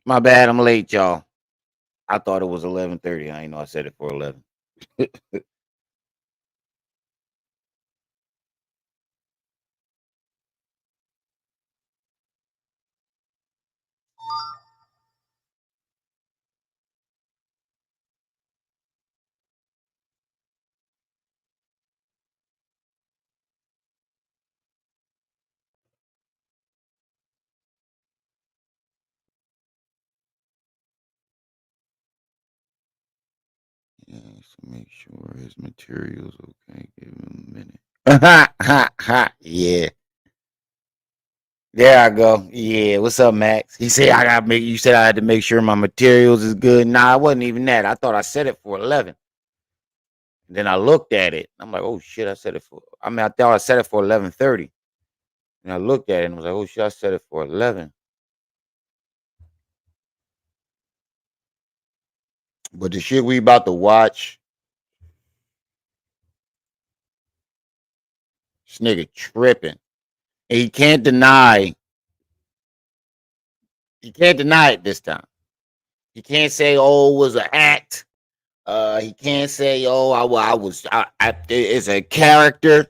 My bad. I'm late, y'all. I thought it was 11:30. I ain't know I said it for 11. Yes, make sure his materials okay. Give him a minute. Yeah. There I go. Yeah. What's up, Max? He said I gotta make you said I had to make sure my materials is good. Nah, it wasn't even that. I thought I said it for 11. Then I looked at it. I'm like, oh shit, I said it for I thought I said it for 11:30. And I looked at it and was like, oh shit, I said it for 11. But the shit we about to watch, this nigga tripping. And he can't deny it this time. He can't say, "Oh, it was an act." He can't say, "Oh, it's a character."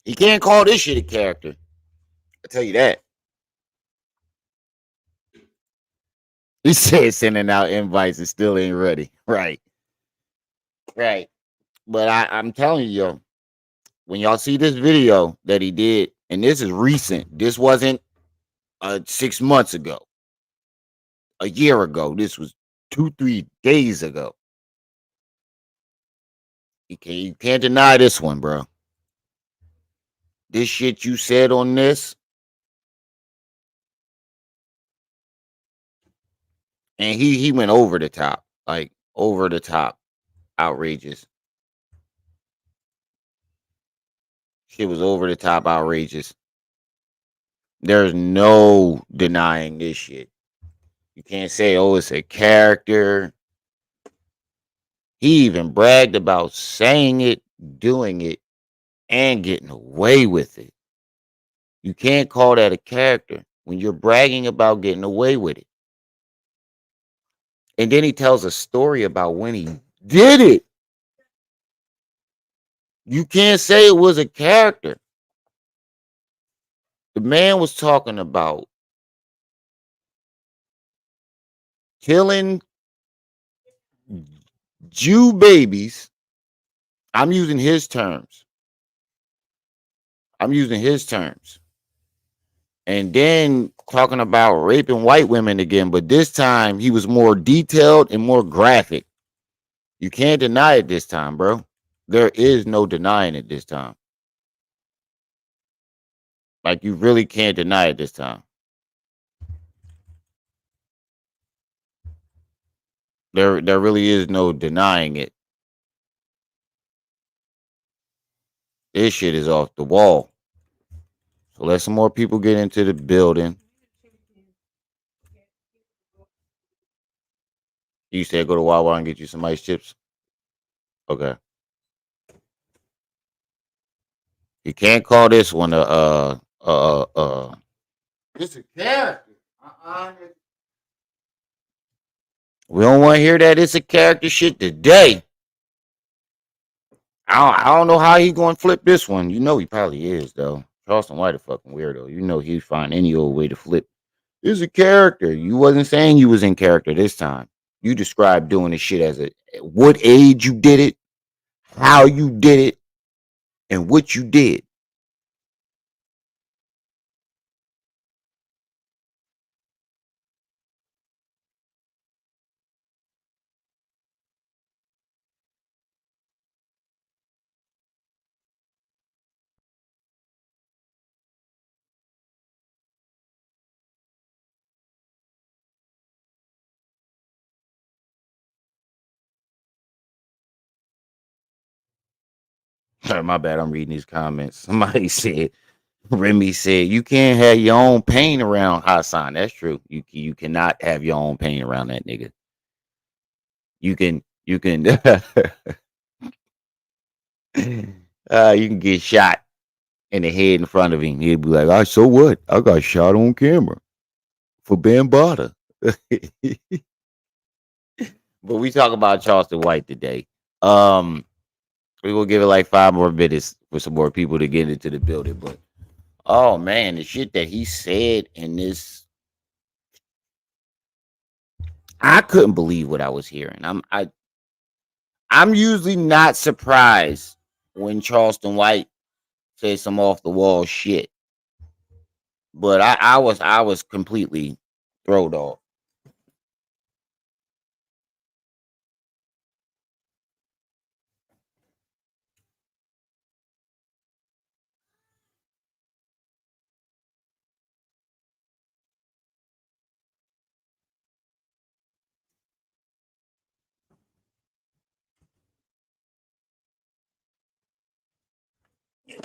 He can't call this shit a character. I tell you that. He said sending out invites and still ain't ready. Right, right. But I'm telling you, yo, when y'all see this video that he did, and this is recent. This wasn't 6 months ago, a year ago. This was 2, 3 days ago. You can't deny this one, bro. This shit you said on this, and he went over the top, like over the top, outrageous. Shit was over the top, outrageous. There's no denying this shit. You can't say, "Oh, it's a character." He even bragged about saying it, doing it, and getting away with it. You can't call that a character when you're bragging about getting away with it. And then he tells a story about when he did it. You can't say it was a character. The man was talking about killing Jew babies. I'm using his terms. I'm using his terms. And then talking about raping white women again, but this time he was more detailed and more graphic. You can't deny it this time, bro. There is no denying it this time. Like you really can't deny it this time. There really is no denying it. This shit is off the wall. So let some more people get into the building. You said go to Wawa and get you some ice chips. Okay. You can't call this one it's a character. We don't want to hear that it's a character shit today. I don't know how he going to flip this one. You know he probably is though. Charleston White a fucking weirdo. You know he'd find any old way to flip. It's a character. You wasn't saying you was in character this time. You described doing this shit as what age you did it, how you did it, and what you did. My bad. I'm reading these comments. Somebody said, Remy said, you can't have your own pain around Hassan. That's true. You cannot have your own pain around that nigga. You can you can get shot in the head in front of him. He'd be like, so what? I got shot on camera for Bambada. But we talk about Charleston White today. Um, we will give it like 5 more minutes for some more people to get into the building. But oh man, the shit that he said in this, I couldn't believe what I was hearing. I'm usually not surprised when Charleston White says some off the wall shit, but I was completely thrown off.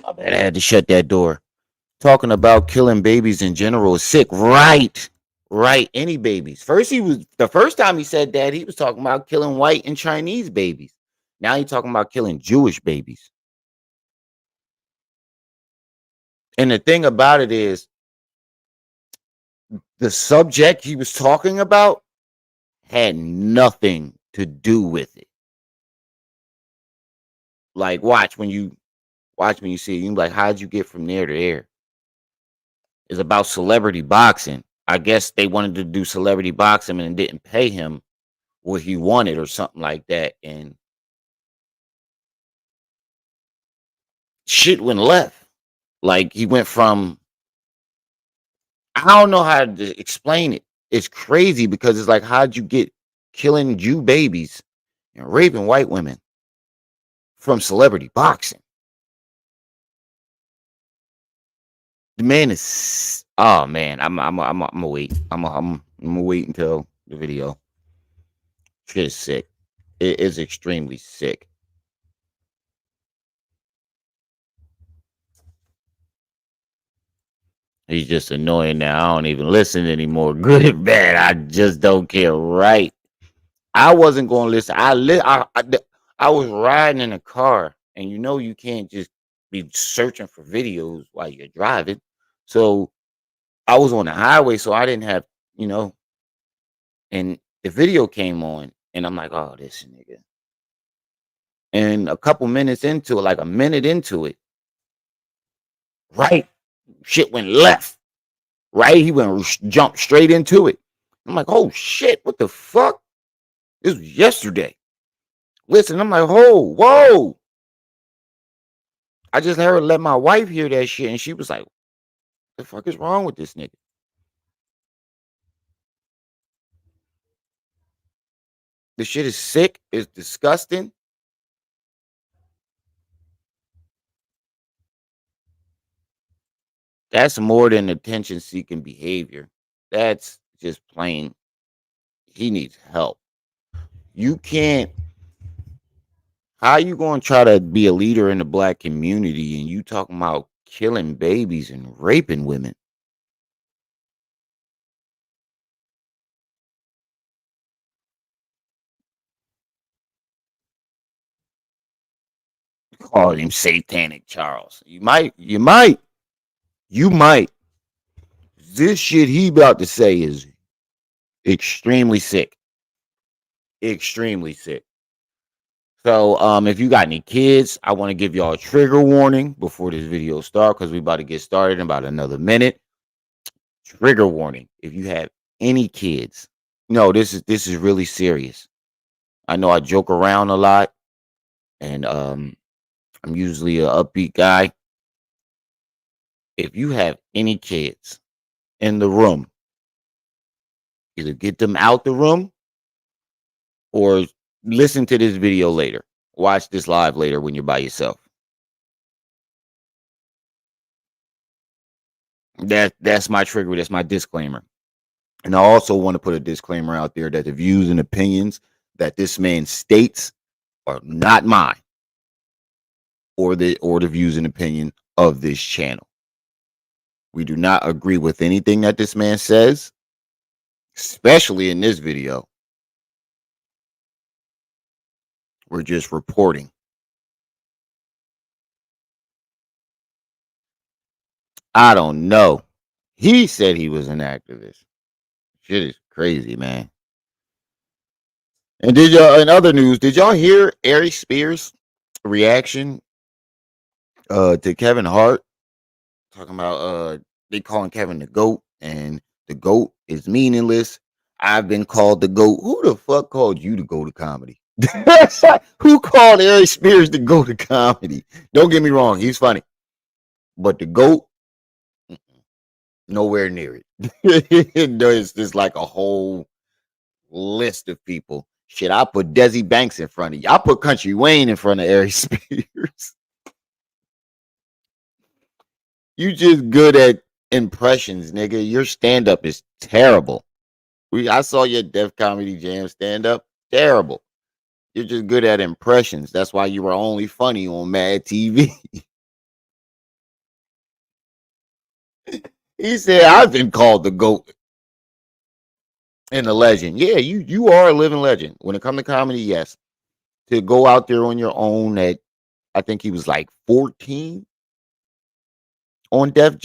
I bet I had to shut that door. Talking about killing babies in general is sick. Right. Right. Any babies. First, he was the first time he said that he was talking about killing white and Chinese babies. Now he's talking about killing Jewish babies. And the thing about it is, the subject he was talking about had nothing to do with it. Like, watch when you see it, you be like, how'd you get from there to there? It's about celebrity boxing. I guess they wanted to do celebrity boxing and didn't pay him what he wanted or something like that. And shit went left. Like he went from, I don't know how to explain it. It's crazy because it's like, how'd you get killing Jew babies and raping white women from celebrity boxing? The man is, oh man, I'm gonna wait. I'm gonna wait until the video. Shit is sick. It is extremely sick. He's just annoying now. I don't even listen anymore. Good and bad. I just don't care. Right. I wasn't going to listen. I was riding in a car, and you know you can't just be searching for videos while you're driving. So I was on the highway, so I didn't have, you know, and the video came on, and I'm like, oh, this nigga. And a couple minutes into it, like a minute into it, right, shit went left. Right, he jumped straight into it. I'm like, oh shit, what the fuck? This was yesterday. Listen, I'm like, whoa. I just heard let my wife hear that shit, and she was like, "The fuck is wrong with this nigga? This shit is sick. It's disgusting." That's more than attention-seeking behavior. That's just plain. He needs help. You can't. How you gonna try to be a leader in the black community and you talking about killing babies and raping women? Call him Satanic Charles. You might. This shit he about to say is extremely sick. Extremely sick. So if you got any kids, I want to give y'all a trigger warning before this video starts because we about to get started in about another minute. Trigger warning. If you have any kids, no, this is really serious. I know I joke around a lot and I'm usually a upbeat guy. If you have any kids in the room, either get them out the room or listen to this video later. Watch this live later when you're by yourself. That's my trigger. That's my disclaimer. And I also want to put a disclaimer out there that the views and opinions that this man states are not mine or the views and opinion of this channel. We do not agree with anything that this man says, especially in this video. We're just reporting. I don't know. He said he was an activist. Shit is Crazy, man. And did y'all in other news, did y'all hear Ari Spears' reaction to Kevin Hart talking about they calling Kevin the GOAT and the GOAT is meaningless. I've been called the GOAT. Who the fuck called you to go to comedy? Who called Ari Spears to go to comedy? Don't get me wrong, he's funny. But the GOAT, nowhere near it. There's just like a whole list of people. Shit, I put Desi Banks in front of you. I put Country Wayne in front of Ari Spears. You just good at impressions, nigga. Your stand up is terrible. I saw your Def Comedy Jam stand up. Terrible. You're just good at impressions. That's why you were only funny on Mad TV. He said, I've been called the GOAT and the legend. Yeah, you are a living legend. When it comes to comedy, yes. To go out there on your own at, I think he was like 14 on Def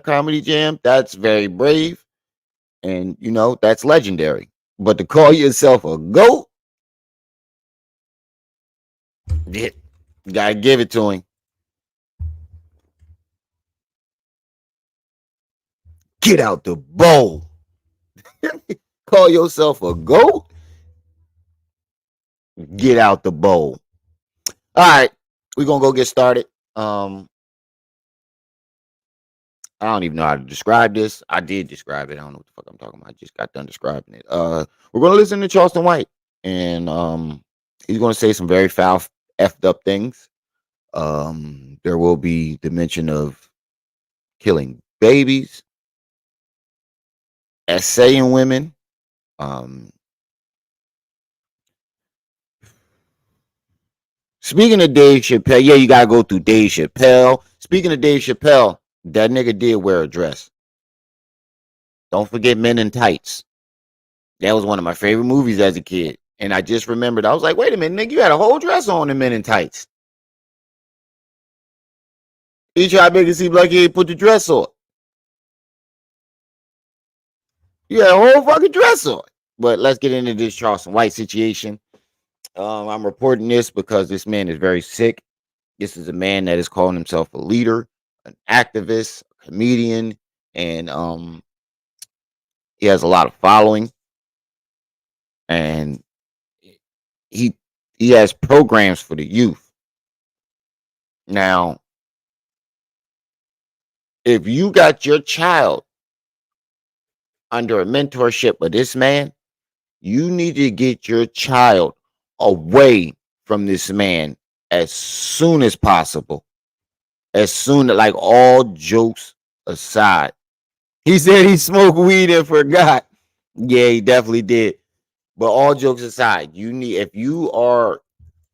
Comedy Jam, that's very brave. And, that's legendary. But to call yourself a GOAT, yeah, you got to give it to him. Get out the bowl. Call yourself a GOAT? Get out the bowl. All right, we're going to go get started. I don't even know how to describe this. I did describe it. I don't know what the fuck I'm talking about. I just got done describing it. We're going to listen to Charleston White, and he's going to say some very foul, effed up things. There will be the mention of killing babies, essaying women. Speaking of Dave Chappelle, yeah, you gotta go through Dave Chappelle. Speaking of Dave Chappelle, that nigga did wear a dress. Don't forget Men in Tights. That was one of my favorite movies as a kid. And I just remembered, I was like, wait a minute, nigga, you had a whole dress on in Men in Tights. He tried to make it seem like he ain't put the dress on. You had a whole fucking dress on. But let's get into this Charleston White situation. I'm reporting this because this man is very sick. This is a man that is calling himself a leader, an activist, a comedian, and he has a lot of following. And he has programs for the youth. Now, if you got your child under a mentorship of this man, you need to get your child away from this man as soon as possible. As soon as, like, all jokes aside. He said he smoked weed and forgot. Yeah, he definitely did. But all jokes aside, if you are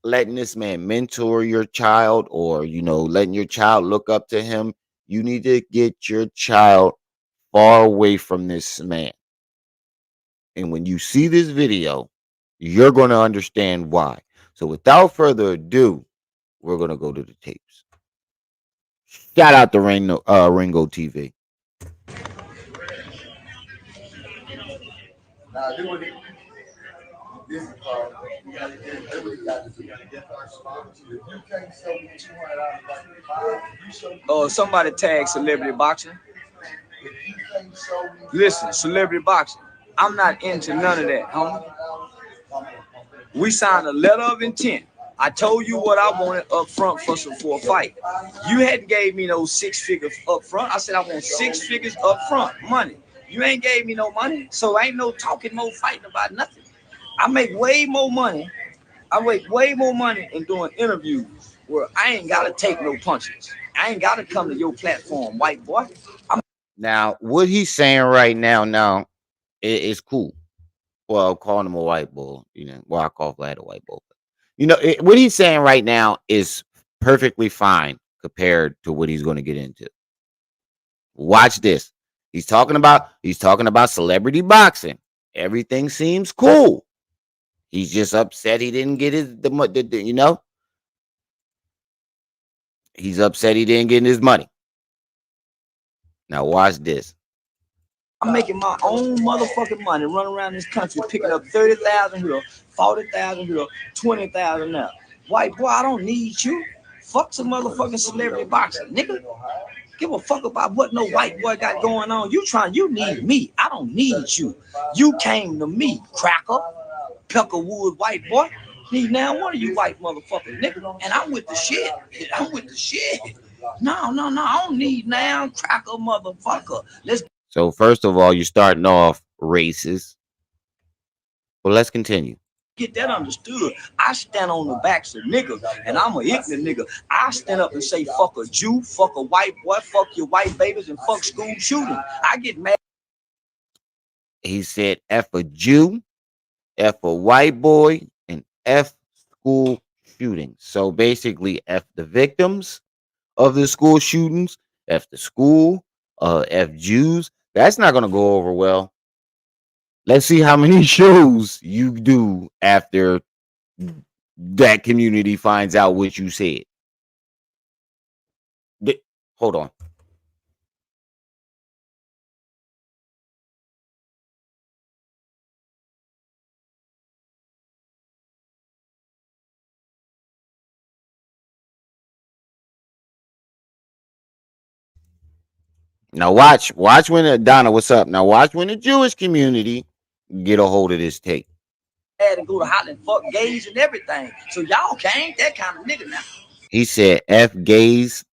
letting this man mentor your child, or letting your child look up to him, you need to get your child far away from this man. And when you see this video, you're going to understand why. So without further ado, we're going to go to the tapes. Shout out to Ringo TV. Somebody tag celebrity boxing. Listen, celebrity boxing. I'm not into none of that, homie. We signed a letter of intent. I told you what I wanted up front for a fight. You hadn't gave me no 6 figures up front. I said I want 6 figures up front, money. You ain't gave me no money, so ain't no talking, no fighting about nothing. I make way more money. I make way more money in doing interviews where I ain't gotta take no punches. I ain't gotta come to your platform, white boy. Now, what he's saying right now, it's cool. Well, calling him a white bull, I call Vlad a white bull. What he's saying right now is perfectly fine compared to what he's going to get into. Watch this. He's talking about celebrity boxing. Everything seems cool. He's just upset he didn't get he's upset he didn't get his money. Now watch this. I'm making my own motherfucking money, running around this country, picking up 30,000 here, 40,000 here, 20,000 now. White boy, I don't need you. Fuck some motherfucking celebrity boxing, nigga. Give a fuck about what no white boy got going on. You need me. I don't need you. You came to me, cracker, Peckerwood white boy. Need now one of you white motherfuckers, nigga. And I'm with the shit. I'm with the shit. No, I don't need now cracker motherfucker. Let's. So first of all, you're starting off racist. Well, let's continue. Get that understood. I stand on the backs of niggas, and I'm an ignorant nigga. I stand up and say, fuck a Jew, fuck a white boy, fuck your white babies, and fuck school shooting. I get mad. He said, F a Jew, F a white boy, and F school shootings. So basically, F the victims of the school shootings, F the school, F Jews. That's not going to go over well. Let's see how many shows you do after that community finds out what you said. Hold on. Now watch when Donna, what's up? Now watch when the Jewish community get a hold of this tape. And go to Holland, fuck gays and everything. So y'all can't that kind of nigga now. He said F gays.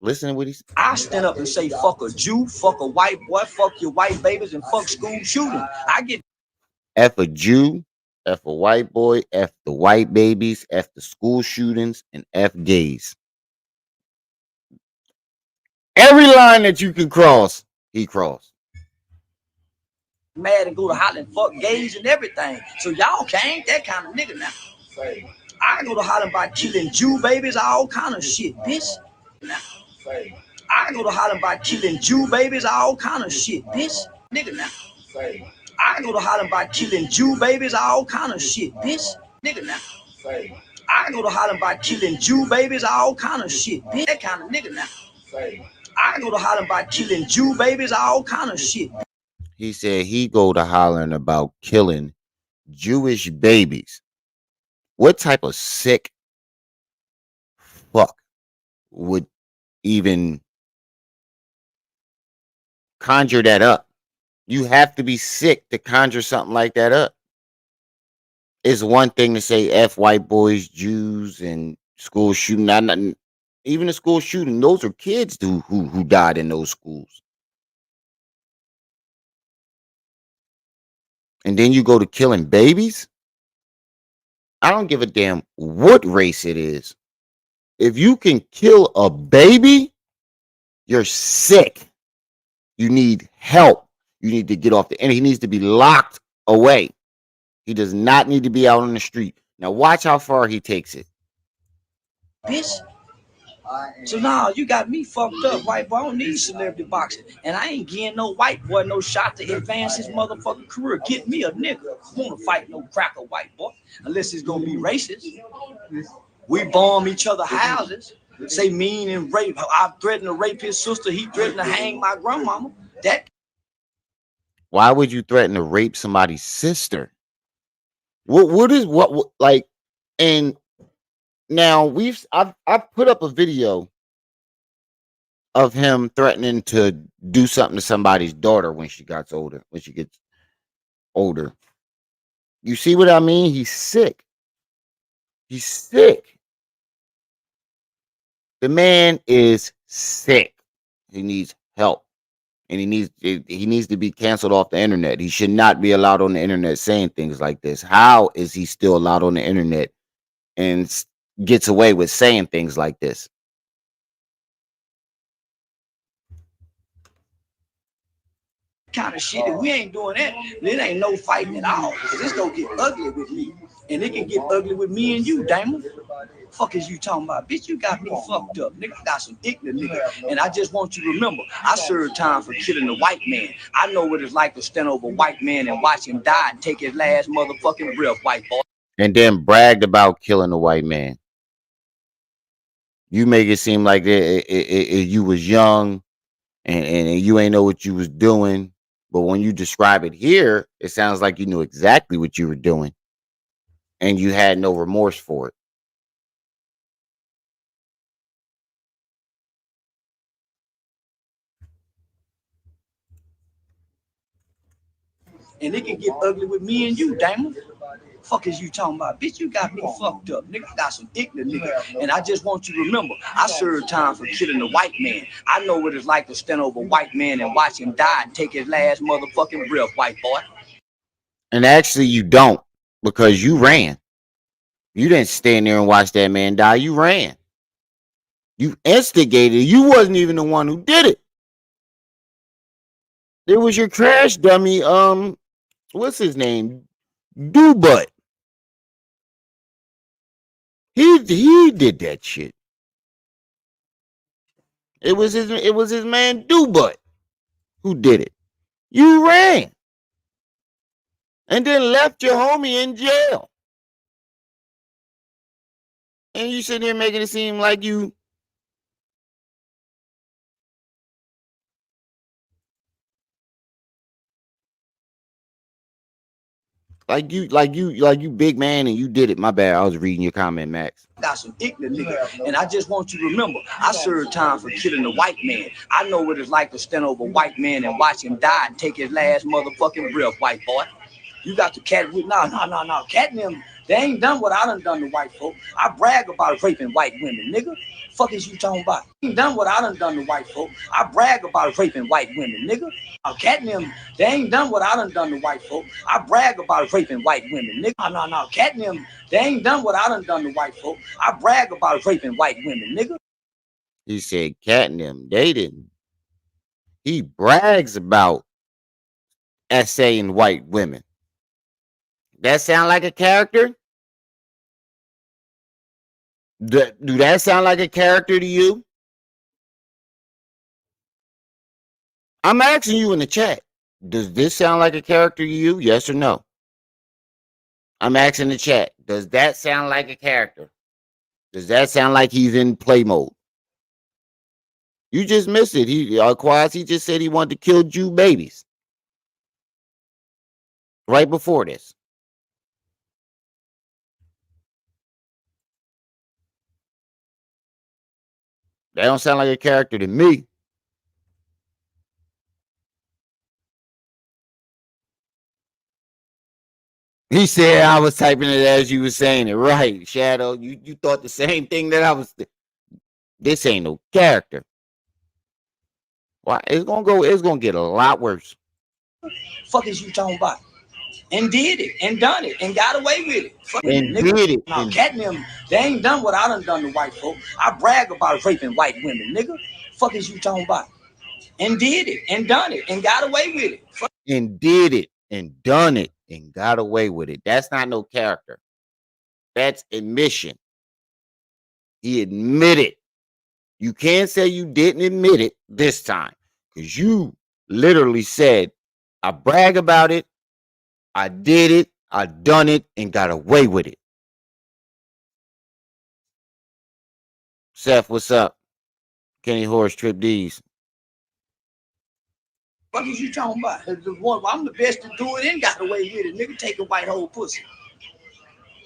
Listen to what he said. I stand up and say fuck a Jew, fuck a white boy, fuck your white babies, and fuck school shooting. I get F a Jew, F a white boy, F the white babies, F the school shootings, and F gays. Every line that you can cross, he crossed. Mad and go to Holland, fuck gays and everything. So y'all can't that kind of nigga now. I go to Holland by killing Jew babies, all kind of shit, bitch. Now. I go to Holland by killing Jew babies, all kind of shit, bitch. Nigga now. I go to Holland by killing Jew babies, all kind of shit, bitch. Nigga now. I go to Holland by killing Jew babies, all kind of shit, bitch. That kind of nigga now. I go to Holland by killing Jew babies, all kind of shit. He said he go to hollering about killing Jewish babies. What type of sick fuck would even conjure that up? You have to be sick to conjure something like that up. It's one thing to say F white boys, Jews, and school shooting. Not even the school shooting. Those are kids who died in those schools. And then you go to killing babies. I don't give a damn what race it is. If you can kill a baby, you're sick. You need help. You need to get off the end. He needs to be locked away. He does not need to be out on the street. Now watch how far he takes it. Bitch. So now you got me fucked up, white boy. I don't need celebrity boxing. And I ain't getting no white boy no shot to advance his motherfucking career. Get me a nigga. I wanna fight no cracker white boy. Unless it's gonna be racist. We bomb each other houses. Say mean and rape. I threatened to rape his sister. He threatened to hang my grandmama. That. Why would you threaten to rape somebody's sister? What like? And now I've put up a video of him threatening to do something to somebody's daughter when she gets older. You see what I mean? He's sick. He's sick. The man is sick. He needs help. And he needs to be canceled off the internet. He should not be allowed on the internet saying things like this. How is he still allowed on the internet and gets away with saying things like this? Kind of shit. If we ain't doing that, it ain't no fighting at all. Cause it's gonna get ugly with me. And it can get ugly with me and you, damn it. Fuck is you talking about? Bitch, you got me fucked up. Nigga, I got some ignorant nigga. And I just want you to remember, I served time for killing a white man. I know what it's like to stand over a white man and watch him die and take his last motherfucking breath, white boy. And then bragged about killing a white man. You make it seem like you was young and you ain't know what you was doing. But when you describe it here, it sounds like you knew exactly what you were doing and you had no remorse for it. And it can get ugly with me and you, Damon. Fuck is you talking about? Bitch, you got me fucked up. Nigga, I got some ignorant nigga. And I just want you to remember, I served time for killing a white man. I know what it's like to stand over a white man and watch him die and take his last motherfucking breath, white boy. And actually, you don't, because you ran. You didn't stand there and watch that man die. You ran. You instigated. You wasn't even the one who did it. It was your crash dummy. What's his name? Do-Butt. He did that shit. It was his man Do-Butt who did it. You ran and then left your homie in jail. And you sitting here making it seem like you like you big man and you did it. My bad. I was reading your comment, Max. Got some ignorant nigga. And I just want you to remember, I served time for killing a white man. I know what it's like to stand over a white man and watch him die and take his last motherfucking breath, white boy. You got the cat with no. Cat and them, they ain't done what I done to white folk. I brag about raping white women, nigga. Fuck is you talking about? They ain't done what I done to white folk. I brag about raping white women, nigga. Cat and them, they ain't done what I done to white folk. I brag about raping white women, nigga. No. Cat and them, they ain't done what I done to white folk. I brag about raping white women, nigga. He said cat and them, they didn't. He brags about essaying white women. That sound like a character? Do that sound like a character to you? I'm asking you in the chat. Does this sound like a character to you? Yes or no? I'm asking the chat. Does that sound like a character? Does that sound like he's in play mode? You just missed it. He just said he wanted to kill Jew babies right before this. That don't sound like a character to me. He said I was typing it as you were saying it. Right, Shadow. You thought the same thing that I was. This ain't no character. Why? It's gonna get a lot worse. Fuck is you talking about? And did it and done it and got away with it. And did it. Now, cat and them, they ain't done what I done to white folk. I brag about raping white women, nigga. Fuck is you talking about? And did it and done it and got away with it. And did it and done it and got away with it. That's not no character. That's admission. He admitted. You can't say you didn't admit it this time because you literally said, I brag about it. I did it. I done it and got away with it. Seth, what's up? Kenny Horse, Trip D's. What is you talking about? I'm the best to do it and got away with it. Nigga, take a white hole pussy.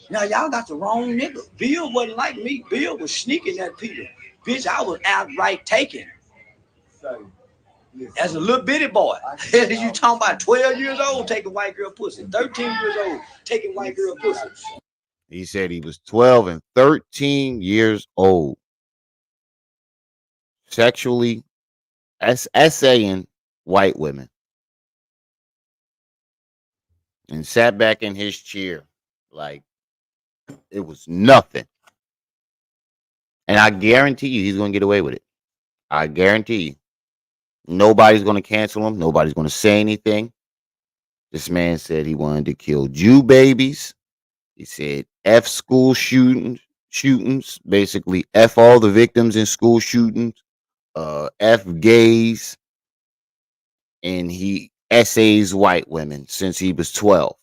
Now, y'all got the wrong nigga. Bill wasn't like me. Bill was sneaking at Peter. Bitch, I was outright taking. As a little bitty boy. You talking about 12 years old taking white girl pussy. 13 years old taking white girl pussy. He said he was 12 and 13 years old. Sexually essaying white women. And sat back in his chair like it was nothing. And I guarantee you he's going to get away with it. I guarantee you. Nobody's going to cancel him. Nobody's going to say anything. This man said he wanted to kill Jew babies. He said F school shootings, basically F all the victims in school shootings, F gays, and he essays white women since he was 12.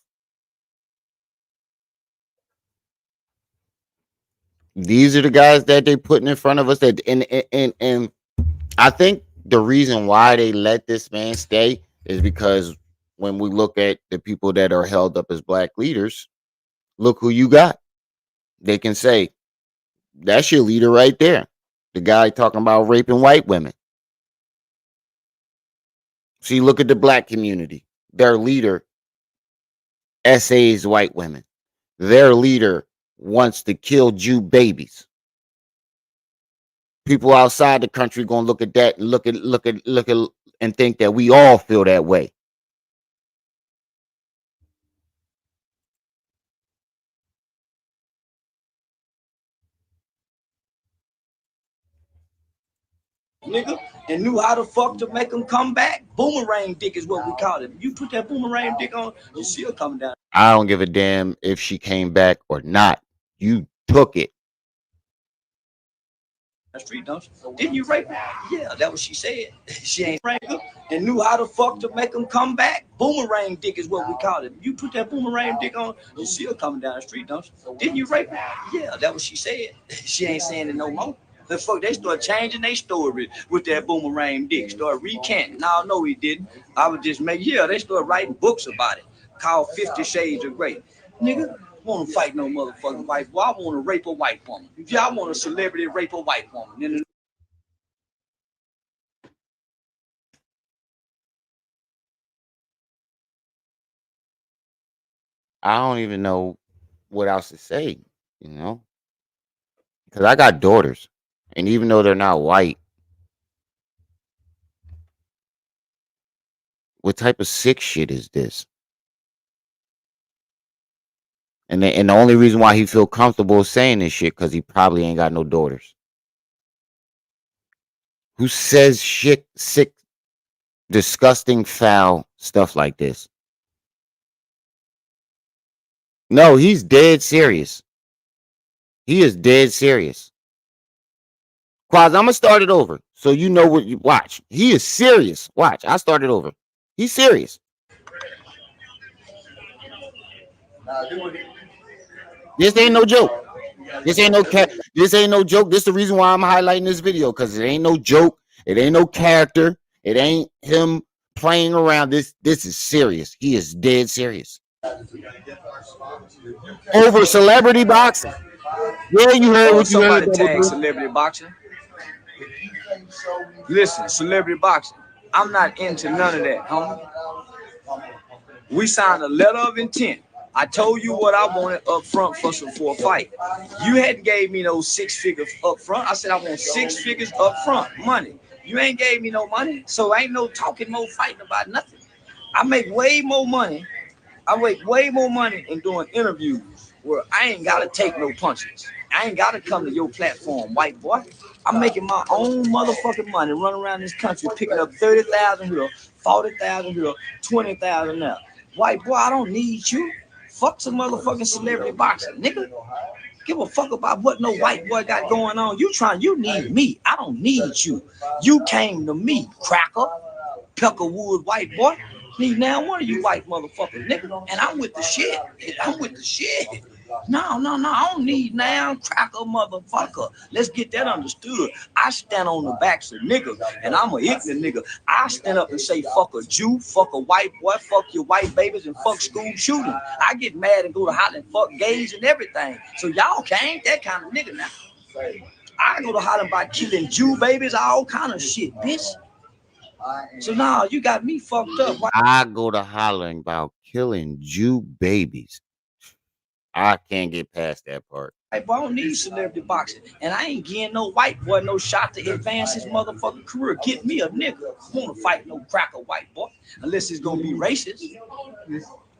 These are the guys that they putting in front of us. That and I think the reason why they let this man stay is because when we look at the people that are held up as black leaders, look who you got. They can say, that's your leader right there. The guy talking about raping white women. See, look at the black community. Their leader essays white women. Their leader wants to kill Jew babies. People outside the country gonna look at that and look at and think that we all feel that way. Nigga, and knew how the fuck to make them come back. Boomerang dick is what we call it. You put that boomerang dick on, you see her coming down. I don't give a damn if she came back or not. You took it. The street, don't you? Didn't you rape her? Yeah, that's what she said. She ain't raped her and knew how the fuck to make them come back. Boomerang dick is what we call it. You put that boomerang dick on, you see her coming down the street, don't you? Didn't you rape her? Yeah, that's what she said. She ain't saying it no more. The fuck, they start changing their story with that boomerang dick. Start recanting. No, he didn't. I would just make, yeah, they start writing books about it. Called 50 Shades of Grey. Nigga, want to fight no motherfucking white boy. I want to rape a white woman. If y'all want a celebrity rape a white woman, then I don't even know what else to say, you know? Because I got daughters. And even though they're not white, what type of sick shit is this? And the only reason why he feel comfortable saying this shit because he probably ain't got no daughters. Who says shit, sick, disgusting, foul stuff like this? No, he's dead serious. He is dead serious. Quaz, I'm gonna start it over so you know what you watch. He is serious. Watch, I started over. He's serious. This ain't no joke. This ain't no This ain't no joke. This is the reason why I'm highlighting this video because it ain't no joke. It ain't no character. It ain't him playing around. This is serious. He is dead serious. Over celebrity boxing. Yeah, you heard what you heard. Somebody tag celebrity boxing. Listen, celebrity boxing. I'm not into none of that, homie. We signed a letter of intent. I told you what I wanted up front for a fight. You hadn't gave me no 6 figures up front. I said I want 6 figures up front, money. You ain't gave me no money, so ain't no talking, no fighting about nothing. I make way more money. I make way more money in doing interviews where I ain't gotta take no punches. I ain't gotta come to your platform, white boy. I'm making my own motherfucking money, running around this country, picking up 30,000 here, 40,000 here, 20,000 now. White boy, I don't need you. Fuck some motherfucking celebrity boxing, nigga. Give a fuck about what no white boy got going on. You need me. I don't need you. You came to me, cracker, Peckerwood white boy. Need now one of you white motherfuckers, nigga. And I'm with the shit. I'm with the shit. No. I don't need now cracker motherfucker. Let's get that understood. I stand on the backs of niggas, and I'm an ignorant nigga. I stand up and say fuck a Jew, fuck a white boy, fuck your white babies, and fuck school shooting. I get mad and go to holler and fuck gays and everything. So y'all ain't that kind of nigga now. I go to holler about killing Jew babies, all kind of shit, bitch. So now you got me fucked up. I go to hollering about killing Jew babies. I can't get past that part. I don't need celebrity boxing, and I ain't getting no white boy no shot to advance his motherfucking career. Get me a nigga. I want to fight no cracker white boy unless it's gonna be racist.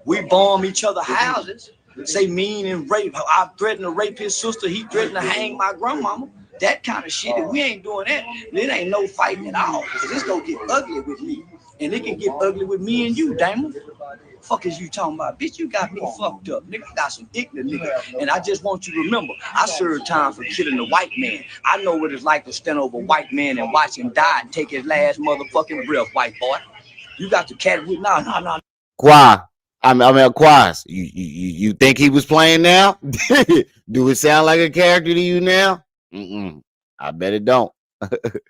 We bomb each other houses, say mean and rape. I threaten to rape his sister. He threatened to hang my grandmama. That kind of shit. If we ain't doing that, it ain't no fighting at all. Cause it's gonna get ugly with me, and it can get ugly with me and you, damn it. Fuck is you talking about? Bitch, you got me fucked up. Nigga, I got some ignorant nigga. And I just want you to remember, I served time for killing a white man. I know what it's like to stand over a white man and watch him die and take his last motherfucking breath, white boy. You got the cat with no. Quaz, Quaz, you think he was playing now? Do it sound like a character to you now? I bet it don't.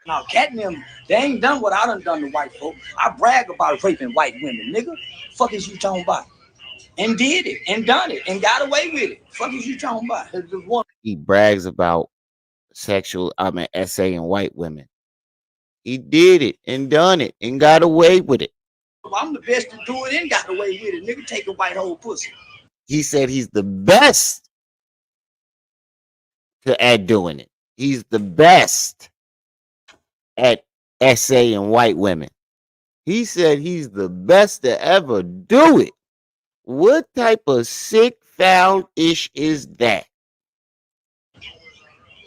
Now, cat and them, they ain't done what I done to white folk. I brag about raping white women, nigga. Fuck is you talking about? And did it, and done it, and got away with it. Fuck is you talking about? He brags about essaying white women. He did it and done it and got away with it. I'm the best to do it and got away with it. Nigga, take a white hole pussy. He said he's the best at doing it. He's the best at essaying white women. He said he's the best to ever do it. What type of sick, foul ish is that?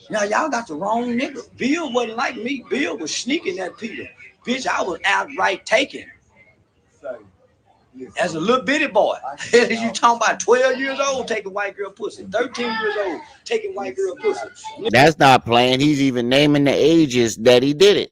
Now, y'all got the wrong nigga. Bill wasn't like me. Bill was sneaking at Peter. Bitch, I was outright taking. As a little bitty boy. You talking about 12 years old taking white girl pussy. 13 years old taking white girl pussy. That's not playing. He's even naming the ages that he did it.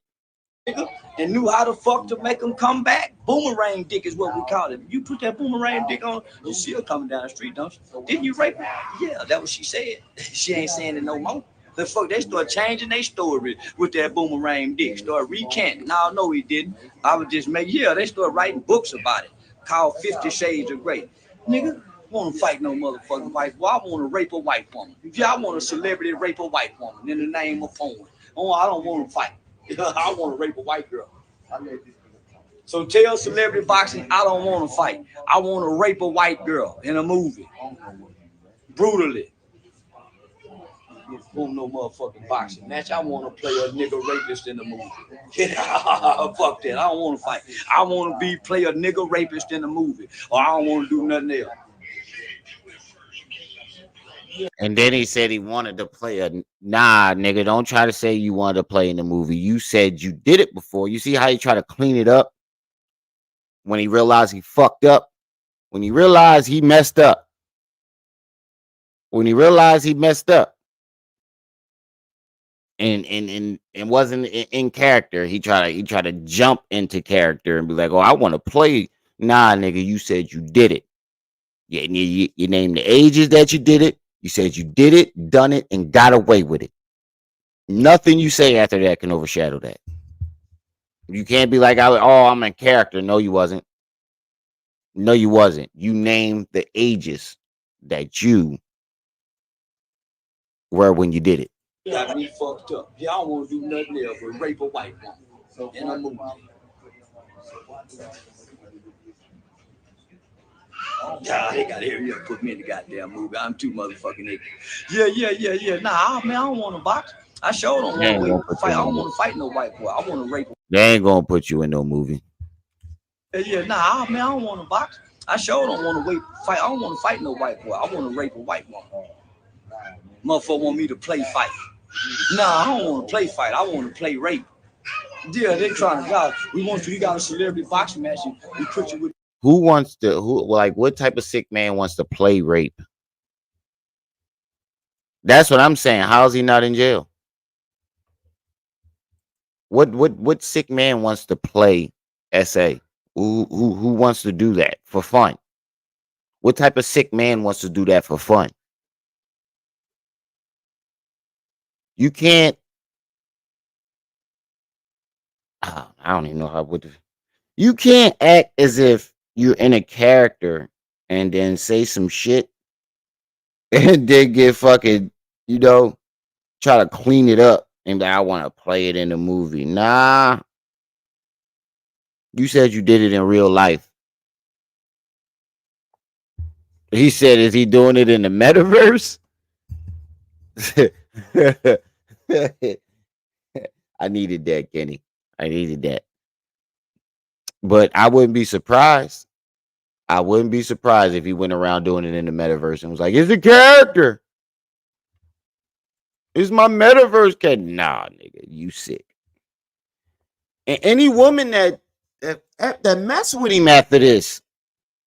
And knew how the fuck to make them come back. Boomerang dick is what we call it. You put that boomerang dick on, you see her coming down the street, don't you? Didn't you rape her? Yeah, that's what she said. She ain't saying it no more. The fuck, they start changing their story with that boomerang dick. Start recanting. No, he didn't. I was just making, they start writing books about it called 50 Shades of Grey. Nigga, want to fight no motherfucking white. Well, I want to rape a white woman. If y'all want a celebrity rape a white woman in the name of porn, I don't want to fight. I want to rape a white girl. So tell celebrity boxing, I don't want to fight. I want to rape a white girl in a movie. Brutally. Want no motherfucking boxing match. I want to play a nigga rapist in the movie. Fuck that. I don't want to fight. I want to play a nigga rapist in the movie. Or I don't want to do nothing else. And then he said he wanted to play nah, nigga, don't try to say you wanted to play in the movie. You said you did it before. You see how he tried to clean it up when he realized he fucked up? When he realized he messed up. And wasn't in character. He tried to jump into character and be like, oh, I want to play. Nah, nigga, you said you did it. Yeah, you named the ages that you did it. You said you did it, done it, and got away with it. Nothing you say after that can overshadow that. You can't be like, I'm in character. No, you wasn't. No, you wasn't. You named the ages that you were when you did it. Got me fucked up. Y'all won't do nothing else but rape a white woman in a movie. God, they gotta hear you put me in the goddamn movie. I'm too motherfucking ignorant. Yeah. Nah, man, I don't want to box. I sure don't want to fight. I don't want to fight no white boy. I want to rape. They ain't gonna put you in no movie. Nah, man, I don't want to box. I sure don't want to fight. I don't want to fight no white boy. I want to rape a white woman. Motherfucker want me to play fight. Nah, I don't want to play fight. I want to play rape. Yeah, they trying to go. You got a celebrity boxing match. We put you with. What type of sick man wants to play rape? That's what I'm saying. How is he not in jail? What sick man wants to play SA? Who wants to do that for fun? What type of sick man wants to do that for fun? You can't. I don't even know how would. You can't act as if you're in a character and then say some shit and then get fucking, try to clean it up and be like, I want to play it in the movie. Nah. You said you did it in real life. He said, is he doing it in the metaverse? I needed that, Kenny. I needed that. But I wouldn't be surprised. I wouldn't be surprised if he went around doing it in the metaverse and was like, it's a character. It's my metaverse cat. Nah, nigga, you sick. And any woman that mess with him after this,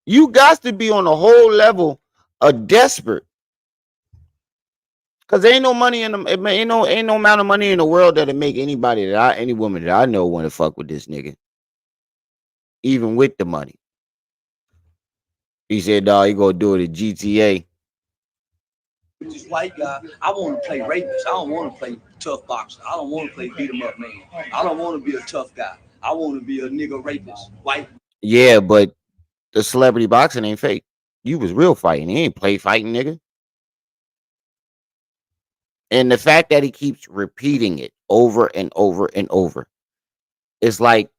you got to be on a whole level of desperate. Cause there ain't no money in them. Ain't no amount of money in the world that'll make any woman that I know want to fuck with this nigga, even with the money. He said, "Dog, you gonna do it at GTA." this white guy. I want to play rapist. I don't want to play tough boxer. I don't want to play beat 'em up man. I don't want to be a tough guy. I want to be a nigga rapist. White. Yeah, but the celebrity boxing ain't fake. You was real fighting. He ain't play fighting, nigga. And the fact that he keeps repeating it over and over and over, it's like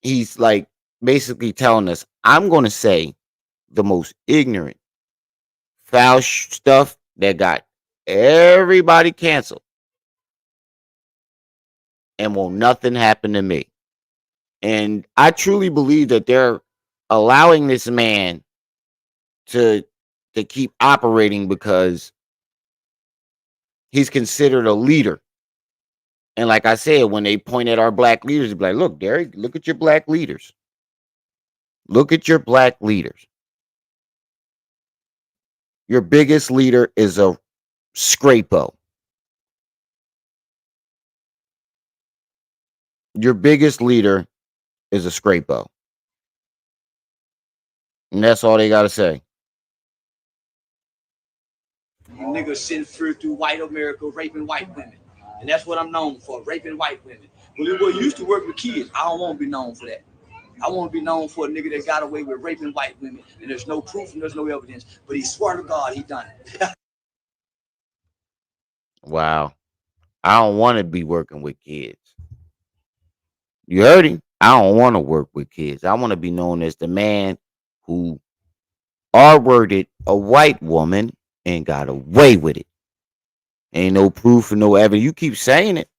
he's like basically telling us, I'm going to say the most ignorant, foul stuff that got everybody canceled, and won't nothing happen to me. And I truly believe that they're allowing this man to keep operating because he's considered a leader. And like I said, when they point at our black leaders, they be like, look, Derek, look at your black leaders. Look at your black leaders. Your biggest leader is a scrapo. Your biggest leader is a scrapo. And that's all they got to say. You niggas send fear through white America, raping white women. And that's what I'm known for, raping white women. Well, it was used to work with kids. I don't want to be known for that. I want to be known for a nigga that got away with raping white women, and there's no proof and there's no evidence. But he swore to God he done it. Wow. I don't want to be working with kids. You heard him? I don't want to work with kids. I want to be known as the man who R-worded a white woman and got away with it. Ain't no proof and no evidence. You keep saying it,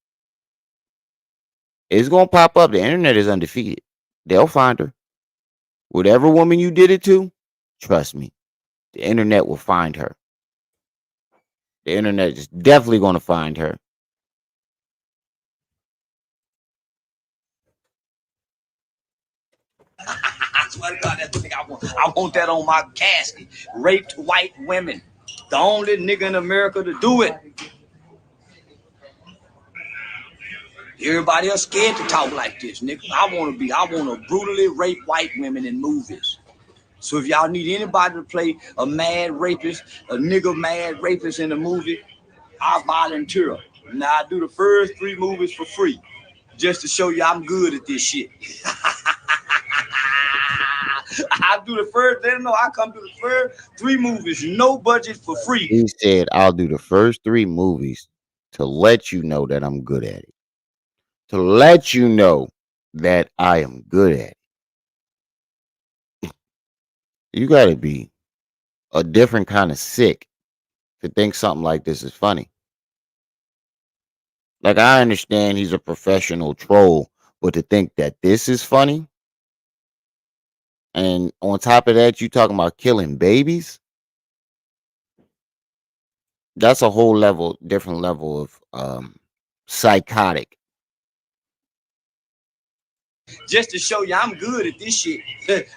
it's gonna pop up. The internet is undefeated. They'll find her. Whatever woman you did it to, trust me, the internet will find her. The internet is definitely gonna find her. I swear to God, that's the thing I want. I want that on my casket. Raped white women. The only nigga in America to do it. Everybody else scared to talk like this, nigga. I want to brutally rape white women in movies. So if y'all need anybody to play a mad rapist, a nigga mad rapist in a movie, I volunteer. Now I do the first 3 movies for free, just to show you I'm good at this shit. I do the first, they don't know I come to the first 3 movies, no budget for free. He said, I'll do the first 3 movies to let you know that I'm good at it. To let you know that I am good at it. You got to be a different kind of sick to think something like this is funny. Like, I understand he's a professional troll, but to think that this is funny, and on top of that, you talking about killing babies, that's a whole level, different level of psychotic. Just to show you I'm good at this shit.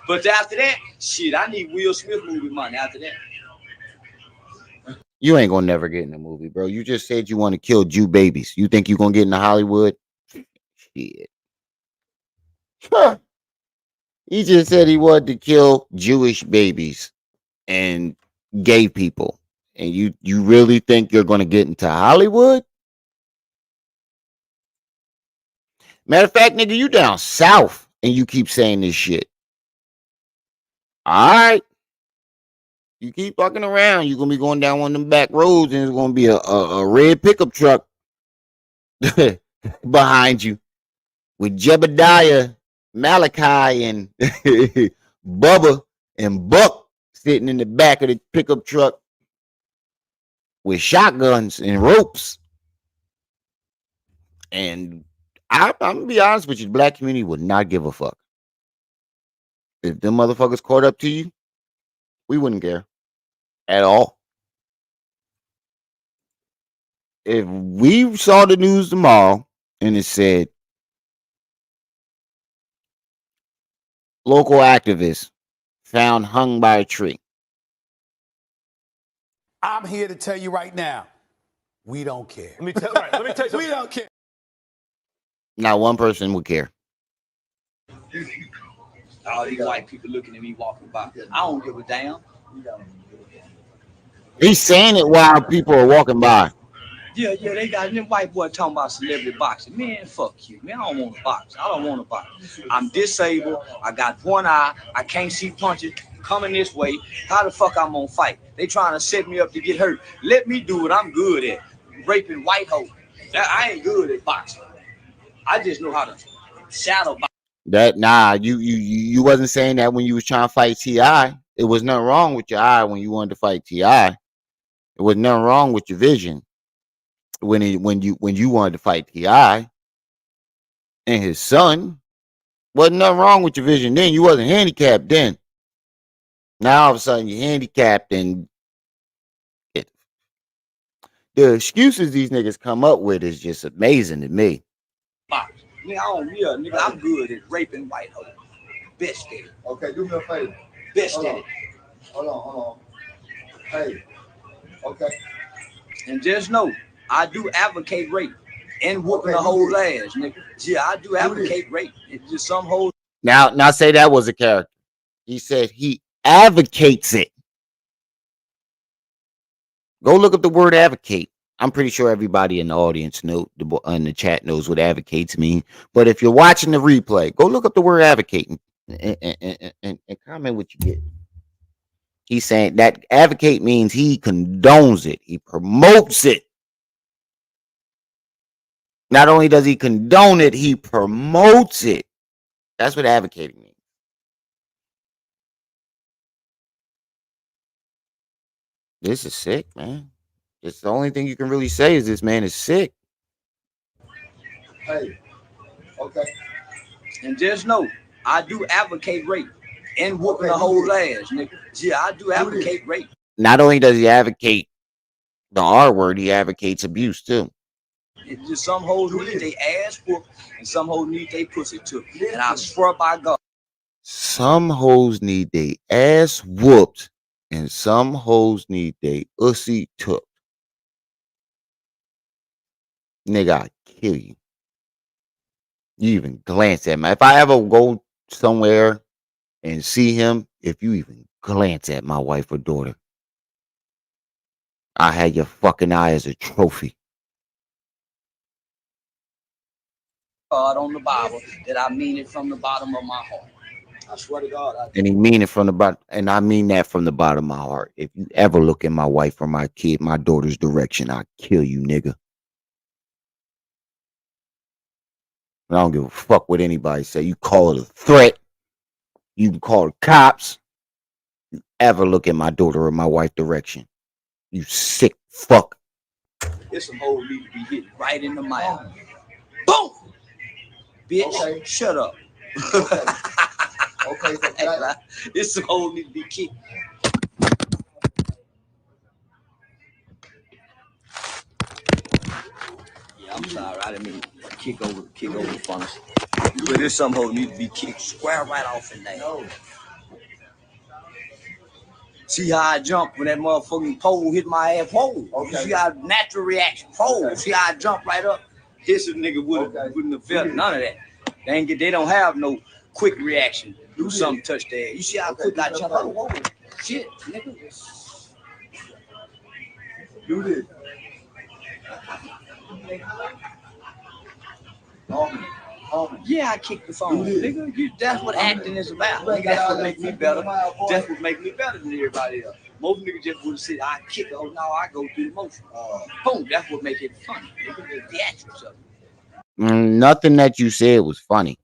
But after that, shit, I need Will Smith movie money after that. You ain't gonna never get in the movie, bro. You just said you want to kill Jew babies. You think you gonna get into Hollywood? Shit. He just said he wanted to kill Jewish babies and gay people. And you really think you're gonna get into Hollywood? Matter of fact, nigga, you down south and you keep saying this shit. All right. You keep fucking around, you're gonna be going down one of them back roads and it's gonna be a red pickup truck behind you with Jebediah, Malachi, and Bubba and Buck sitting in the back of the pickup truck with shotguns and ropes. And I'm gonna be honest with you, the black community would not give a fuck. If them motherfuckers caught up to you, we wouldn't care at all. If we saw the news tomorrow and it said local activist found hung by a tree, I'm here to tell you right now, we don't care. Let me tell you something. We don't care. not one person would care. All these white people looking at me walking by. I don't give a damn. He's saying it while people are walking by. Yeah, they got them white boy talking about celebrity boxing. Man, fuck you, man. I don't want to box. I don't want to box. I'm disabled. I got one eye. I can't see punches coming this way. How the fuck I'm gonna fight? They trying to set me up to get hurt. Let me do what I'm good at. Raping white hoes. I ain't good at boxing. I just know how to shadow box. That you wasn't saying that when you was trying to fight Ti. It was nothing wrong with your eye when you wanted to fight Ti. It was nothing wrong with your vision when you wanted to fight Ti and his son. Wasn't nothing wrong with your vision then. You wasn't handicapped then. Now all of a sudden you're handicapped, and the excuses these niggas come up with is just amazing to me. Box. Nigga, I'm good at raping white hoes. Best at it. Okay, do me a favor. Best at it. Hold on. Hey. Okay. And just know, I do advocate rape and whooping the whole ass, nigga. Yeah, I do advocate rape. It's just some whole. Now say that was a character. He said he advocates it. Go look up the word advocate. I'm pretty sure everybody in the audience in the chat knows what advocates mean. But if you're watching the replay, go look up the word advocate and comment what you get. He's saying that advocate means he condones it. He promotes it. Not only does he condone it, he promotes it. That's what advocating means. This is sick, man. It's the only thing you can really say is this man is sick. Hey. Okay. And just know, I do advocate rape and whooping the whole ass, nigga. Yeah, I do advocate rape. Not only does he advocate the R word, he advocates abuse too. It's just some hoes need they ass whooped and some hoes need they pussy too. And I swear by God. Some hoes need they ass whooped and some hoes need they ussy took. Nigga, I'll kill you. You even glance at me. If I ever go somewhere and see him, if you even glance at my wife or daughter, I had your fucking eye as a trophy. God on the Bible that I mean it from the bottom of my heart. I swear to God. And he mean it from the bottom, and I mean that from the bottom of my heart. If you ever look at my wife or my kid, my daughter's direction, I'll kill you, nigga. I don't give a fuck what anybody say. You call it a threat. You can call the cops. You ever look at my daughter or my wife direction, you sick fuck. This some hoes need to be hit right in the mouth. Boom! Bitch, okay. Shut up. Okay, so this some hoes need to be kicked. Yeah, I'm sorry. I didn't mean to kick over the funnels. But this some hoes need to be kicked square right off in there. No. See how I jump when that motherfucking pole hit my ass? Pole. Okay. You see how natural reaction? Pole. Okay. See how I jump right up? This nigga wouldn't have felt none of that. They don't have no quick reaction. Do something, touch their ass. You see how quick I jump? Oh, shit, nigga. Do this. Yeah, I kicked the phone. Nigga, that's what acting is about. Nigga, that's what make me better. That's what make me better than everybody else. Most niggas just wouldn't sit, I kick it. Oh, now I go through the motion. Boom, that's what make it funny. Nigga, the theatrics of it. Nothing that you said was funny.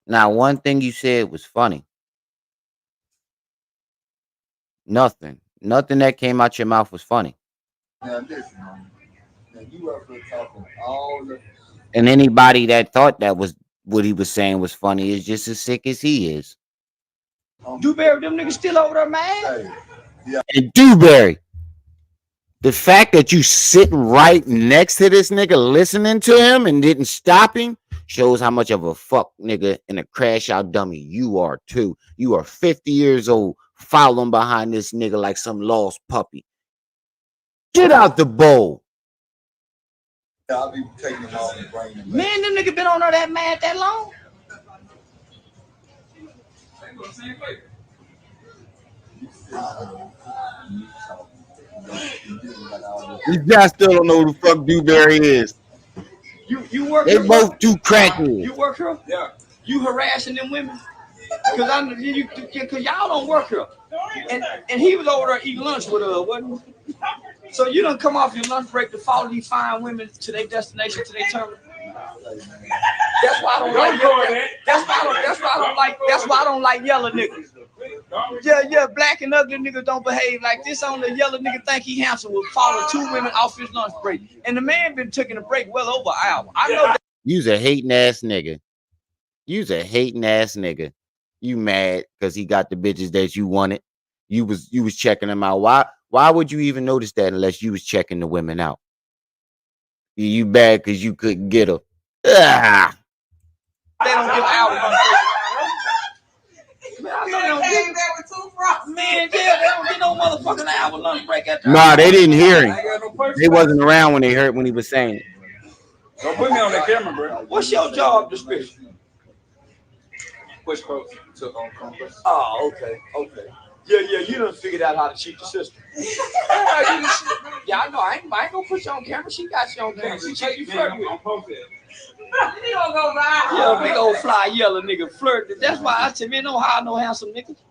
Now, one thing you said was funny. Nothing that came out your mouth was funny. Now listen, now you up here talking all the. And anybody that thought that was what he was saying was funny is just as sick as he is. Dewberry, them niggas still over there, man. Yeah. And Dewberry, the fact that you sitting right next to this nigga listening to him and didn't stop him shows how much of a fuck nigga and a crash out dummy you are too. You are 50 years old, following behind this nigga like some lost puppy. Get out the bowl. I'll be taking them all and bringing them back. Man, them niggas been on there that mad that long? You guys still don't know who the fuck Dewberry is. You work They here, bro? both two crackheads. You work here? Yeah. You harassing them women? Cause cause y'all don't work here. And he was over there eating lunch with her, wasn't he? So you don't come off your lunch break to follow these fine women to their destination, to their terminal. That's why I don't like yellow. That's why I don't like yellow niggas. Yeah, black and ugly niggas don't behave like this. On the yellow nigga think he handsome will follow two women off his lunch break. And the man been taking a break well over an hour. I know that. You's a hating ass nigga. You's a hating ass nigga. You mad because he got the bitches that you wanted. You was checking them out. Why would you even notice that unless you was checking the women out? You bad because you couldn't get her. Ah. They don't get out of man, I know they don't get man, yeah, they don't get no motherfucking hour lunch break at the Nah, they didn't hear him. They wasn't around when they heard when he was saying it. Don't put me on the camera, bro. What's your job description? Push coach to compass. Oh, okay. Yeah, you done figured out how to cheat the system. Yeah, I know. I ain't gonna put you on camera. She got you on camera. She check you flirt with. He gonna go viral. Yeah, big old fly yellow nigga flirt. That's why I said, man, don't hire no handsome niggas.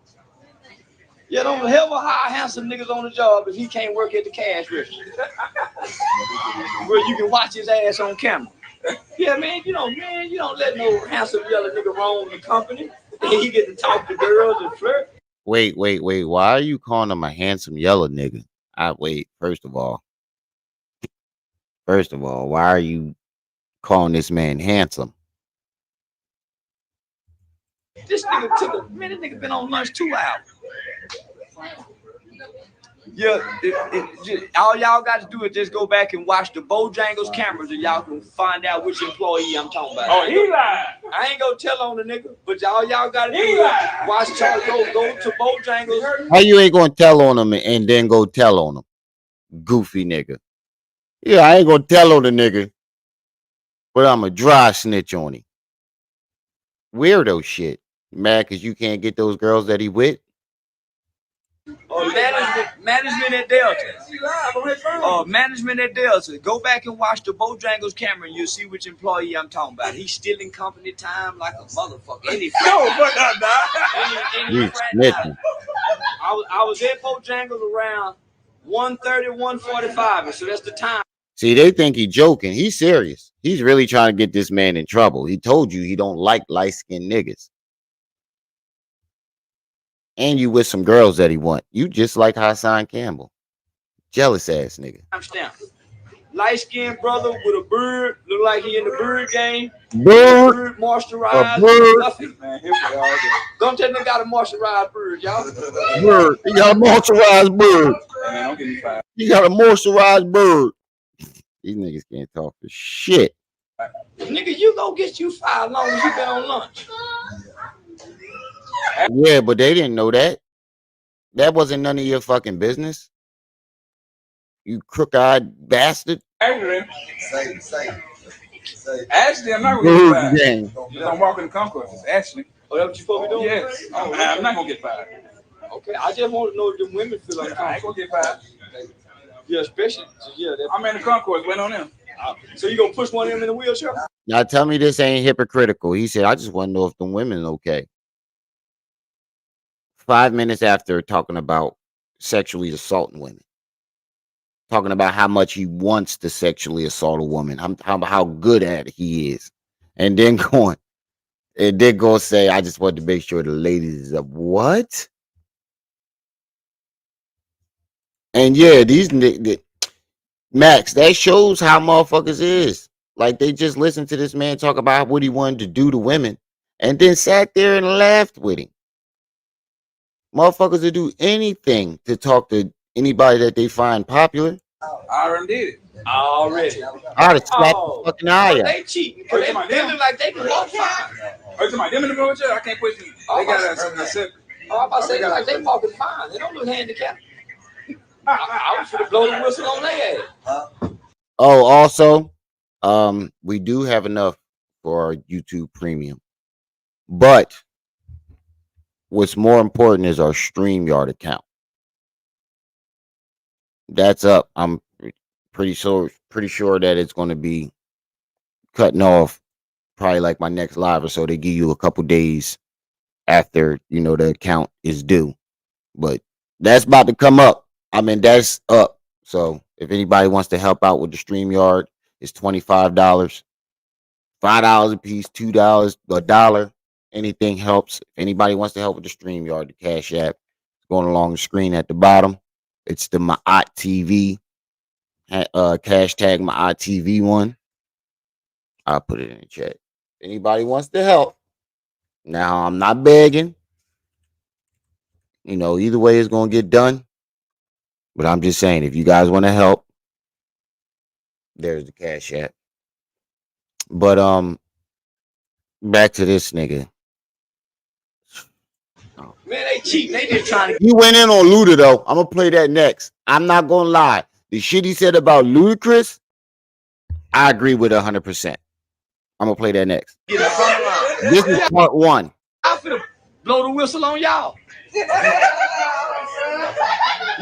Yeah, don't ever hire handsome niggas on the job if he can't work at the cash register. Where you can watch his ass on camera. Yeah, man, you don't let no handsome yellow nigga roam the company. And he get to talk to girls and flirt. Wait. Why are you calling him a handsome yellow nigga? First of all, why are you calling this man handsome? This nigga been on lunch 2 hours. Yeah, all y'all got to do is just go back and watch the Bojangles cameras and y'all can find out which employee I'm talking about. Oh, he lied. I ain't gonna tell on the nigga, but y'all got to do is watch Charlie go to Bojangles. How you ain't gonna tell on him and then go tell on him? Goofy nigga. Yeah, I ain't gonna tell on the nigga, but I'm a dry snitch on him. Weirdo shit. Mad because you can't get those girls that he with? Management at Delta. Management at Delta. Go back and watch the Bojangles camera and you'll see which employee I'm talking about. He's stealing company time like a motherfucker. You snitching. I was at Bojangles around 1:30, 1:45, so that's the time. See, they think he joking. He's serious. He's really trying to get this man in trouble. He told you he don't like light-skinned niggas. And you with some girls that he want. You just like Hassan Campbell. Jealous ass nigga. I'm stamped. Light-skinned brother with a beard. Look like he in the bird game. Bird. Moisturized. Bird. Nothing. Man, here we are. Don't tell me got a moisturized bird, y'all. Bird. You got a moisturized bird. Man, don't get me fired. You got a moisturized bird. These niggas can't talk for shit. Nigga, you go get you fired as long as you been on lunch. Yeah, but they didn't know that. That wasn't none of your fucking business. You crook-eyed bastard. Actually, I'm not Bird gonna get gang. fired. I'm walking the concourse. Actually. Oh, that's what you supposed to be doing? Yes. I'm not gonna get fired. Okay, I just want to know if the women feel like I ain't gonna get fired. yeah, especially I'm in the concourse waiting on them. So you gonna push one of them in the wheelchair? Now tell me this ain't hypocritical. He said, I just want to know if the women okay. 5 minutes after talking about sexually assaulting women. Talking about how much he wants to sexually assault a woman. How good at it he is. And then go say, I just want to make sure the ladies is up. What? And yeah, Max, that shows how motherfuckers is. Like they just listened to this man talk about what he wanted to do to women and then sat there and laughed with him. Motherfuckers will do anything to talk to anybody that they find popular. I already did it. Already. I'd have slapped the fucking eye out. They cheating. They look like they can walk fine. Oh, you them in the wheelchair? I can't push them. They got a separate. Oh, I'm about to say they like they walking fine. They don't look handicapped. I was finna blow the whistle on their ass. Oh, also, we do have enough for our YouTube premium. But what's more important is our StreamYard account. That's up. I'm pretty sure that it's going to be cutting off probably like my next live or so. They give you a couple days after the account is due, but that's about to come up. I mean, that's up. So if anybody wants to help out with the StreamYard, it's $25, $5 a piece, $2, $1. Anything helps. If anybody wants to help with the StreamYard, the Cash App is going along the screen at the bottom. It's the Maat TV, cash tag Maat TV one. I'll put it in the chat. If anybody wants to help. Now I'm not begging. Either way it's gonna get done. But I'm just saying, if you guys want to help, there's the Cash App. But back to this nigga. Man, they cheap. They just trying to. He went in on Luda though. I'm gonna play that next. I'm not gonna lie. The shit he said about Ludacris, I agree with 100%. I'm gonna play that next. This is part one. I'm finna blow the whistle on y'all.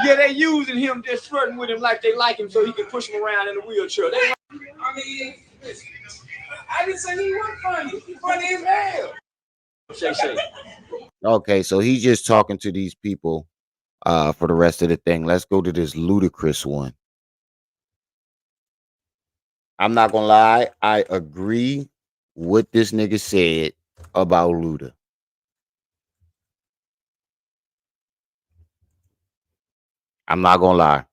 Yeah, they using him, just flirting with him like they like him so he can push him around in a wheelchair. I mean, I didn't say he wasn't funny. He's funny as hell. Shay. Okay, so he's just talking to these people for the rest of the thing. Let's go to this Ludacris one. I'm not gonna lie, I agree with this nigga said about Luda. I'm not gonna lie,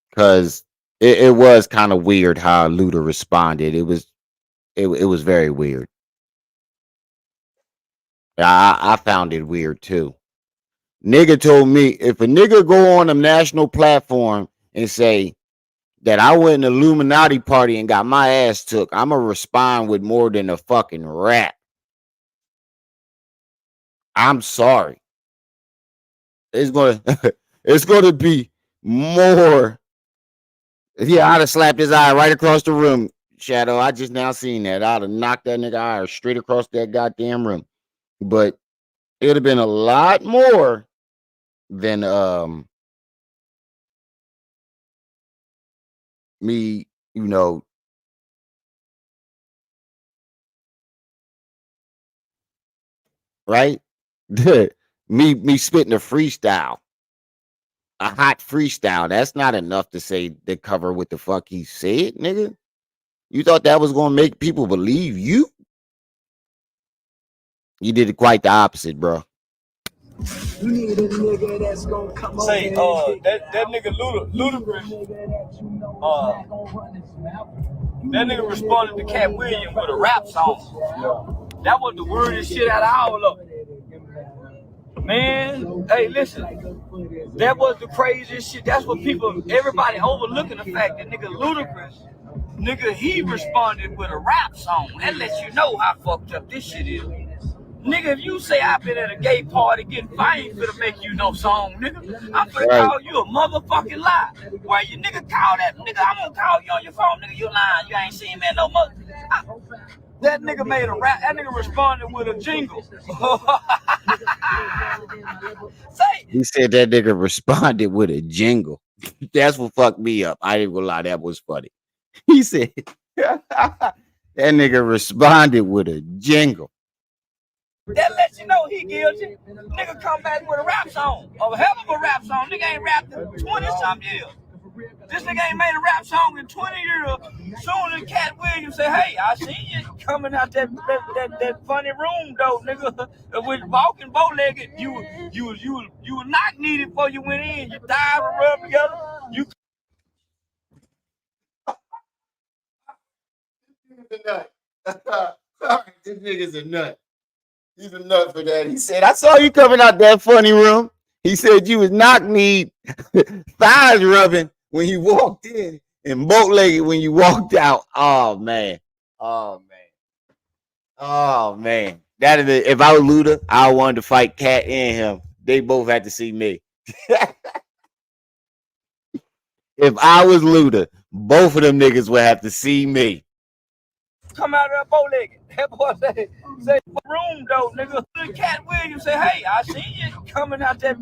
because it was kind of weird how Luda responded. It was very weird. I found it weird too. Nigga told me if a nigga go on a national platform and say that I went to an Illuminati party and got my ass took, I'ma respond with more than a fucking rap. I'm sorry. It's gonna be more. Yeah, I'd have slapped his eye right across the room. Shadow, I just now seen that. I'd have knocked that nigga eye straight across that goddamn room. But it would have been a lot more than me, right? me spitting a freestyle. A hot freestyle. That's not enough to say to cover what the fuck he said, nigga. You thought that was gonna make people believe you? You did it quite the opposite, bro. You need a nigga that's gonna come say, that nigga Ludacris, that nigga responded to Cat Williams with a rap song. That was the weirdest shit out of all of it. Man, hey, listen, that was the craziest shit. That's what everybody overlooking the fact that nigga Ludacris, nigga, he responded with a rap song. That lets you know how fucked up this shit is. Nigga, if you say I've been at a gay party getting I ain't finna make you no song, nigga. I'm finna call you a motherfucking lie. Why you nigga call that nigga? I'm gonna call you on your phone, nigga. You lying. You ain't seen me no mother. That nigga made a rap. That nigga responded with a jingle. He said that nigga responded with a jingle. That's what fucked me up. I ain't gonna lie, that was funny. He said that nigga responded with a jingle. That lets you know he guilty. Nigga come back with a rap song. A hell of a rap song. Nigga ain't rapped in 20-something years. This nigga ain't made a rap song in 20 years. Soon as Cat Williams say, hey, I seen you coming out that funny room though, nigga. With walking bow-legged, you were not needed before you went in. You died and rubbed together. You This nigga's a nut. He's a nut for that. He said, I saw you coming out that funny room. He said you was knock-kneed, thighs rubbing when you walked in, and boat-legged when you walked out. Oh man. That is if I was Luda, I wanted to fight Cat and him. They both had to see me. If I was Luda, both of them niggas would have to see me. come out of that bow-legged. That boy say room though, nigga. Cat Williams say, hey, I seen you coming out that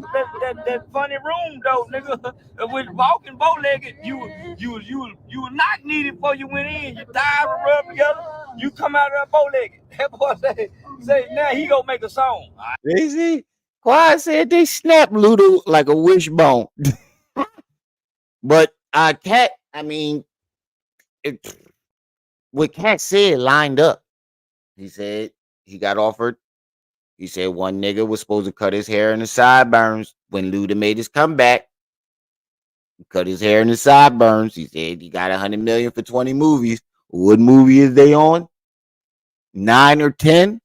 funny room though, nigga. With walking bow-legged, you were not needed before you went in. You dive and rub together. You come out of that bow-legged. That boy say now he gonna make a song. You see? Quiet said they snapped Luda like a wishbone. But Cat, I mean, what Cat said lined up. He said he got offered. He said one nigga was supposed to cut his hair in the sideburns when Luda made his comeback. He cut his hair in the sideburns. He said he got $100 million for 20 movies. What movie is they on? 9 or 10?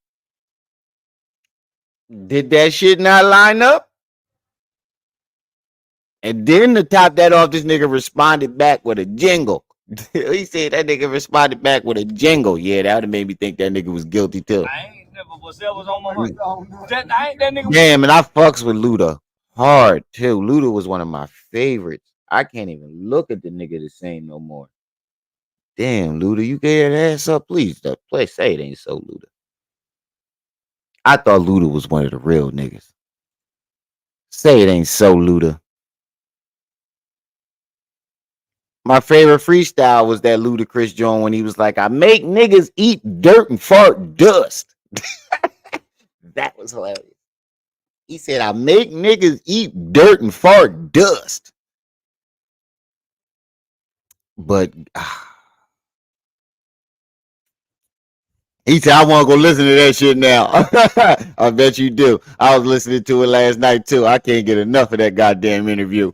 Did that shit not line up? And then to top that off, this nigga responded back with a jingle. He said that nigga responded back with a jingle. Yeah, that would have made me think that nigga was guilty too. I ain't never was on my mind. I ain't that nigga. Damn, and I fucks with Luda hard too. Luda was one of my favorites. I can't even look at the nigga the same no more. Damn, Luda, you get that ass up, please. Please say it ain't so, Luda. I thought Luda was one of the real niggas. Say it ain't so, Luda. My favorite freestyle was that Ludacris joint when he was like, I make niggas eat dirt and fart dust. That was hilarious. He said, I make niggas eat dirt and fart dust. But he said, I want to go listen to that shit now. I bet you do. I was listening to it last night too. I can't get enough of that goddamn interview.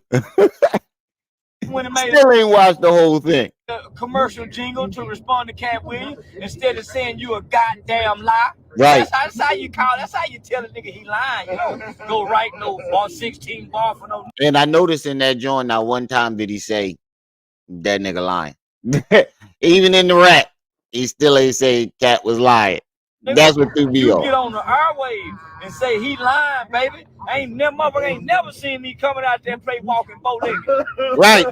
When it made Still ain't watched the whole thing. A commercial jingle to respond to Cat Williams instead of saying you a goddamn lie. Right. That's how you call. That's how you tell a nigga he lying. You know, go right no ball 16 ball for no. And I noticed in that joint, not one time did he say that nigga lying. Even in the rap, he still ain't say Cat was lying. That's what threw me You off. get on the airwaves and say he lying, baby. Ain't never seen me coming out there and play walking bow-legged. Right.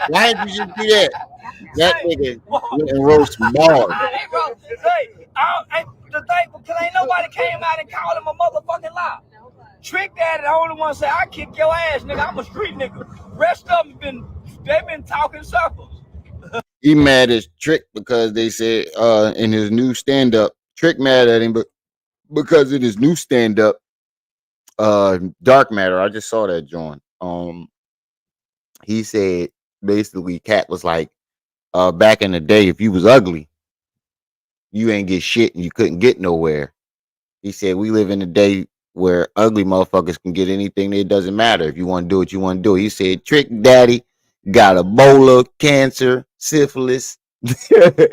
Why did you do that? That nigga went and wrote some bars. The thing, because ain't nobody came out and called him a motherfucking lie. Trick Daddy, the only one say, I kick your ass, nigga. I'm a street nigga. Rest of them they've been talking circles. He mad at Trick because they said in his new stand-up, Trick mad at him because in his new stand-up, Dark Matter, I just saw that joint. He said basically Cat was like, back in the day, if you was ugly, you ain't get shit and you couldn't get nowhere. He said we live in a day where ugly motherfuckers can get anything. It doesn't matter. If you want to do what you want to do. He said Trick Daddy got Ebola, cancer, syphilis. I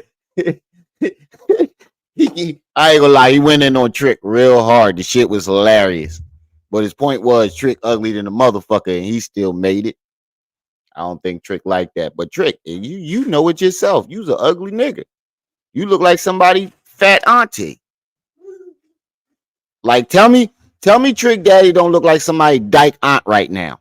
ain't gonna lie, he went in on Trick real hard. The shit was hilarious. But his point was Trick ugly than a motherfucker, and he still made it. I don't think Trick like that. But Trick, you know it yourself. You's an ugly nigga. You look like somebody fat auntie. Like tell me Trick Daddy don't look like somebody dyke aunt right now.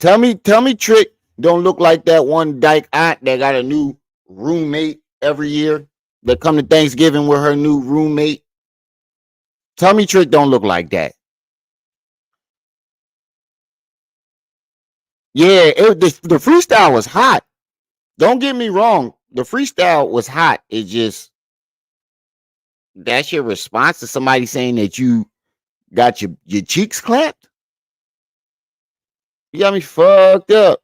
Tell me Trick don't look like that one dyke aunt that got a new roommate every year that come to Thanksgiving with her new roommate. Tell me Trick don't look like that. Yeah, the freestyle was hot. Don't get me wrong. The freestyle was hot. It just, that's your response to somebody saying that you got your cheeks clapped? You got me fucked up.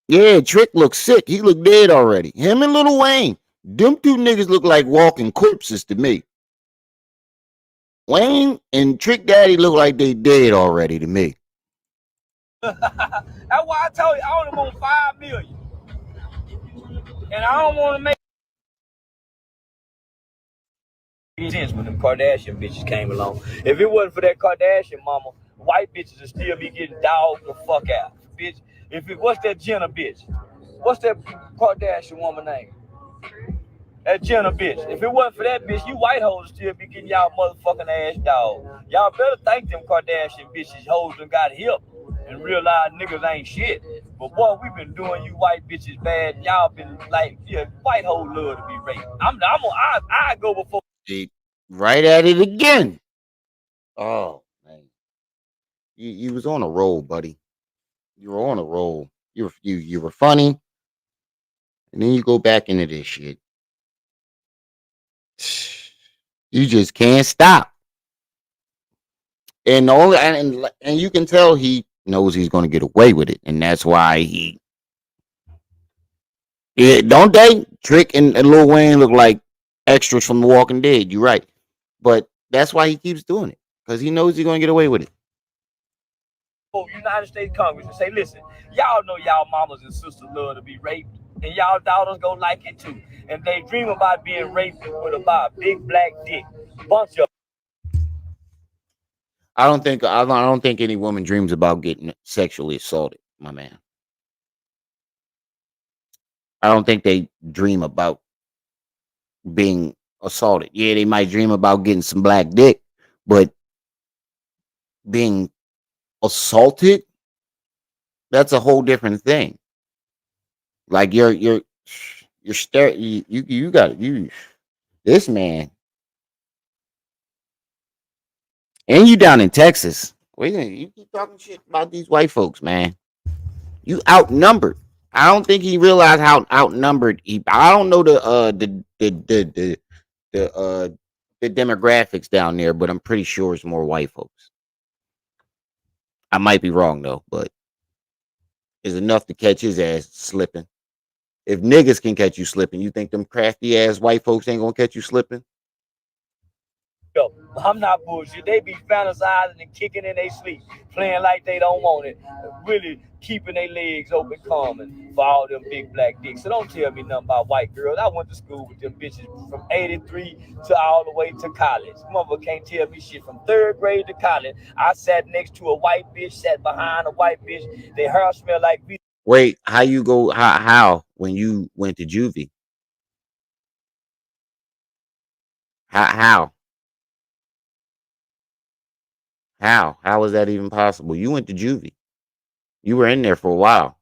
Yeah, Trick looks sick. He looked dead already. Him and Lil Wayne. Them two niggas look like walking corpses to me. Wayne and Trick Daddy look like they dead already to me. That's why I told you I only want 5 million. And I don't want to make sense when them Kardashian bitches came along. If it wasn't for that Kardashian mama, white bitches would still be getting dogged the fuck out. Bitch, what's that Jenner bitch? What's that Kardashian woman name? That Jenner bitch. If it wasn't for that bitch, you white hoes still be getting y'all motherfucking ass dog. Y'all better thank them Kardashian bitches hoes and got hip and realize niggas ain't shit. But boy, we been doing you white bitches bad. Y'all been like, yeah, white hoe love to be raped. I go before. Right at it again. Oh man, you was on a roll, buddy. You were on a roll. You were funny, and then you go back into this shit. You just can't stop. And the only and you can tell he knows he's going to get away with it, and that's why he. Yeah, don't they? Trick and Lil Wayne look like extras from The Walking Dead. You're right, but that's why he keeps doing it because he knows he's going to get away with it. United States Congress and say, listen, y'all know y'all mamas and sisters love to be raped, and y'all daughters go like it too, and they dream about being raped with about a big black dick. Bunch of. I don't think any woman dreams about getting sexually assaulted, my man. I don't think they dream about being assaulted. Yeah, they might dream about getting some black dick, but being assaulted, that's a whole different thing. Like you got you this man, and you down in Texas. Wait a minute, you keep talking shit about these white folks, man. You outnumbered. I don't think he realized how outnumbered he. I don't know the demographics down there, but I'm pretty sure it's more white folks. I might be wrong though, but it's enough to catch his ass slipping. If niggas can catch you slipping, you think them crafty ass white folks ain't gonna catch you slipping? Yo, I'm not bullshit. They be fantasizing and kicking in their sleep, playing like they don't want it, really keeping their legs open, calming for all them big black dicks. So don't tell me nothing about white girls. I went to school with them bitches from 83 to all the way to college. Mother can't tell me shit from third grade to college. I sat next to a white bitch, sat behind a white bitch. Their hair smelled like beef. Wait, how you go? How when you went to juvie? How? How was that even possible? You went to juvie. You were in there for a while.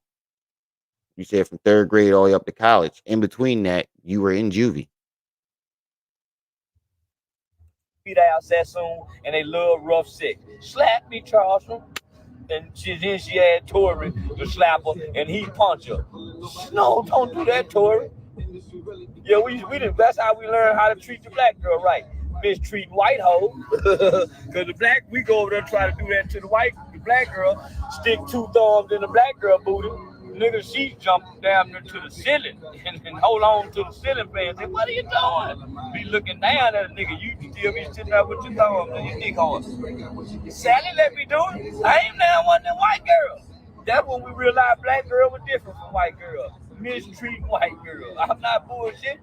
You said from third grade all the way up to college. In between that, you were in juvie. Out Sassoon and they love rough sex. Slap me, Charleston. And then she had Tori to slap her and he punch her. No, don't do that, Tori. Yeah, we did. That's how we learn how to treat the black girl right. Mistreat white hoe. Cause the black we go over there and try to do that to the black girl, stick two thumbs in the black girl booty. Nigga, she jumped down to the ceiling and hold on to the ceiling fan. Say, what are you doing? Be looking down at a nigga. You still be sitting there with your thumbs and your dick hard. Sally let me do it. I ain't now one of them white girls. That's when we realized black girl was different from white girl. Mistreating white girl. I'm not bullshit.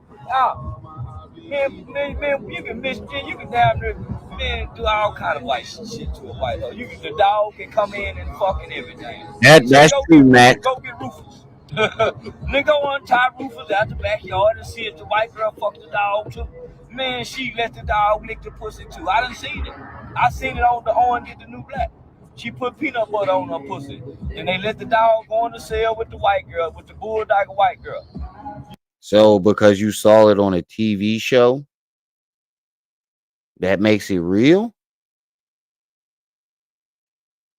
Man, you can mistreat, you can damn near, man, do all kind of white shit to a white girl. The dog can come in and fucking everything. That's true, Max. Go get Rufus. Nigga untie Rufus out the backyard and see if the white girl fucked the dog too. Man, she let the dog lick the pussy too. I done seen it. I seen it on the Orange Is the New Black. She put peanut butter on her pussy. And they let the dog go on the cell with the white girl, with the bulldog white girl. So because you saw it on a TV show, that makes it real?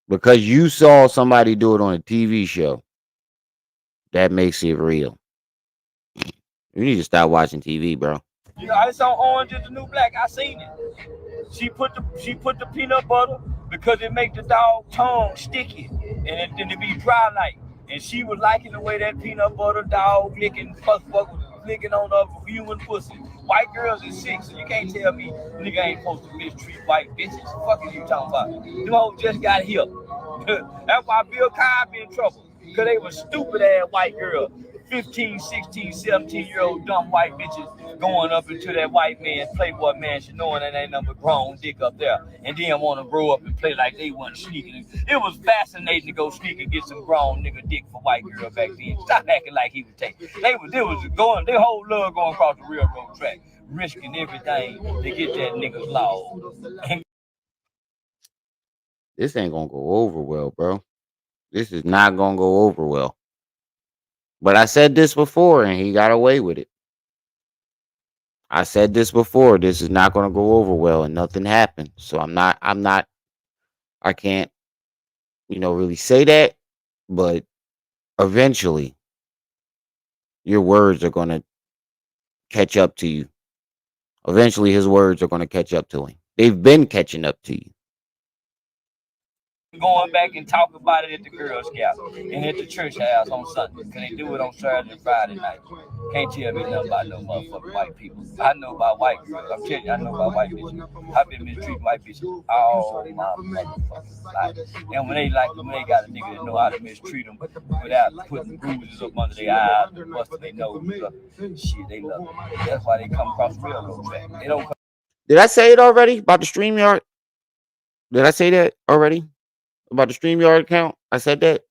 Because you saw somebody do it on a TV show, that makes it real. You need to stop watching TV, bro. You know, it's on Orange Is the New Black. I seen it. She put the peanut butter because it make the dog tongue sticky and it be dry like. And she was liking the way that peanut butter dog licking licking on a human pussy. White girls is sick, so you can't tell me nigga ain't supposed to mistreat white bitches. What the fuck are you talking about? Them hoes just got here. That's why Bill Cosby in trouble. Because they were stupid ass white girls. 15, 16, 17-year-old dumb white bitches going up into that white man's Playboy mansion knowing that ain't number grown dick up there and then want to grow up and play like they wasn't sneaking. It was fascinating to go sneak and get some grown nigga dick for white girl back then. Stop acting like he was taking. They was going, their whole love going across the railroad track, risking everything to get that nigga's law. This ain't gonna go over well, bro. This is not gonna go over well. But I said this before, and he got away with it. I said this before. This is not going to go over well, and nothing happened. So I'm not. I can't, really say that. But eventually, your words are going to catch up to you. Eventually, his words are going to catch up to him. They've been catching up to you. Going back and talk about it at the Girl Scout and at the church house on Sunday, because they do it on Saturday and Friday night. Can't tell me nothing about no motherfucking white people. I know about white girls. I'm telling you, I know about white bitches. I've been mistreating white bitches all my motherfucking life. And when they got a nigga that know how to mistreat them without putting bruises up under their eyes and busting their nose up, shit, they love it. That's why they come across the railroad track. They don't come. Did I say it already about the StreamYard? Did I say that already? About the StreamYard account? I said that.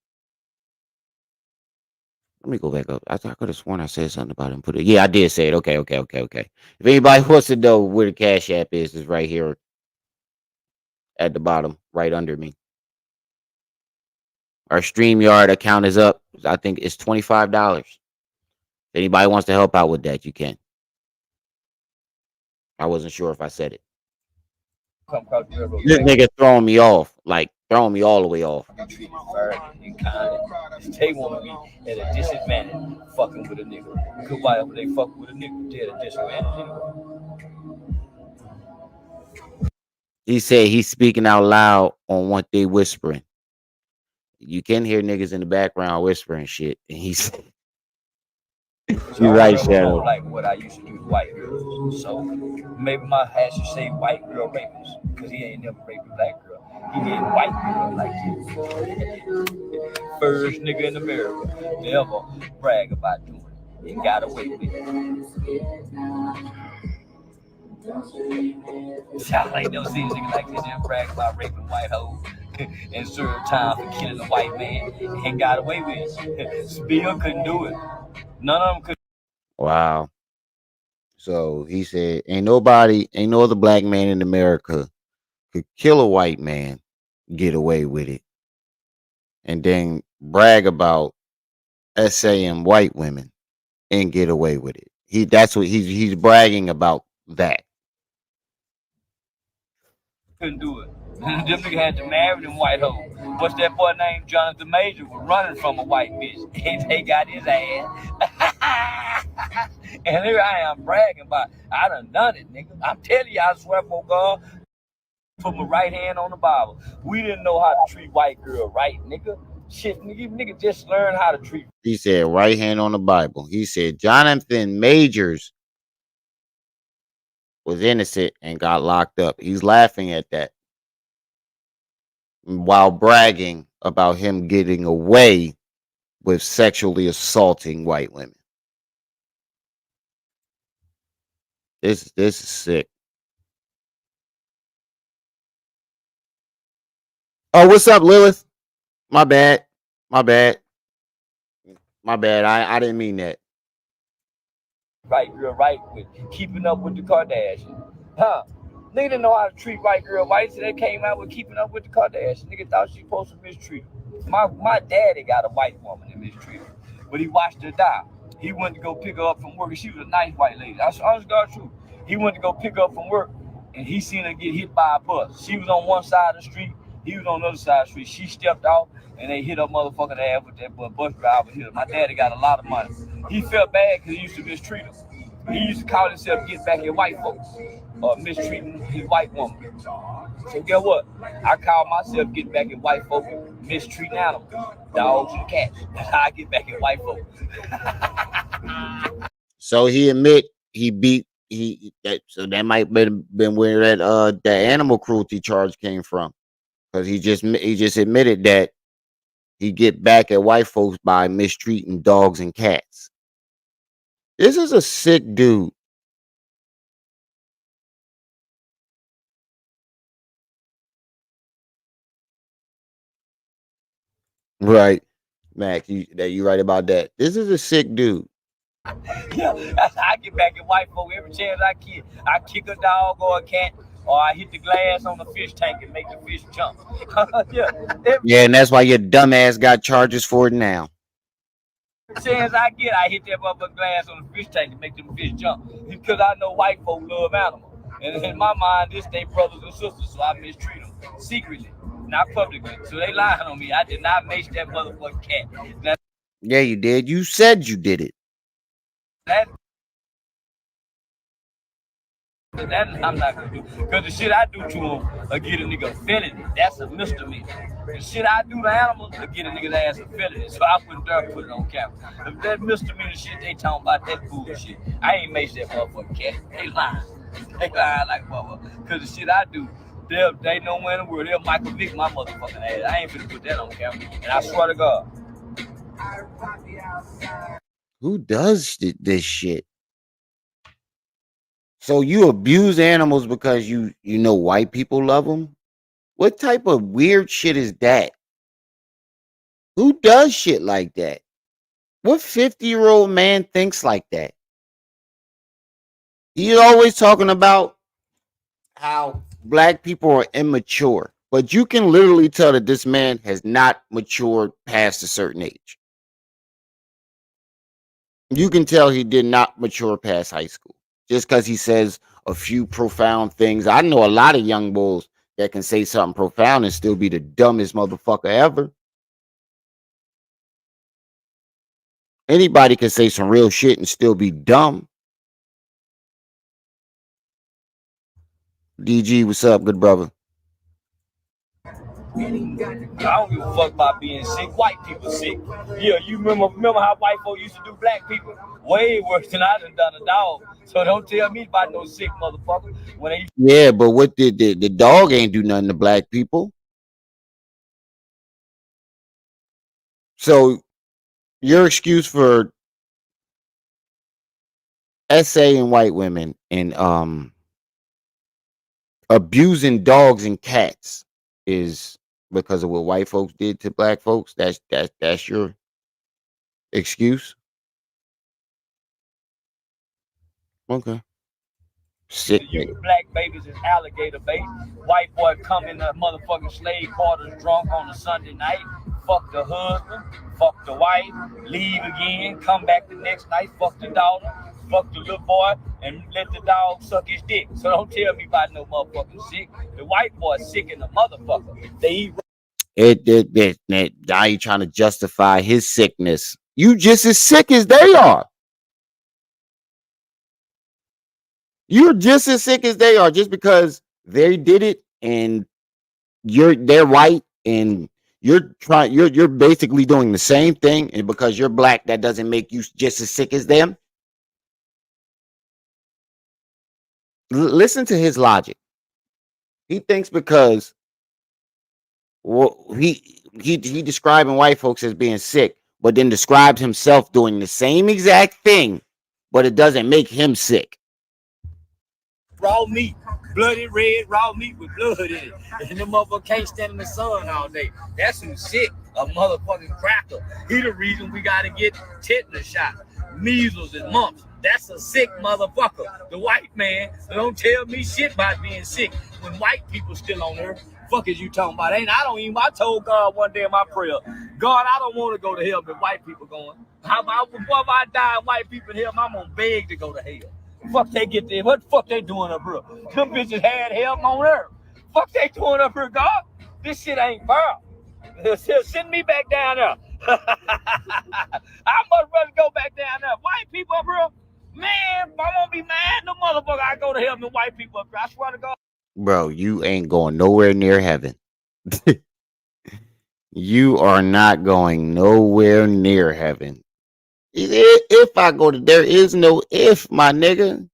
Let me go back up. I could have sworn I said something about it. Yeah, I did say it. Okay. If anybody wants to know where the Cash App is, it's right here at the bottom, right under me. Our StreamYard account is up. I think it's $25. If anybody wants to help out with that, you can. I wasn't sure if I said it. Come across the railroad This track. nigga throwing me off, like throwing me all the way off. Treated fair and kind. They want to be at a disadvantage fucking with a nigga. Because why would they fuck with a nigga? They're at a disadvantage anyway. He said he's speaking out loud on what they whispering. You can hear niggas in the background whispering shit, and he's you're right, Shadow. Like what I used to do to white girls. So maybe my hat should say white girl rapist, because he ain't never raped a black girl. He did white girl like this. First nigga in America to ever brag about doing it. He got away with it. Y'all ain't never seen a nigga like this and brag about raping white hoes and serve time for killing a white man and got away with it. Spill couldn't do it. None of them could. Wow. So he said, ain't no other black man in America could kill a white man, get away with it, and then brag about essaying white women and get away with it. That's what he's bragging about that. Couldn't do it. Them nigga had to marry them white hoes. What's that boy named Jonathan Major was running from a white bitch. And they got his ass. And here I am bragging about I done it, nigga. I'm telling you, I swear for God, put my right hand on the Bible. We didn't know how to treat white girl right, nigga. Shit, nigga just learn how to treat. He said right hand on the Bible. He said Jonathan Majors was innocent and got locked up. He's laughing at that while bragging about him getting away with sexually assaulting white women. This is sick. Oh, what's up, Lilith? My bad. I didn't mean that. Right girl right with keeping up with the Kardashians. Huh? Nigga didn't know how to treat white girl white, so they came out with keeping up with the Kardashians. Nigga thought she supposed to mistreat her. My daddy got a white woman that mistreated her, but he watched her die. He went to go pick her up from work, and she was a nice white lady. That's honest God truth. He went to go pick her up from work, and he seen her get hit by a bus. She was on one side of the street, he was on the other side of the street. She stepped off, and they hit her motherfucking ass with that bus driver hit her. My daddy got a lot of money. He felt bad because he used to mistreat her. He used to call himself get back at white folks or mistreating his white woman. So guess what? I call myself get back at white folks mistreating animals, dogs and cats. That's how I get back at white folks. So he admit he beat so that might been where that animal cruelty charge came from, because he just admitted that he get back at white folks by mistreating dogs and cats. This is a sick dude. Right, Mac, you right about that. This is a sick dude. Yeah, that's how I get back at white folk every chance I can. I kick a dog or a cat, or I hit the glass on the fish tank and make the fish jump. Yeah, and that's why your dumb ass got charges for it now. chance I get, I hit that motherfucking glass on the fish tank to make them fish jump. Because I know white folk love animals. And in my mind, this they brothers and sisters, so I mistreat them secretly, not publicly. So they lying on me. I did not make that motherfucking cat. Now, Yeah, you did. You said you did it. that I'm not gonna do. Because the shit I do to them will get a nigga a felony. That's a misdemeanor. The shit I do to animals will get a nigga's ass a felony. So I wouldn't dare put it on camera. If that misdemeanor shit they talking about, that bullshit. I ain't made that motherfucking cat. They lying. They lying like motherfucker. Because the shit I do, they know when in the world. They'll Michael Vick my motherfucking ass. I ain't finna put that on camera. And I swear to God. Who does this shit? So you abuse animals because you know white people love them? What type of weird shit is that? Who does shit like that? What 50-year-old man thinks like that? He's always talking about how black people are immature, but you can literally tell that this man has not matured past a certain age. You can tell he did not mature past high school just because he says a few profound things. I know a lot of young bulls that can say something profound and still be the dumbest motherfucker ever. Anybody can say some real shit and still be dumb. DG, what's up, good brother? I don't give a fuck about being sick. White people sick. Yeah, you remember how white folk used to do black people? Way worse than I done a dog. So don't tell me about no sick motherfucker. Yeah, but what did the dog ain't do nothing to black people? So your excuse for essaying white women and abusing dogs and cats is because of what white folks did to black folks? That's your excuse? Okay. Sick. You black babies is alligator bait. White boy come in the motherfucking slave quarters drunk on a Sunday night. Fuck the husband, fuck the wife, leave again, come back the next night, fuck the daughter, fuck the little boy, and let the dog suck his dick. So don't tell me about no motherfucking sick. The white boy sick in the motherfucker. They eat. Now you trying to justify his sickness. You just as sick as they are. You're just as sick as they are, just because they did it and they're white and you're basically doing the same thing, and because you're black, that doesn't make you just as sick as them. Listen to his logic. He thinks because he describing white folks as being sick, but then describes himself doing the same exact thing, but it doesn't make him sick. Raw meat, bloody red raw meat with blood in it, and the motherfucker can't stand in the sun all day. That's who's sick, a motherfucking cracker. He the reason we gotta get tetanus shot, measles and mumps. That's a sick motherfucker. The white man, don't tell me shit about being sick when white people still on earth. Fuck is you talking about? I told God one day in my prayer, God, I don't want to go to hell, but white people going. How about before I die, white people in hell, I'm gonna beg to go to hell. Fuck they get there. What the fuck they doing up here? Them bitches had hell on earth. Fuck they doing up here, God? This shit ain't fair. Send me back down there. I must rather go back down there. White people up here, man, I'm gonna be mad. No motherfucker, I go to hell than white people up here. I swear to God. Bro, you ain't going nowhere near heaven. You are not going nowhere near heaven. If I go to, there is no if, my nigga.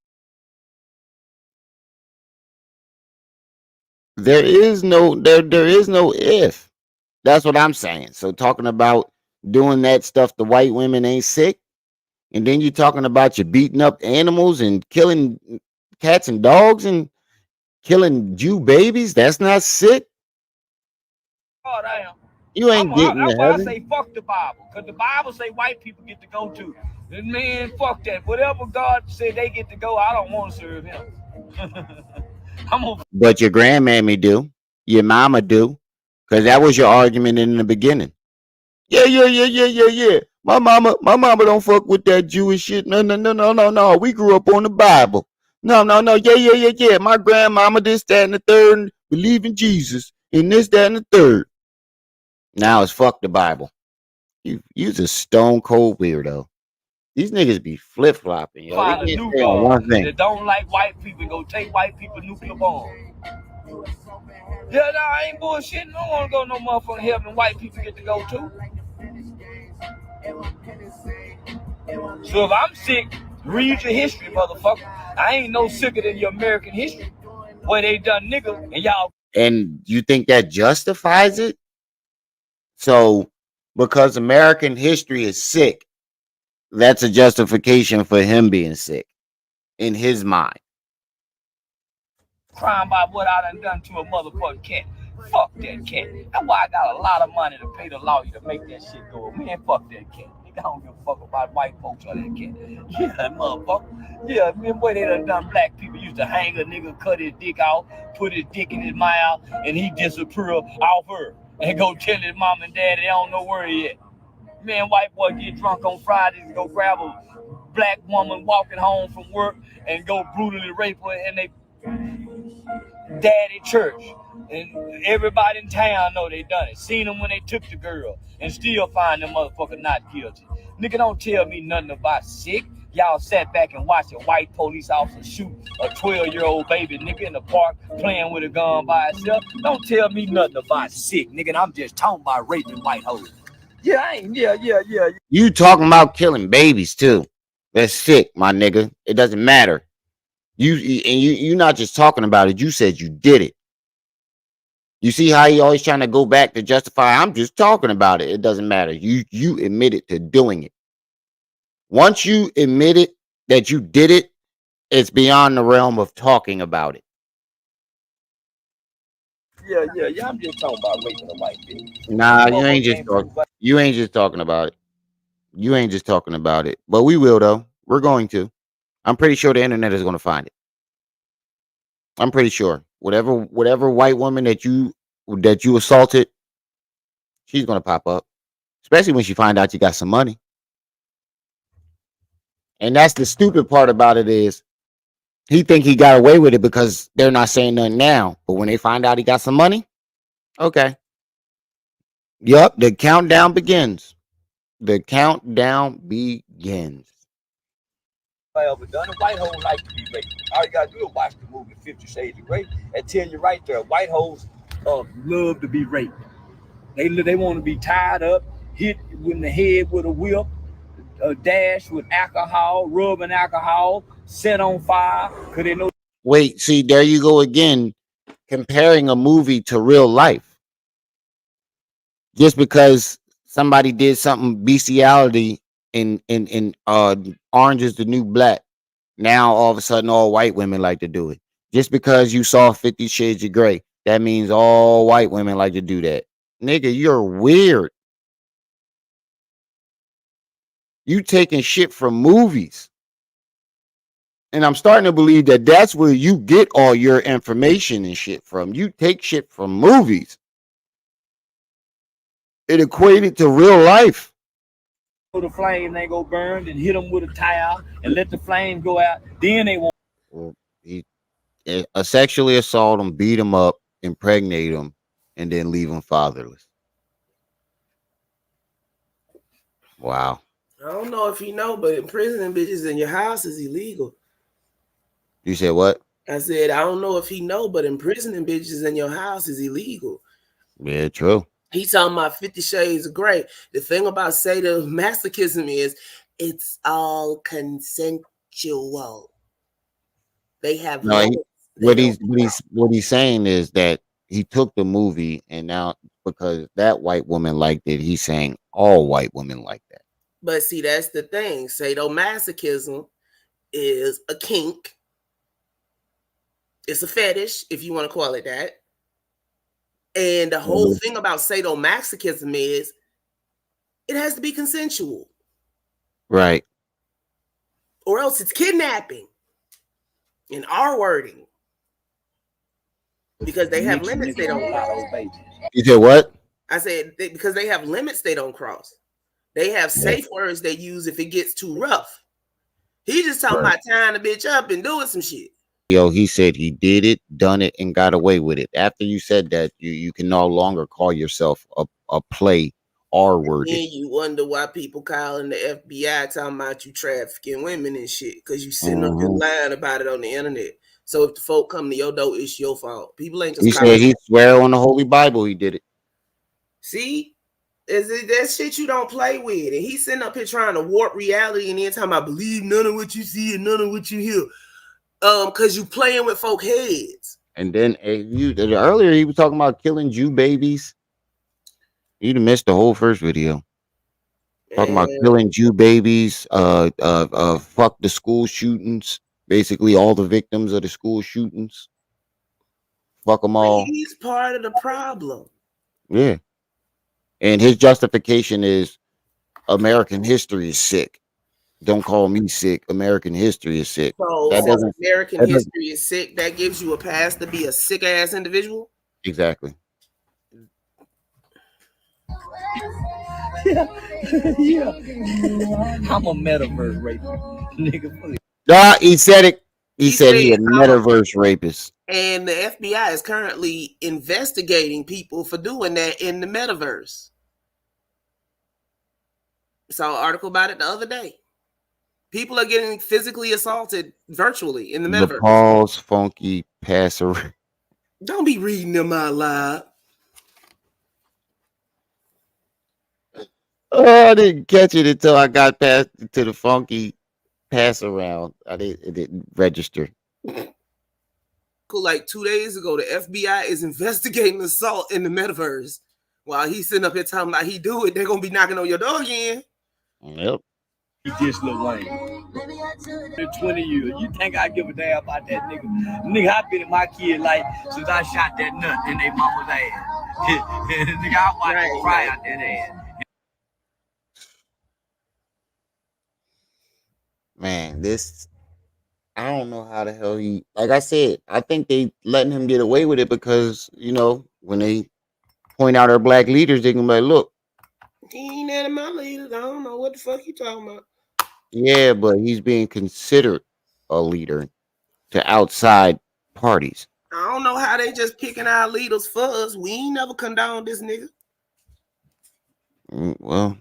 There is no if. That's what I'm saying. So talking about doing that stuff, the white women ain't sick, and then you talking about you beating up animals and killing cats and dogs and killing Jew babies. That's not sick. Oh damn. You ain't getting to heaven. I say fuck the Bible, because the Bible say white people get to go too. And man, fuck that. Whatever God said they get to go, I don't want to serve him. But your grandmammy do, your mama do, because that was your argument in the beginning. Yeah. My mama don't fuck with that Jewish shit. No. We grew up on the Bible. No. Yeah. My grandmama this, that, and the third, and believe in Jesus, and this, that, and the third. Now it's fuck the Bible. You's a stone cold weirdo. These niggas be flip flopping, yo. They Find a can't new stay on one God thing. that don't like white people and go take white people nuclear bombs. Yeah, no, I ain't bullshitting. I don't want to go no motherfucking heaven white people get to go to. So if I'm sick, read your history, motherfucker. I ain't no sicker than your American history, where they done nigga and y'all. And you think that justifies it? So, because American history is sick, that's a justification for him being sick in his mind. Crying about what I done to a motherfucking cat. Fuck that cat. That's why I got a lot of money to pay the lawyer to make that shit go. Man, fuck that cat. I don't give a fuck about white folks or that cat. Yeah, that motherfucker. Yeah, remember what they done black people used to hang a nigga, cut his dick out, put his dick in his mouth, and he disappear off her. And go tell his mom and dad they don't know where he at. Man, white boy get drunk on Fridays and go grab a black woman walking home from work and go brutally rape her and they daddy church. And everybody in town know they done it. Seen them when they took the girl and still find them motherfucker not guilty. Nigga, don't tell me nothing about sick. Y'all sat back and watched a white police officer shoot a 12-year-old baby nigga in the park playing with a gun by itself. Don't tell me nothing about sick, nigga. I'm just talking about raping white hoes. Yeah, I ain't. Yeah. You talking about killing babies too. That's sick, my nigga. It doesn't matter. You're not just talking about it. You said you did it. You see how he always trying to go back to justify, I'm just talking about it. It doesn't matter. You admitted to doing it. Once you admit it that you did it, it's beyond the realm of talking about it. Yeah. I'm just talking about raping a white bitch. Nah, you ain't just talking about it. You ain't just talking about it. But we will though. We're going to. I'm pretty sure the internet is going to find it. I'm pretty sure. Whatever white woman that you assaulted, she's going to pop up. Especially when she find out you got some money. And that's the stupid part about it is he think he got away with it because they're not saying nothing now. But when they find out he got some money, okay. Yup, the countdown begins. The countdown begins. But done a white hole like to be raped. All you gotta do is watch the movie 50 Shades of Grey and tell you right there, white hoes love to be raped. They want to be tied up, hit in the head with a whip, dash with alcohol, rubbing alcohol, set on fire, because they know. Wait, see, there you go again, comparing a movie to real life. Just because somebody did something bestiality in Orange is the New Black, now all of a sudden all white women like to do it. Just because you saw 50 Shades of Grey, that means all white women like to do that. Nigga, you're weird. You taking shit from movies. And I'm starting to believe that that's where you get all your information and shit from. You take shit from movies. It equated to real life. The flame, they go burn and hit them with a towel and let the flame go out. Then they won't. Well, he sexually assault them, beat them up, impregnate them, and then leave them fatherless. Wow. I don't know if you know, but imprisoning bitches in your house is illegal. You said what? I said, I don't know if he know, but imprisoning bitches in your house is illegal. Yeah, true. He's talking about 50 Shades of Grey. The thing about sadomasochism is it's all consensual. They have what he's saying is that he took the movie and now because that white woman liked it, he's saying all white women like that. But see, that's the thing. Sadomasochism is a kink. It's a fetish, if you want to call it that. And the whole thing about sadomasochism is it has to be consensual. Right. Or else it's kidnapping in our wording. Because they have limits they don't cross. You said what? I said because they have limits they don't cross. They have safe words they use if it gets too rough. He just talking about tying the bitch up and doing some shit. Yo, he said he did it, done it, and got away with it. After you said that, you can no longer call yourself a play R-worded. Then you wonder why people calling the FBI talking about you trafficking women and shit because you sitting up here lying about it on the internet. So if the folk come to your door, it's your fault. People ain't just. He said he swear on the Holy Bible he did it. See, is it that shit you don't play with? And he's sitting up here trying to warp reality and then talking about believe none of what you see and none of what you hear. Because you playing with folk heads. And then earlier he was talking about killing Jew babies. You'd missed the whole first video. Talking about killing Jew babies, fuck the school shootings, basically all the victims of the school shootings. Fuck them all. He's part of the problem. Yeah. And his justification is American history is sick. Don't call me sick. American history is sick. So American history is sick. That gives you a pass to be a sick ass individual. Exactly. Yeah. I'm a metaverse rapist, nigga. He said it. He said he a metaverse rapist. And the FBI is currently investigating people for doing that in the metaverse. Saw an article about it the other day. People are getting physically assaulted virtually in the metaverse. Paul's funky passer. Don't be reading them out loud. Oh, I didn't catch it until I got past to the funky pass around. It didn't register. Like 2 days ago, the FBI is investigating assault in the metaverse. While he's sitting up here talking about he do it, they're gonna be knocking on your door again. Yep. You just Lil Wayne. In 20 years, you think I give a damn about that nigga? Nigga, I've been in my kid life since I shot that nut in their mama's ass. Nigga, I watched them cry out that ass. Man, I don't know how the hell like I said, I think they letting him get away with it because, when they point out our black leaders, they can be like, look. He ain't none of my leaders. I don't know what the fuck you talking about. Yeah, but he's being considered a leader to outside parties. I don't know how they just picking our leaders for us. We ain't never condoned this nigga. Well,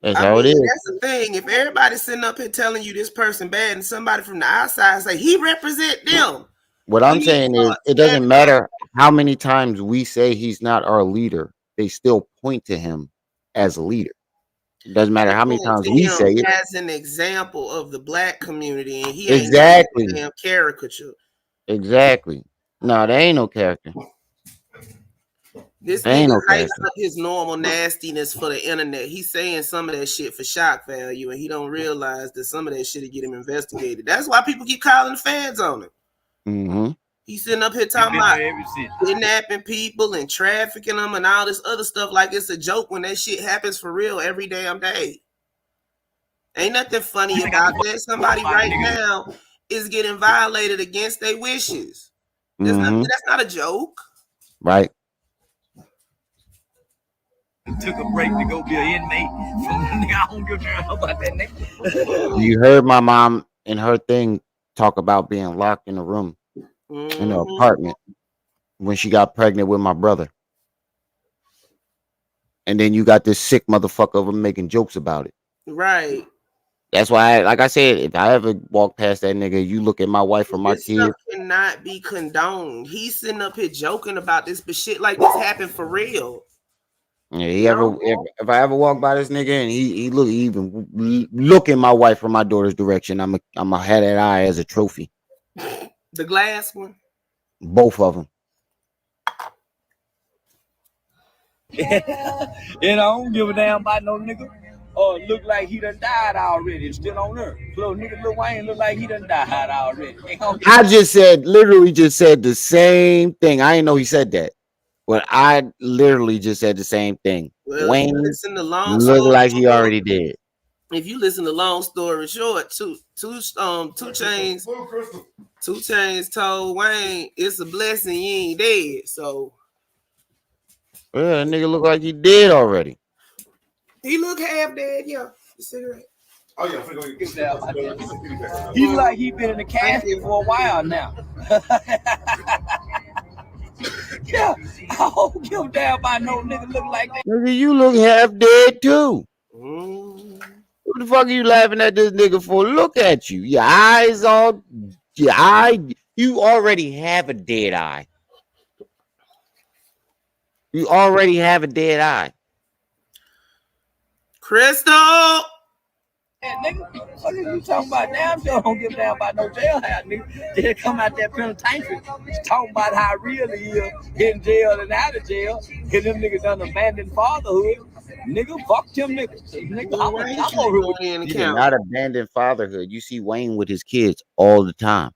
that's how it is. That's the thing. If everybody's sitting up here telling you this person bad and somebody from the outside say he represent them. What I'm saying is it doesn't matter how many times we say he's not our leader. They still point to him as a leader. It doesn't matter how many times we say it. As an example of the black community, and he exactly ain't damn caricature. Exactly. No, there ain't no character. This nigga hypes up his normal nastiness for the internet. He's saying some of that shit for shock value, and he don't realize that some of that shit will get him investigated. That's why people keep calling the feds on him. Mm-hmm. He's sitting up here talking about kidnapping people and trafficking them and all this other stuff like it's a joke when that shit happens for real every damn day. Ain't nothing funny about that. Somebody right now is getting violated against their wishes. That's not a joke. Right. Took a break to go be an inmate. I don't give a damn about that nigga. You heard my mom in her thing talk about being locked in a room. In the apartment when she got pregnant with my brother. And then you got this sick motherfucker over making jokes about it. Right. That's why, like I said, if I ever walk past that nigga, you look at my wife or my kids. Stuff cannot be condoned. He's sitting up here joking about this, but shit like this happened for real. Yeah, if I ever walk by this nigga and he even look in my wife or my daughter's direction, I'm a have that eye as a trophy. The glass one? Both of them. I don't give a damn about no nigga. Look like he done died already. It's still on earth. Little nigga Lil Wayne look like he done died already. I literally just said the same thing. I didn't know he said that. But I literally just said the same thing. Well, Wayne look like he already did. If you listen to Long Story Short, Two Chainz told Wayne, it's a blessing you ain't dead. So that nigga look like he did already. He look half dead, yeah. The cigarette. Oh yeah, I'm gonna get that. He look like he been in the casket for a while now. Yeah, I don't give a damn about no nigga look like that. Nigga, you look half dead too. Mm. What the fuck are you laughing at this nigga for? Look at you. Your eyes all. Your eye. You already have a dead eye. You already have a dead eye. Crystal. Nigga, what are you talking about? Damn sure don't give a damn about no jailhouse, nigga. They come out that penitentiary, talking about how real he is in jail and out of jail. And them niggas done abandoned fatherhood. Nigga, fuck them niggas. Nigga, I'm over with in the He did county. not abandon fatherhood. You see Wayne with his kids all the time.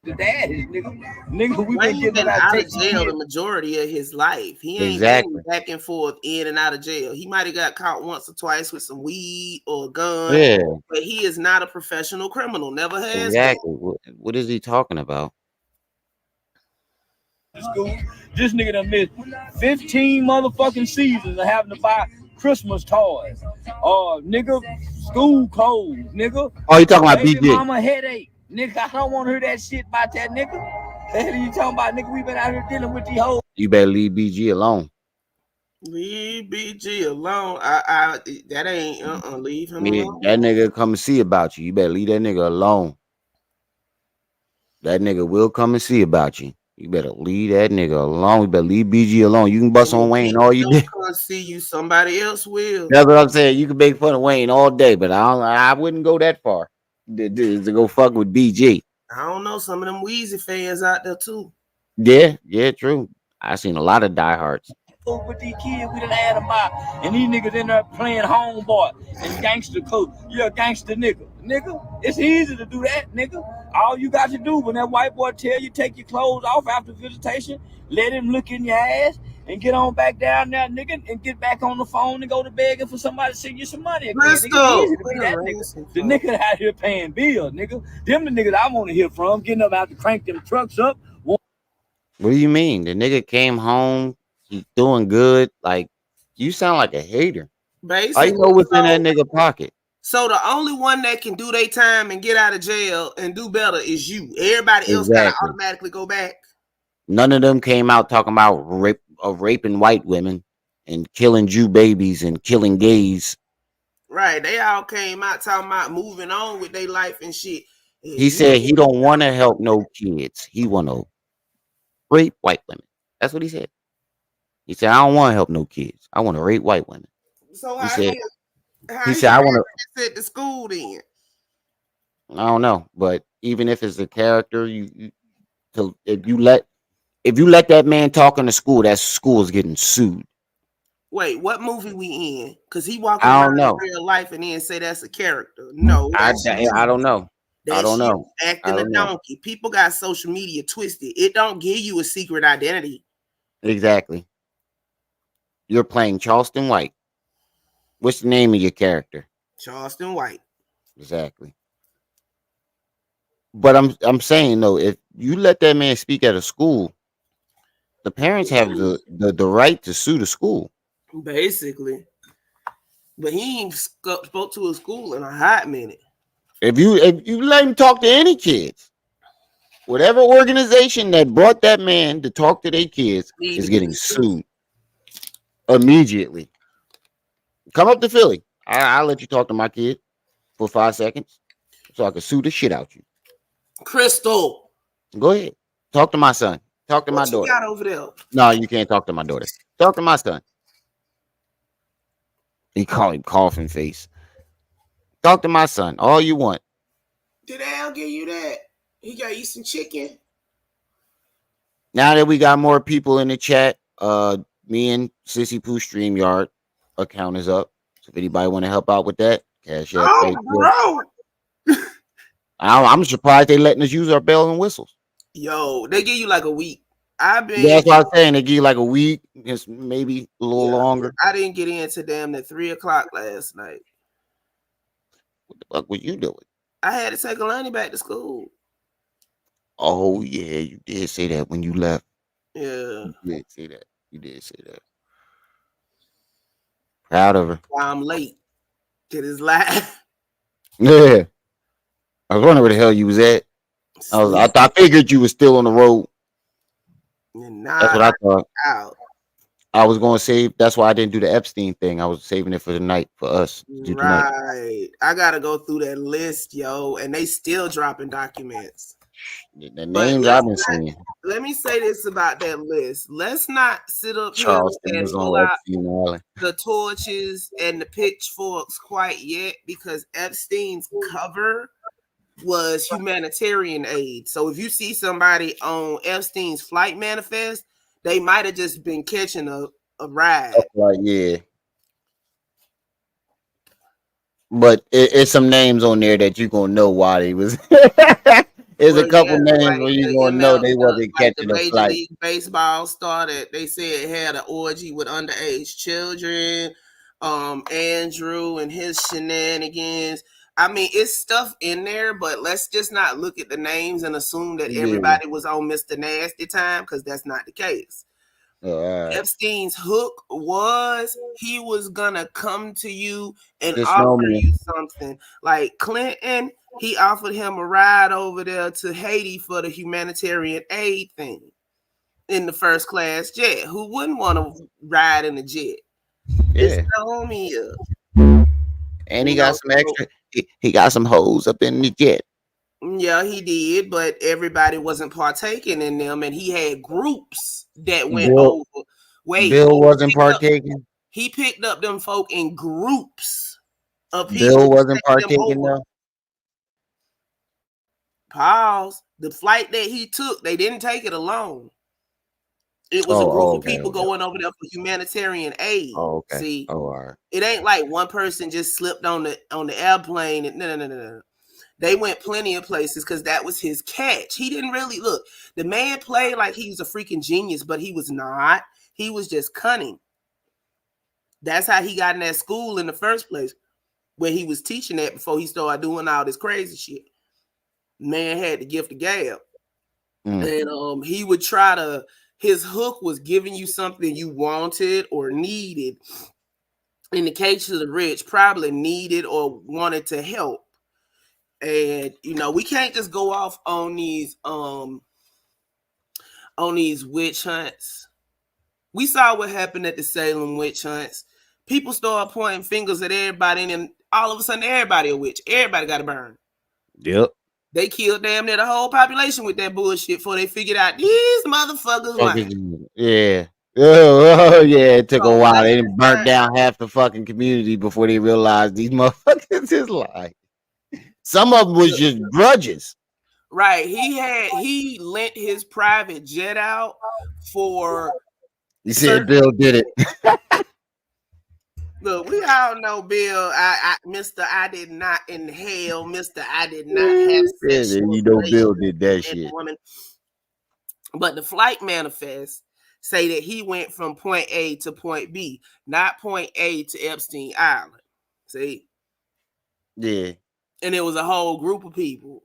the dad is, nigga. Nigga, we been Wayne getting been about out of taking jail the years. majority of his life. He ain't Exactly. been back and forth in and out of jail. He might have got caught once or twice with some weed or a gun, Yeah, but he is not a professional criminal. Never has been. exactly. What is he talking about? School. This nigga done missed 15 motherfucking seasons of having to buy Christmas toys. Nigga, school clothes, nigga. Oh, you talking about Baby BG? mama headache. Nigga, I don't want to hear that shit about that nigga. The hell are you talking about, nigga? We been out here dealing with these hoes. You better leave BG alone. Leave BG alone. I that ain't leave him Yeah, alone. that nigga come and see about you. You better leave that nigga alone. That nigga will come and see about you. You better leave that nigga alone. You better leave BG alone. You can bust on Wayne all you Don't did. come see you. Somebody else will. That's what I'm saying. You can make fun of Wayne all day, but I wouldn't go that far to go fuck with BG. I don't know. Some of them Weezy fans out there too. Yeah, true. I seen a lot of diehards. With these kids, we done had them by, and these niggas in there playing homeboy and gangster coach. You're a gangster nigga. Nigga, it's easy to do that, nigga. All you got to do when that white boy tell you take your clothes off after visitation, let him look in your ass and get on back down there, nigga, and get back on the phone and go to begging for somebody to send you some money again. Nigga, it's easy to be that nigga. The nigga out here paying bills, nigga. Them the niggas I want to hear from, getting up out to crank them trucks up. What do you mean? The nigga came home, he's doing good. Like, you sound like a hater. Basically, I know what's in that nigga pocket. So the only one that can do their time and get out of jail and do better is you. Everybody else gotta automatically go back. None of them came out talking about raping white women and killing Jew babies and killing gays. Right. They all came out talking about moving on with their life and shit. He said he don't want to help no kids. He want to rape white women. That's what he said. He said, I don't want to help no kids. I want to rape white women. So he said, I want to sit to school then. I don't know, but even if it's a character, if you let that man talk in the school, that school is getting sued. Wait, what movie we in? Because he walking I don't around know. in real life and then say that's a character. No, I don't know. I don't know. Acting a donkey. People got social media twisted. It don't give you a secret identity. Exactly. You're playing Charleston White. What's the name of your character? Charleston White. Exactly. But I'm saying though, if you let that man speak at a school, the parents have the right to sue the school. Basically. But he ain't spoke to a school in a hot minute. If you let him talk to any kids, whatever organization that brought that man to talk to their kids is getting sued immediately. Come up to Philly. I'll let you talk to my kid for 5 seconds so I can sue the shit out you. Crystal. Go ahead. Talk to my son. Talk to my daughter. What you got over there? No, you can't talk to my daughter. Talk to my son. He call him coughing face. Talk to my son. All you want. Did Al give you that? He got you some chicken. Now that we got more people in the chat, me and Sissy Pooh StreamYard account is up. So if anybody want to help out with that, cash out. Oh, bro. I'm surprised they letting us use our bells and whistles. Yo, they give you like a week. That's what I'm saying. They give you like a week, it's maybe a little longer. I didn't get into them at 3:00 last night. What the fuck were you doing? I had to take Alani back to school. Oh yeah, you did say that when you left. Yeah. You did say that. Proud of her. Why I'm late to this live. Yeah. I was wondering where the hell you was at. I figured you was still on the road. That's what I thought. Out. I was going to save. That's why I didn't do the Epstein thing. I was saving it for the night for us to do tonight. Right. I gotta go through that list, yo, and they still dropping documents. The names I've been seeing. Let me say this about that list. Let's not sit up Charleston here and was pull on out Epstein Island. the torches and the pitchforks quite yet, because Epstein's cover was humanitarian aid. So if you see somebody on Epstein's flight manifest, they might have just been catching a ride. Like, yeah. But it's some names on there that you're going to know why they was. There's a couple names like where you're going to know they wasn't catching a flight. Major League Baseball started, they said it had an orgy with underage children. Andrew and his shenanigans. I mean, it's stuff in there, but let's just not look at the names and assume that everybody was on Mr. Nasty time, because that's not the case. Epstein's hook was he was gonna come to you and offer you something. Like Clinton, he offered him a ride over there to Haiti for the humanitarian aid thing in the first class jet. Who wouldn't want to ride in a jet? Yeah. It's the homie. And he got some extra. He got some hoes up in the jet. Yeah, he did, but everybody wasn't partaking in them, and he had groups that went over. Wait, Bill wasn't partaking. He picked up them folk in groups of people. Bill wasn't partaking though. Pause. The flight that he took, they didn't take it alone. It was a group of people going over there for humanitarian aid. Oh, okay. See, all right. It ain't like one person just slipped on the airplane. And no. They went plenty of places because that was his catch. He didn't really look. The man played like he was a freaking genius, but he was not. He was just cunning. That's how he got in that school in the first place, where he was teaching at before he started doing all this crazy shit. Man had the gift of gab. And he would try to. His hook was giving you something you wanted or needed. In the case of the rich, probably needed or wanted to help. And we can't just go off on these witch hunts. We saw what happened at the Salem witch hunts. People started pointing fingers at everybody, and then all of a sudden, everybody a witch. Everybody got to burn. Yep. They killed damn near the whole population with that bullshit before they figured out these motherfuckers lying. Yeah. Oh, yeah. It took a while. They burnt down half the fucking community before they realized these motherfuckers is lying. Some of them was just grudges. Right. He lent his private jet out for. You said Bill did it. Look, we all know Bill. Mr. I did not inhale. Mr. I did not have sex. Bill did that shit. Woman. But the flight manifest say that he went from point A to point B, not point A to Epstein Island. See? Yeah. And it was a whole group of people.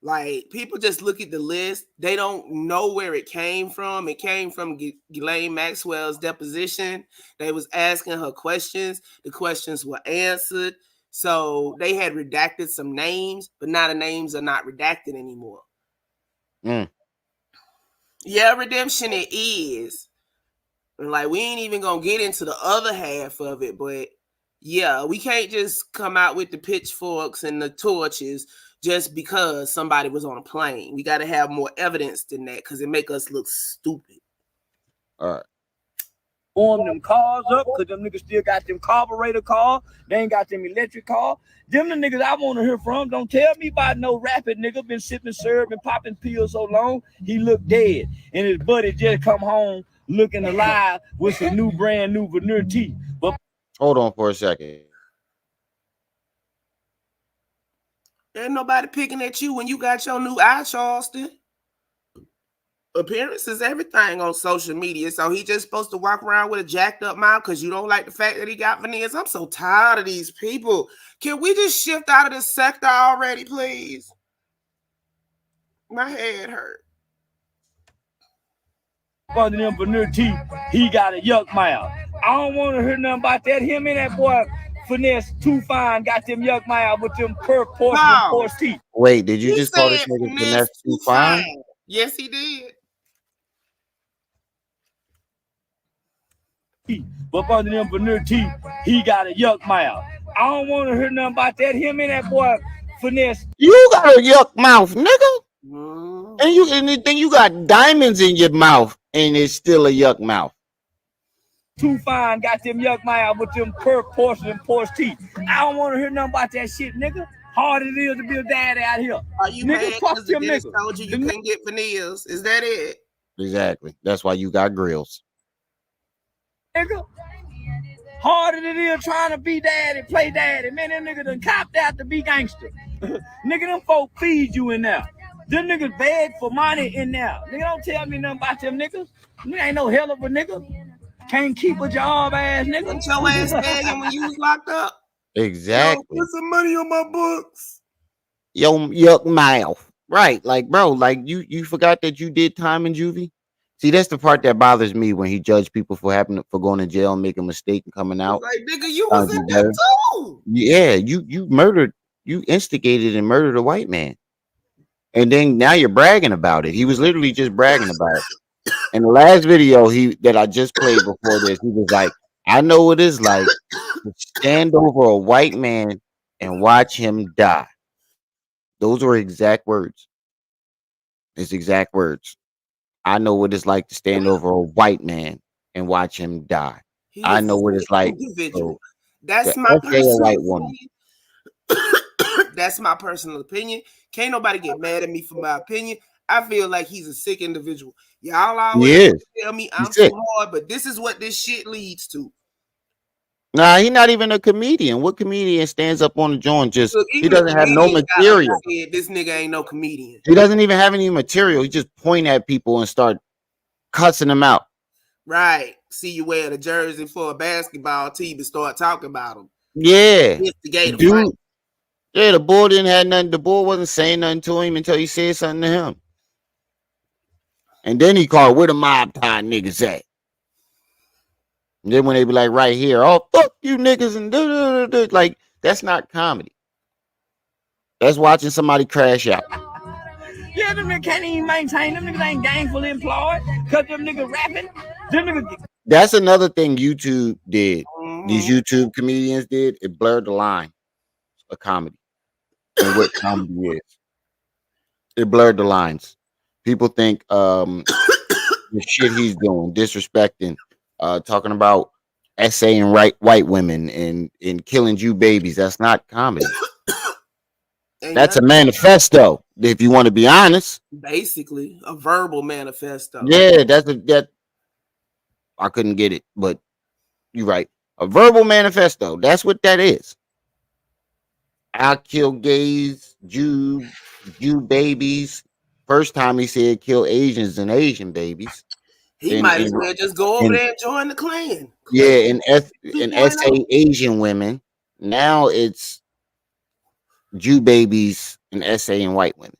Like, people just look at the list. They don't know where it came from. It came from Ghislaine Maxwell's deposition. They was asking her questions. The questions were answered. So they had redacted some names, but now the names are not redacted anymore. Yeah, redemption it is. Like, we ain't even gonna get into the other half of it, but yeah, we can't just come out with the pitchforks and the torches just because somebody was on a plane. We got to have more evidence than that, because it make us look stupid. All right. Warm them cars up, because them niggas still got them carburetor car. They ain't got them electric car. Them the niggas I want to hear from. Don't tell me about no rapid nigga been sipping syrup and popping pills so long he looked dead. And his buddy just come home looking alive with some brand new veneer teeth. But hold on for a second. Ain't nobody picking at you when you got your new eye, Charleston. Appearance is everything on social media, so he just supposed to walk around with a jacked up mouth because you don't like the fact that he got veneers. I'm so tired of these people. Can we just shift out of this sector already, please? My head hurt. Under them veneer teeth, he got a yuck mouth. I don't want to hear nothing about that. Him and that boy Finesse Too Fine got them yuck mouth with them curved porcelain horse teeth. Wait, did you He just call this said nigga Finesse Finesse Too Too Fine? Fine. Yes, he did. But under them veneer teeth, he got a yuck mouth. I don't want to hear nothing about that. Him and that boy Finesse. You got a yuck mouth, nigga. And then you got diamonds in your mouth, and it's still a yuck mouth. Too Fine got them yuck mouth with them curved porcelain horse teeth. I don't want to hear nothing about that shit, nigga. Hard it is to be a daddy out here. Are you nigga, mad fuck because the them dentist niggas. told you couldn't get veneers? Is that it? Exactly. That's why you got grills. Nigga. Harder than it is trying to be daddy, play daddy. Man, them niggas done copped out to be gangster. Nigga, them folk feed you in there. Them niggas beg for money in there. Nigga, don't tell me nothing about them niggas. Nigga ain't no hell of a nigga. Can't keep a job ass nigga. Ain't your ass begging when you was locked up? Exactly. Yo, put some money on my books. Yo, yuck mouth. Right. Like, bro, like you forgot that you did time in juvie? See, that's the part that bothers me when he judged people for going to jail and making a mistake and coming out. Like, nigga, you was in there too. Yeah, you murdered, you instigated and murdered a white man. And then now you're bragging about it. He was literally just bragging about it. In the last video that I just played before this, he was like, I know what it's like to stand over a white man and watch him die. Those were exact words. It's exact words. I know what it's like to stand over a white man and watch him die. I know what it's like. That's my personal white woman. That's my personal opinion. Can't nobody get mad at me for my opinion. I feel like he's a sick individual. Y'all always tell me I'm too hard, but this is what this shit leads to. Nah, he's not even a comedian. What comedian stands up on the joint? He doesn't have no material. This nigga ain't no comedian. He doesn't even have any material. He just point at people and start cussing them out. Right. See you wear the jersey for a basketball team and start talking about them. Yeah. Dude. Right? Yeah, the boy didn't have nothing. The boy wasn't saying nothing to him until he said something to him. And then he called, where the mob tie niggas at? And then when they be like, right here, oh, fuck you niggas, and like, that's not comedy. That's watching somebody crash out. Yeah, them niggas can't even maintain. Them niggas ain't gainfully employed because them niggas rapping. Them niggas. That's another thing YouTube did. These YouTube comedians did. It blurred the line of comedy and what comedy is. It blurred the lines. People think the shit he's doing, disrespecting, talking about essaying white women and killing Jew babies. That's not comedy. That's a manifesto, if you want to be honest. Basically, a verbal manifesto. Yeah, that. I couldn't get it, but you're right. A verbal manifesto. That's what that is. I'll kill gays, Jew babies. First time he said kill Asians and Asian babies. He might as well just go over there and join the Klan. Yeah, and essay Asian women. Now it's Jew babies and essaying white women.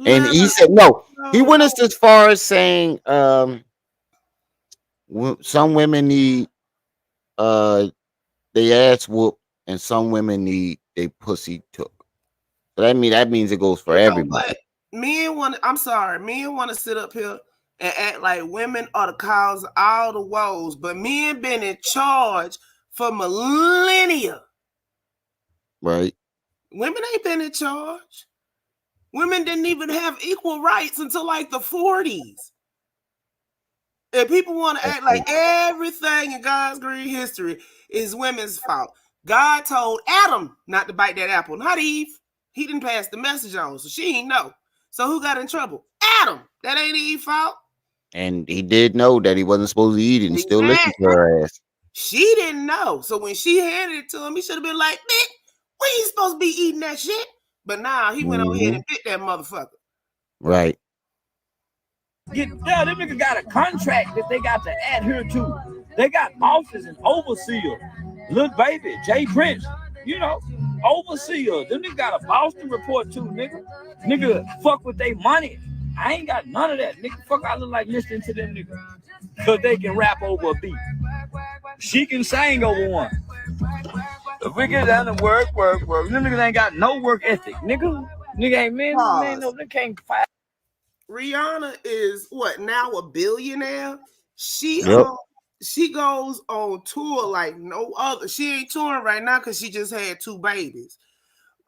And he said no. He went as far as saying some women need they ass whoop and some women need they pussy took. So that means it goes for everybody. Men want to sit up here and act like women are the cause of all the woes, but men been in charge for millennia. Right. Women ain't been in charge. Women didn't even have equal rights until like the 40s. And people want to act like everything in God's green history is women's fault. God told Adam not to bite that apple, not Eve. He didn't pass the message on, so she ain't know. So who got in trouble? Adam. That ain't Eve's fault. And he did know that he wasn't supposed to eat it and still listened to her ass. She didn't know. So when she handed it to him, he should have been like, bitch, we ain't supposed to be eating that shit. But now he went over here and bit that motherfucker. Right. Them niggas got a contract that they got to adhere to. They got bosses and overseers. Little baby, Jay Prince, overseer. Them niggas got a boss to report to, nigga. Nigga fuck with their money. I ain't got none of that. Nigga, fuck, I look like listening to them niggas. Because they can rap over a beat. She can sing over one. If we get down to work. Them niggas ain't got no work ethic, nigga. Nigga ain't man, no, they can't fight. Rihanna is what now a billionaire? She goes on tour like no other. She ain't touring right now because she just had 2 babies.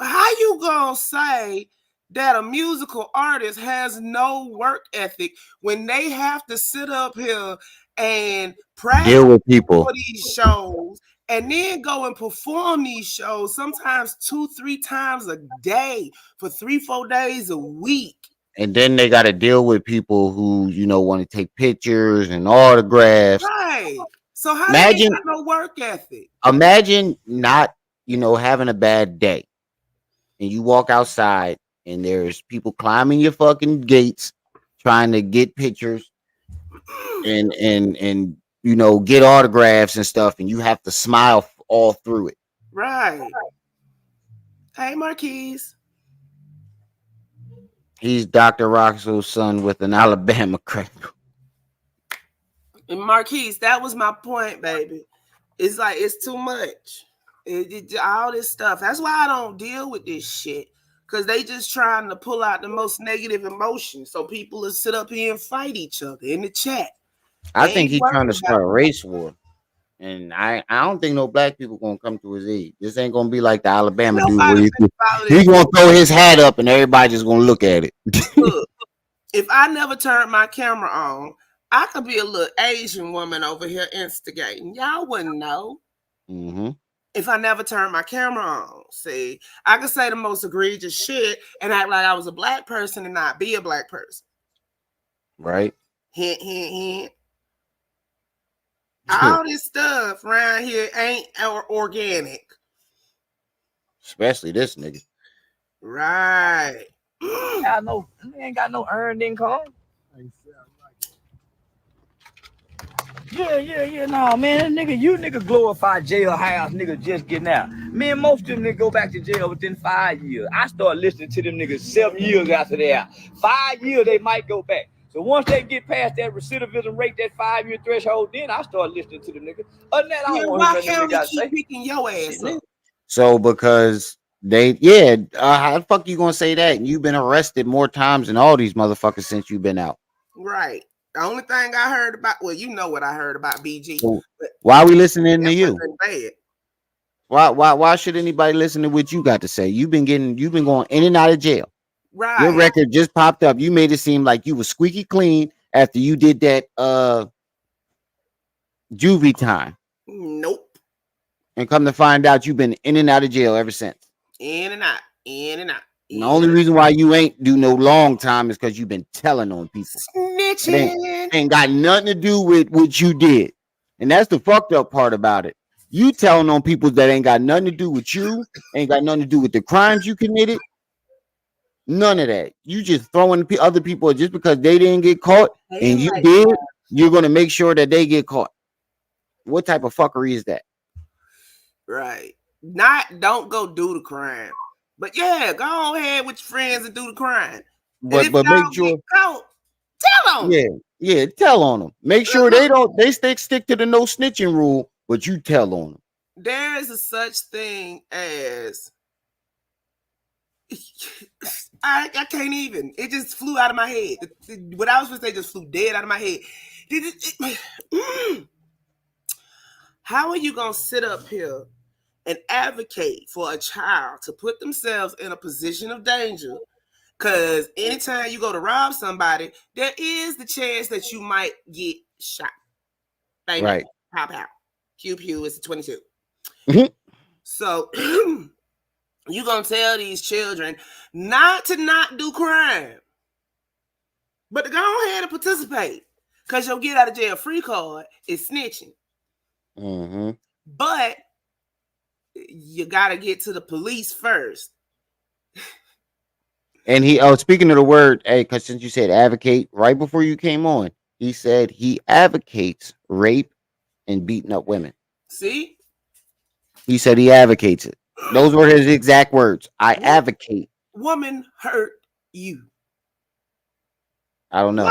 How you gonna say that a musical artist has no work ethic when they have to sit up here and practice Deal with people for these shows and then go and perform these shows sometimes 2-3 times a day for 3-4 days a week? and then they got to deal with people who want to take pictures and autographs. Right. So how Imagine- do they got no work ethic? Imagine not having a bad day, and you walk outside and there's people climbing your fucking gates trying to get pictures and get autographs and stuff, and you have to smile all through it. Right. Hey, Marquise. He's Dr. Roxo's son with an Alabama crackle. And Marquise, that was my point, baby. It's like it's too much. All this stuff. That's why I don't deal with this shit. Because they just trying to pull out the most negative emotions. So people will sit up here and fight each other in the chat. I think he's trying to start a race war. And I don't think no black people gonna come to his aid. This ain't gonna be like the Alabama dude where he's gonna throw his hat up and everybody just gonna look at it. Look, if I never turned my camera on, I could be a little Asian woman over here instigating. Y'all wouldn't know. Mm-hmm. If I never turned my camera on. See, I could say the most egregious shit and act like I was a black person and not be a black person. Right. Hint, hint, hint. All this stuff around here ain't organic. Especially this nigga. Right. I know they ain't got no earned income. Yeah. Nah, man, you glorify jailhouse niggas just getting out. Man, most of them niggas go back to jail within 5 years. I start listening to them niggas 7 years after they out. 5 years they might go back. So once they get past that recidivism rate, that 5-year threshold, then I start listening to them niggas. Other than that, I don't want to hear nothing they got to say. Picking your ass up. So because how the fuck you gonna say that? And you've been arrested more times than all these motherfuckers since you've been out. Right. The only thing I heard about, well, you know what I heard about BG. So why are we listening to you? Why should anybody listen to what you got to say? You've been going in and out of jail. Right. Your record just popped up. You made it seem like you was squeaky clean after you did that juvie time. Nope. And come to find out you've been in and out of jail ever since. In and out. And the only reason why you ain't do no long time is because you've been telling on people. Snitching. Ain't got nothing to do with what you did. And that's the fucked up part about it. You telling on people that ain't got nothing to do with you, ain't got nothing to do with the crimes you committed. None of that. You just throwing other people just because they didn't get caught and you did, you're going to make sure that they get caught. What type of fuckery is that? Right. Don't go do the crime. But yeah, go ahead with your friends and do the crime. But make sure caught, tell them. Yeah, tell on them. Make sure they stick to the no snitching rule, but you tell on them. There is a such thing as I can't even. It just flew out of my head. What I was going to say just flew dead out of my head. How are you going to sit up here and advocate for a child to put themselves in a position of danger? Because anytime you go to rob somebody, there is the chance that you might get shot. Bang, right. Pow, pow. Pew, pew, it's a 22. Mm-hmm. So you're going to tell these children not to not do crime, but to go ahead and participate because you'll get out of jail free card is snitching. Mm-hmm. But you got to get to the police first. And speaking of the word, because since you said advocate, right before you came on, he said he advocates rape and beating up women. See? He said he advocates it. Those were his exact words. I advocate. Woman hurt you. I don't know.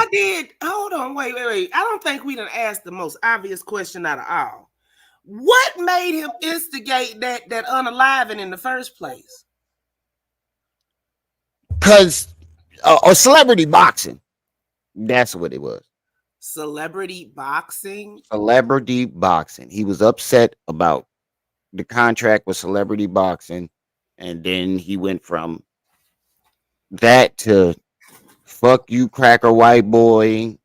Hold on, wait. I don't think we done asked the most obvious question out of all. What made him instigate that unaliving in the first place? Because celebrity boxing. That's what it was. Celebrity boxing? Celebrity boxing. He was upset about the contract with celebrity boxing. And then he went from that to fuck you, cracker white boy,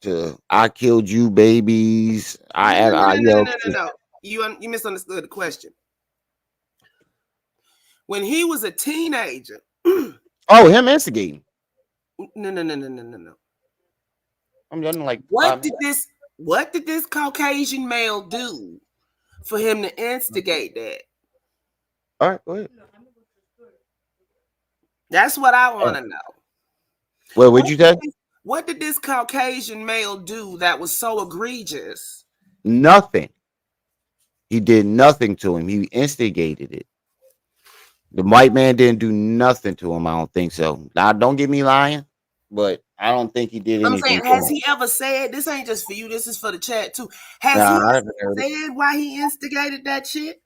to I killed you, babies. No. You misunderstood the question. When he was a teenager. Oh, him instigating. No. I'm done like what did this Caucasian male do for him to instigate that? All right, go ahead. That's what I want to know. Well, what'd you say? What did this Caucasian male do that was so egregious? Nothing. He did nothing to him. He instigated it. The white man didn't do nothing to him. I don't think so. Now, don't get me lying, but I don't think he did anything. I'm saying, has he ever said, this ain't just for you, this is for the chat too. Has he said why he instigated that shit?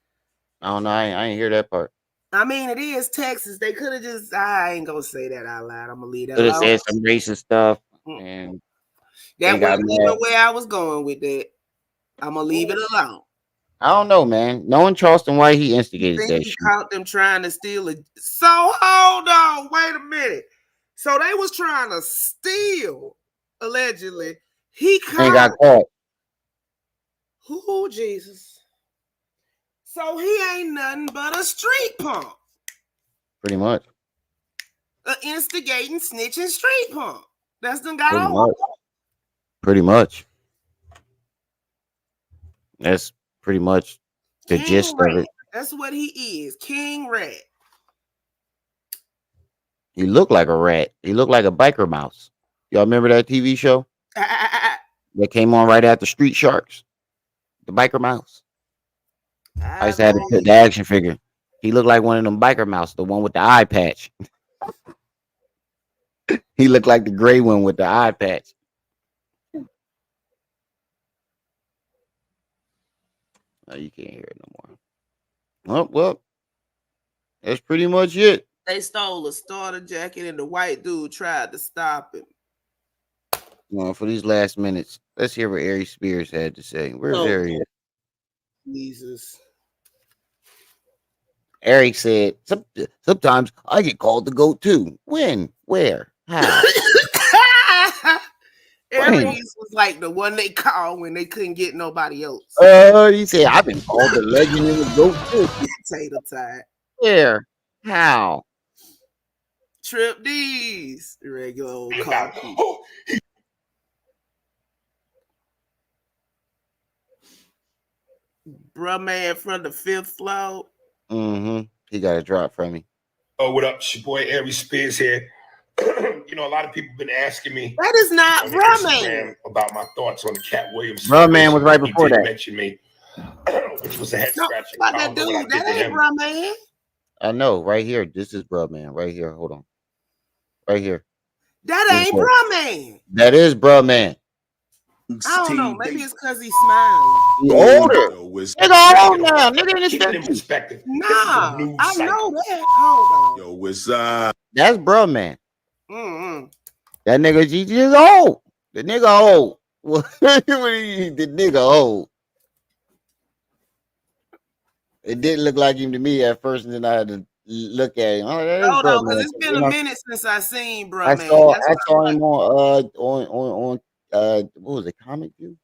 I don't know. I ain't hear that part. I mean, it is Texas. They could have just, I ain't gonna say that out loud. I'm gonna leave that Could have alone. said some racist stuff. And that wasn't even where I was going with that. I'm gonna leave it alone. I don't know, man. Knowing Charleston White, he instigated that shit. He caught them trying to steal it. So hold on, wait a minute. So they was trying to steal, allegedly. He got caught. Oh, Jesus. So he ain't nothing but a street punk. Pretty much. An instigating, snitching street punk. That's done got on. Pretty much. That's pretty much the gist of it. That's what he is. King Rat. He looked like a rat. He looked like a biker mouse. Y'all remember that TV show? That came on right after Street Sharks. The biker mouse. I just had to put the action figure. He looked like one of them biker mouse, the one with the eye patch. He looked like the gray one with the eye patch. Oh, you can't hear it no more. Well, that's pretty much it. They stole a starter jacket and the white dude tried to stop him. Well, for these last minutes, let's hear what Ari Spears had to say. Where's Ari? Jesus. Eric said, sometimes I get called the GOAT too. When? Where? How? Aries was like the one they called when they couldn't get nobody else. He said, I've been called the legend and the GOAT too. Tater tot. Where? How? Trip D's. Regular old coffee. Bruh man from the 5th floor. Mm-hmm. He got a drop from me. Oh, what up? It's your boy Ari Spears here. You know, a lot of people have been asking me. That is not Bruh man. About my thoughts on the Cat Williams. Bruh man was right before that. Mention me, which was a head scratcher. That dude, that ain't Bruh man. I know, right here. This is Bruh man. Right here. Hold on. Right here. That ain't Bruh man. That is Bruh man. I don't know. Maybe it's because he smiles. He older. Nigga old now. Nigga in his 50s. Perspective. Nah, I know that. Hold on. Yo, what's up? That's Bruh man. Mm-hmm. That nigga G is old. The nigga old. The nigga old. It didn't look like him to me at first, and then I had to look at him. Hold on, because it's been a minute since I seen Bruh man. I saw him on what was it, Comic View?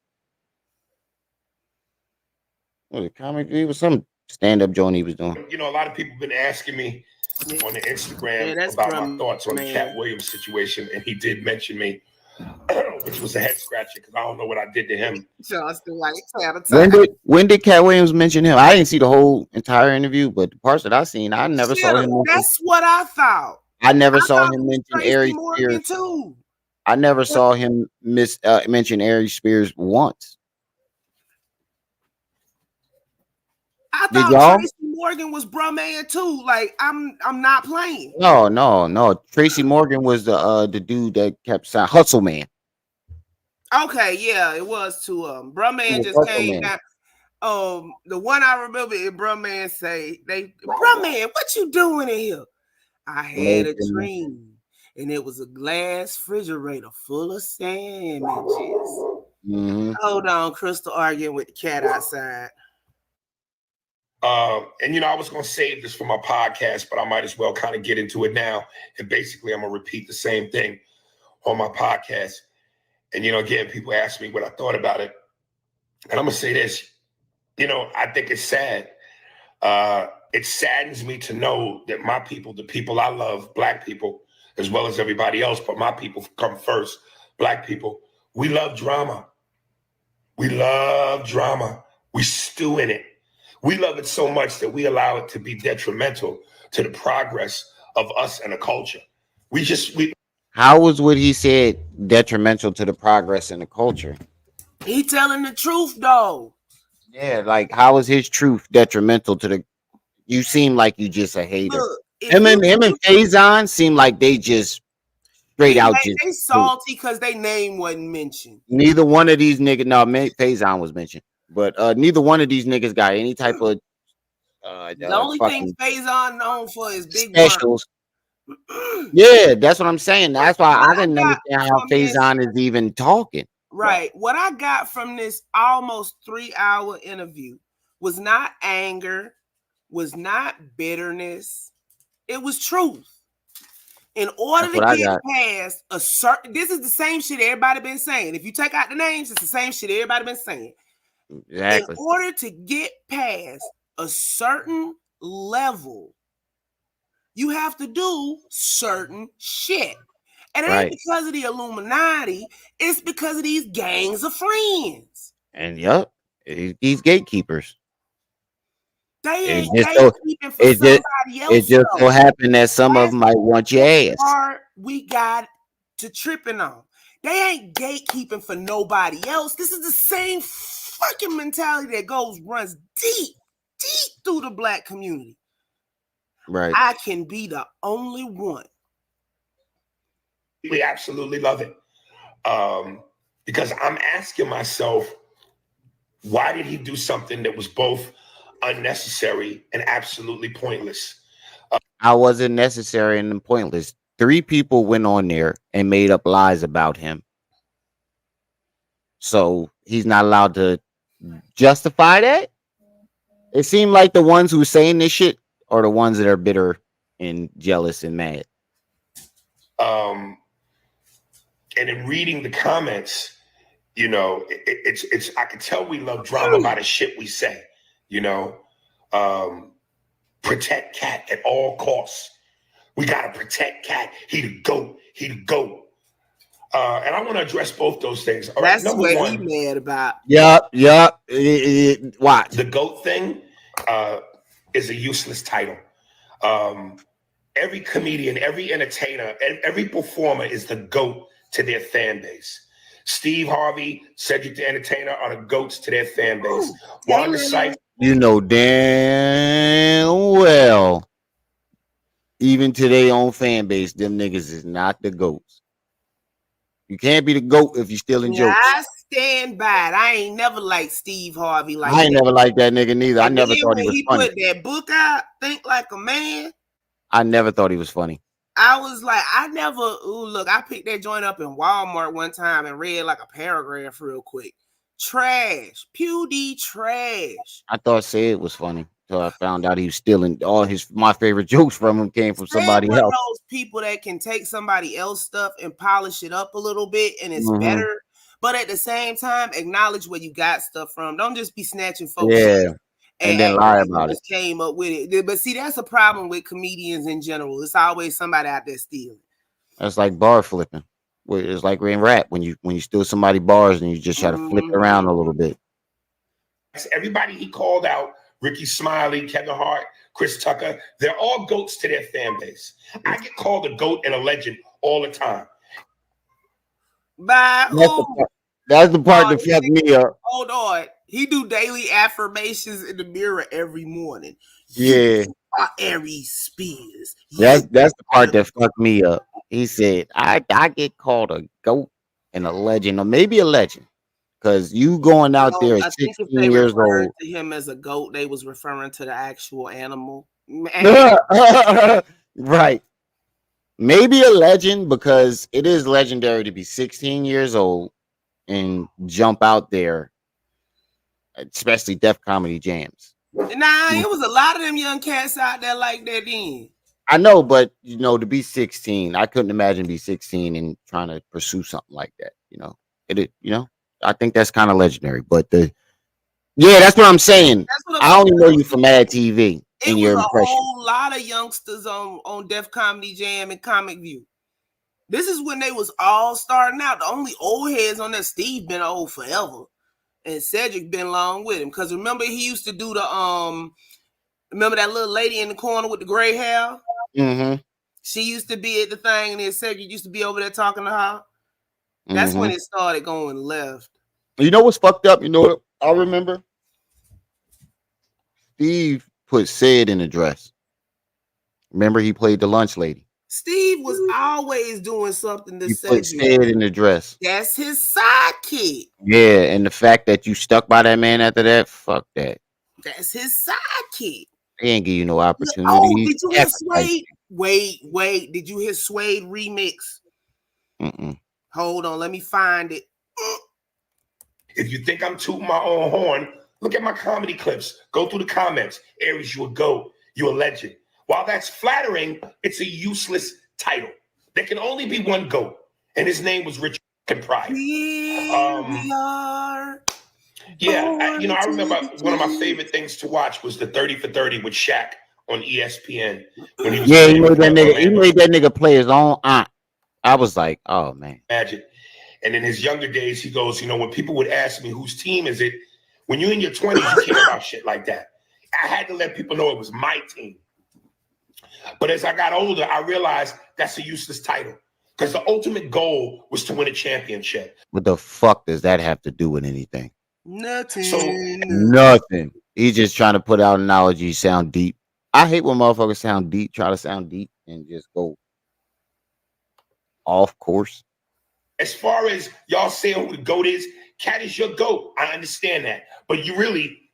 What was it, Comic View? It was some stand-up joint he was doing. You know, a lot of people have been asking me on the Instagram about my thoughts on the Cat Williams situation, and he did mention me, which was a head scratcher because I don't know what I did to him. Charleston White. When did Cat Williams mention him? I didn't see the whole entire interview, but the parts that I seen, I never saw him. That's what I thought. I never saw him mention Ari Spears. Too. I never saw him mention Ari Spears once. I thought Tracy Morgan was bruh man too. Like I'm not playing. No. Tracy Morgan was the dude that kept saying Hustle Man. Okay, yeah, it was two of them. Bruh man just Hustle came Man. down. The one I remember is bruh man say, bruh man, what you doing in here? I had a dream, and it was a glass refrigerator full of sandwiches. Mm-hmm. Hold on, Crystal arguing with the cat outside. And I was going to save this for my podcast, but I might as well kind of get into it now. And basically, I'm going to repeat the same thing on my podcast. And, again, people ask me what I thought about it. And I'm going to say this, I think it's sad. It saddens me to know that my people, the people I love, Black people, as well as everybody else, but my people come first, Black people, we love drama. We love drama. We stew in it. We love it so much that we allow it to be detrimental to the progress of us and the culture. How was what he said detrimental to the progress in the culture? He telling the truth though. Yeah, like how is his truth detrimental to the? You seem like you just a hater. Look, him and Faison seem like they just straight out just they salty because their name wasn't mentioned. Neither one of these niggas. No, Faison was mentioned, but neither one of these niggas got any type of. The only thing Faison known for is big specials. Yeah, that's what I'm saying. That's why I didn't understand how Faison is even talking. Right. What I got from this almost 3-hour interview was not anger, was not bitterness. It was truth. In order to get past a certain, this is the same shit everybody been saying. If you take out the names, it's the same shit everybody been saying. Exactly. In order to get past a certain level, you have to do certain shit. And it ain't because of the Illuminati, it's because of these gangs of friends. And yep, these gatekeepers. They ain't gatekeeping for somebody else. It just so happened that some of them might want your ass. We got to tripping on. They ain't gatekeeping for nobody else. This is the same fucking mentality that runs deep through the Black community. Right. I can be the only one. We absolutely love it. Because I'm asking myself, why did he do something that was both unnecessary and absolutely pointless? How was it necessary and pointless? 3 people went on there and made up lies about him. So he's not allowed to justify that? It seemed like the ones who are saying this shit are the ones that are bitter and jealous and mad. And in reading the comments, it's I can tell we love drama by the shit we say, protect Cat at all costs. We gotta protect Cat. He the GOAT. And I want to address both those things. All That's right, what he mad about. Yep. Watch. The GOAT thing is a useless title. Every comedian, every entertainer, every performer is the GOAT to their fan base. Steve Harvey, Cedric the Entertainer are the GOATs to their fan base. Wanda Sykes. You know damn well, even to their own fan base, them niggas is not the GOATs. You can't be the GOAT if you're stealing jokes. I stand by it. I ain't never liked Steve Harvey like that. I ain't never liked that nigga neither. I never thought he was funny. Put that book out, Think Like a Man. I never thought he was funny. I was like, I picked that joint up in Walmart one time and read like a paragraph real quick. Trash. PewDie trash. I thought Sid was funny until I found out he was stealing all my favorite jokes from him came from somebody else. Those people that can take somebody else's stuff and polish it up a little bit and it's better, but at the same time, acknowledge where you got stuff from. Don't just be snatching folks. Yeah. And then lie about it. Came up with it. But see, that's a problem with comedians in general. It's always somebody out there stealing. That's like bar flipping. It's like in rap when you steal somebody bars and you just try to flip it around a little bit. Everybody he called out, Ricky Smiley, Kevin Hart, Chris Tucker, they're all GOATs to their fan base. I get called a GOAT and a legend all the time. By who? That's the part that fucked me up. Hold on. He do daily affirmations in the mirror every morning. Yeah. Are Aries Spears. That's the part that fucked me up. He said, I get called a goat and a legend, or maybe a legend. Because you going out there I at think if 16 they years referred old. to him as a goat, they was referring to the actual animal. Right. Maybe a legend, because it is legendary to be 16 years old and jump out there, especially Def Comedy Jams. Nah, it was a lot of them young cats out there like that then. I know, but to be 16, I couldn't imagine be 16 and trying to pursue something like that. I think that's kind of legendary. But that's what I'm saying. I only know you from Mad TV and your impression. A whole lot of youngsters on Def Comedy Jam and Comic View. This is when they was all starting out. The only old heads on that, Steve been old forever, and Cedric been long with him. Because remember, he used to do the remember that little lady in the corner with the gray hair? Mm-hmm. She used to be at the thing, and then Cedric used to be over there talking to her. That's when it started going left. You know what's fucked up? You know what I remember? Steve put Sid in a dress. Remember, he played the lunch lady. Steve was always doing something to Cedric. Put Sid in the dress. That's his sidekick. Yeah, and the fact that you stuck by that man after that, fuck that. That's his sidekick. He ain't give you no opportunity. Oh, did you hear Suede? Wait. Did you hear Suede remix? Mm-mm. Hold on, let me find it. If you think I'm tooting my own horn, look at my comedy clips. Go through the comments. Aries, you a GOAT. You a legend. While that's flattering, it's a useless title. There can only be one GOAT, and his name was Richard Pryor. I remember one of my favorite things to watch was the 30 for 30 with Shaq on ESPN. He made that nigga play his own aunt. I was like, oh man. Magic. And in his younger days, he goes, when people would ask me whose team is it, when you're in your 20s, you care about shit like that. I had to let people know it was my team. But as I got older, I realized that's a useless title, because the ultimate goal was to win a championship. What the fuck does that have to do with anything? Nothing. Nothing. He's just trying to put out an analogy, sound deep. I hate when motherfuckers sound deep, try to sound deep, and just go off course. As far as y'all saying who the GOAT is, Cat is your GOAT. I understand that. But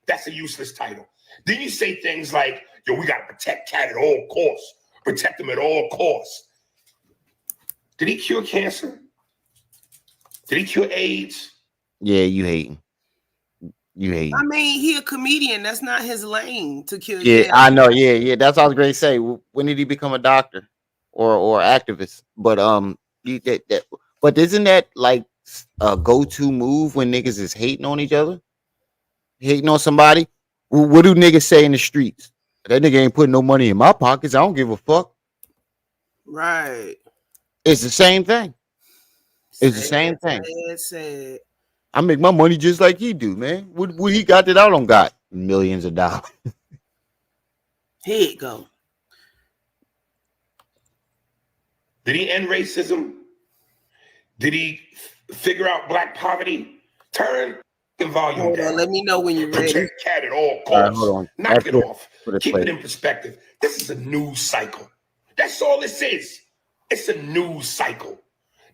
that's a useless title. Then you say things like, yo, we got to protect Cat at all costs. Protect him at all costs. Did he cure cancer? Did he cure AIDS? Yeah, you hating. I mean, he a comedian. That's not his lane to cure cancer. Yeah, I know. Yeah. That's what I was going to say. When did he become a doctor or activist? But but isn't that like a go-to move when niggas is hating on each other? Hating on somebody? What do niggas say in the streets? That nigga ain't putting no money in my pockets. I don't give a fuck. Right. It's the same thing. It's the same thing. Sad. I make my money just like he do, man. What he got that I don't got? Millions of dollars. Here it go. Did he end racism? Did he figure out black poverty? Turn the volume down. Let me know when you're ready. Protect Cat at all costs. Hold on. Knock it off. Keep it in perspective. This is a news cycle. That's all this is. It's a news cycle.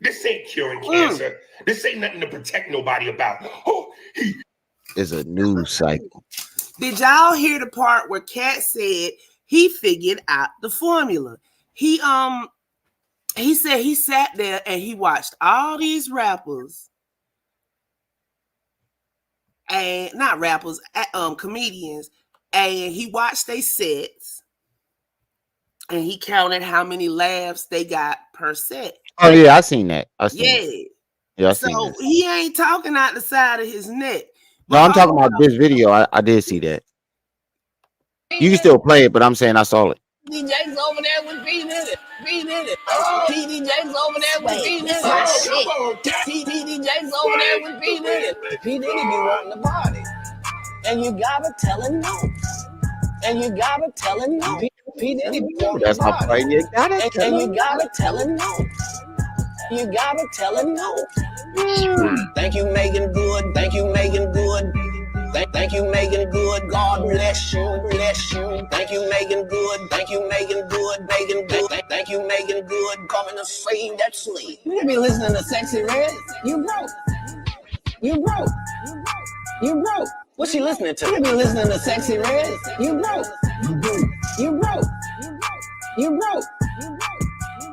This ain't curing cancer. This ain't nothing to protect nobody about. It's a news cycle. Did y'all hear the part where Cat said he figured out the formula? He said he sat there and he watched all these rappers and not rappers, comedians, and he watched their sets and he counted how many laughs they got per set. Oh yeah, I seen that. Yeah, so he ain't talking out the side of his neck. No, I'm talking about this video. I did see that. You can still play it, but I'm saying I saw it. DJ's over there with P Diddy. PDJ's over there with P Diddy. PDJ's over there with P Diddy. P Diddy be wanting to party. And you gotta tell him no. P Diddy be wanting to party. And you gotta tell him no. Thank you, Megan Good. Thank you, Megan Good. God bless you, bless you. Thank you, Megan Good. Thank you, Megan Good, Megan Good. Thank you, Megan Good. Coming to save that slave. You be listening to Sexy Red? You broke. You broke. You broke. What's she listening to? You be listening to Sexy Red? You broke. You broke. You broke. You broke.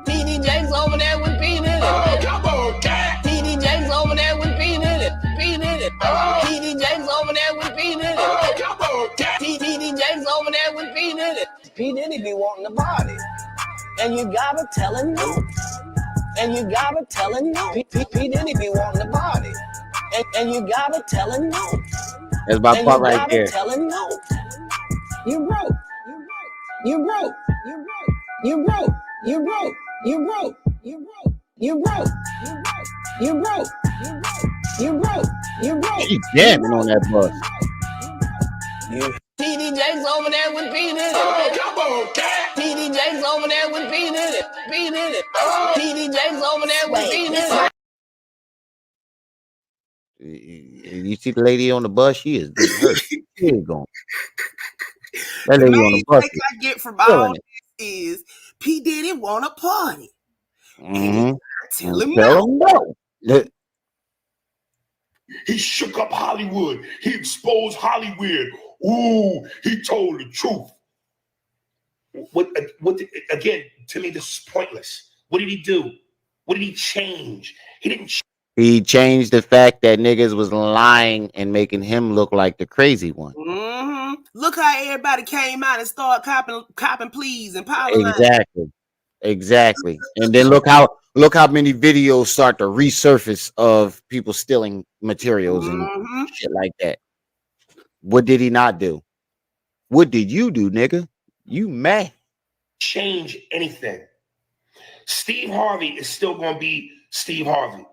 PD Jakes over there with P Diddy. Oh, come on, cat. PD Jakes over there with P Diddy. P Diddy. PD Jakes over there with P Diddy. Oh, come on, cat. PD Jakes over there with P Diddy. P Diddy be wanting the body, and you gotta tell him no. And you gotta tell him no. P Diddy be wanting the body, and you gotta tell him no. That's my And part you right gotta there. tell him no. You broke. You broke. You broke. You broke. You broke. You broke. You broke. You broke. You broke. You broke. She jamming on that bus. TD Jakes over there with P Diddy. Oh, come on, cat. TD Jakes over there with P Diddy. P Diddy. TD Jakes over there with P Diddy. You see the lady on the bus? She is getting hurt. She is going. That lady on the bus. I get from all this is P Diddy want a party. Mm-hmm. Tell him no. Look, He shook up Hollywood. He exposed Hollywood. Ooh, he told the truth. What again, to me, this is pointless. What did he do? What did he change? He didn't he changed the fact that niggas was lying and making him look like the crazy one. Mm-hmm. Look how everybody came out and started copping pleas and power Exactly. And then look how many videos start to resurface of people stealing materials and shit like that. What did he not do? What did you do, nigga? You mad? change anything. Steve Harvey is still going to be Steve Harvey.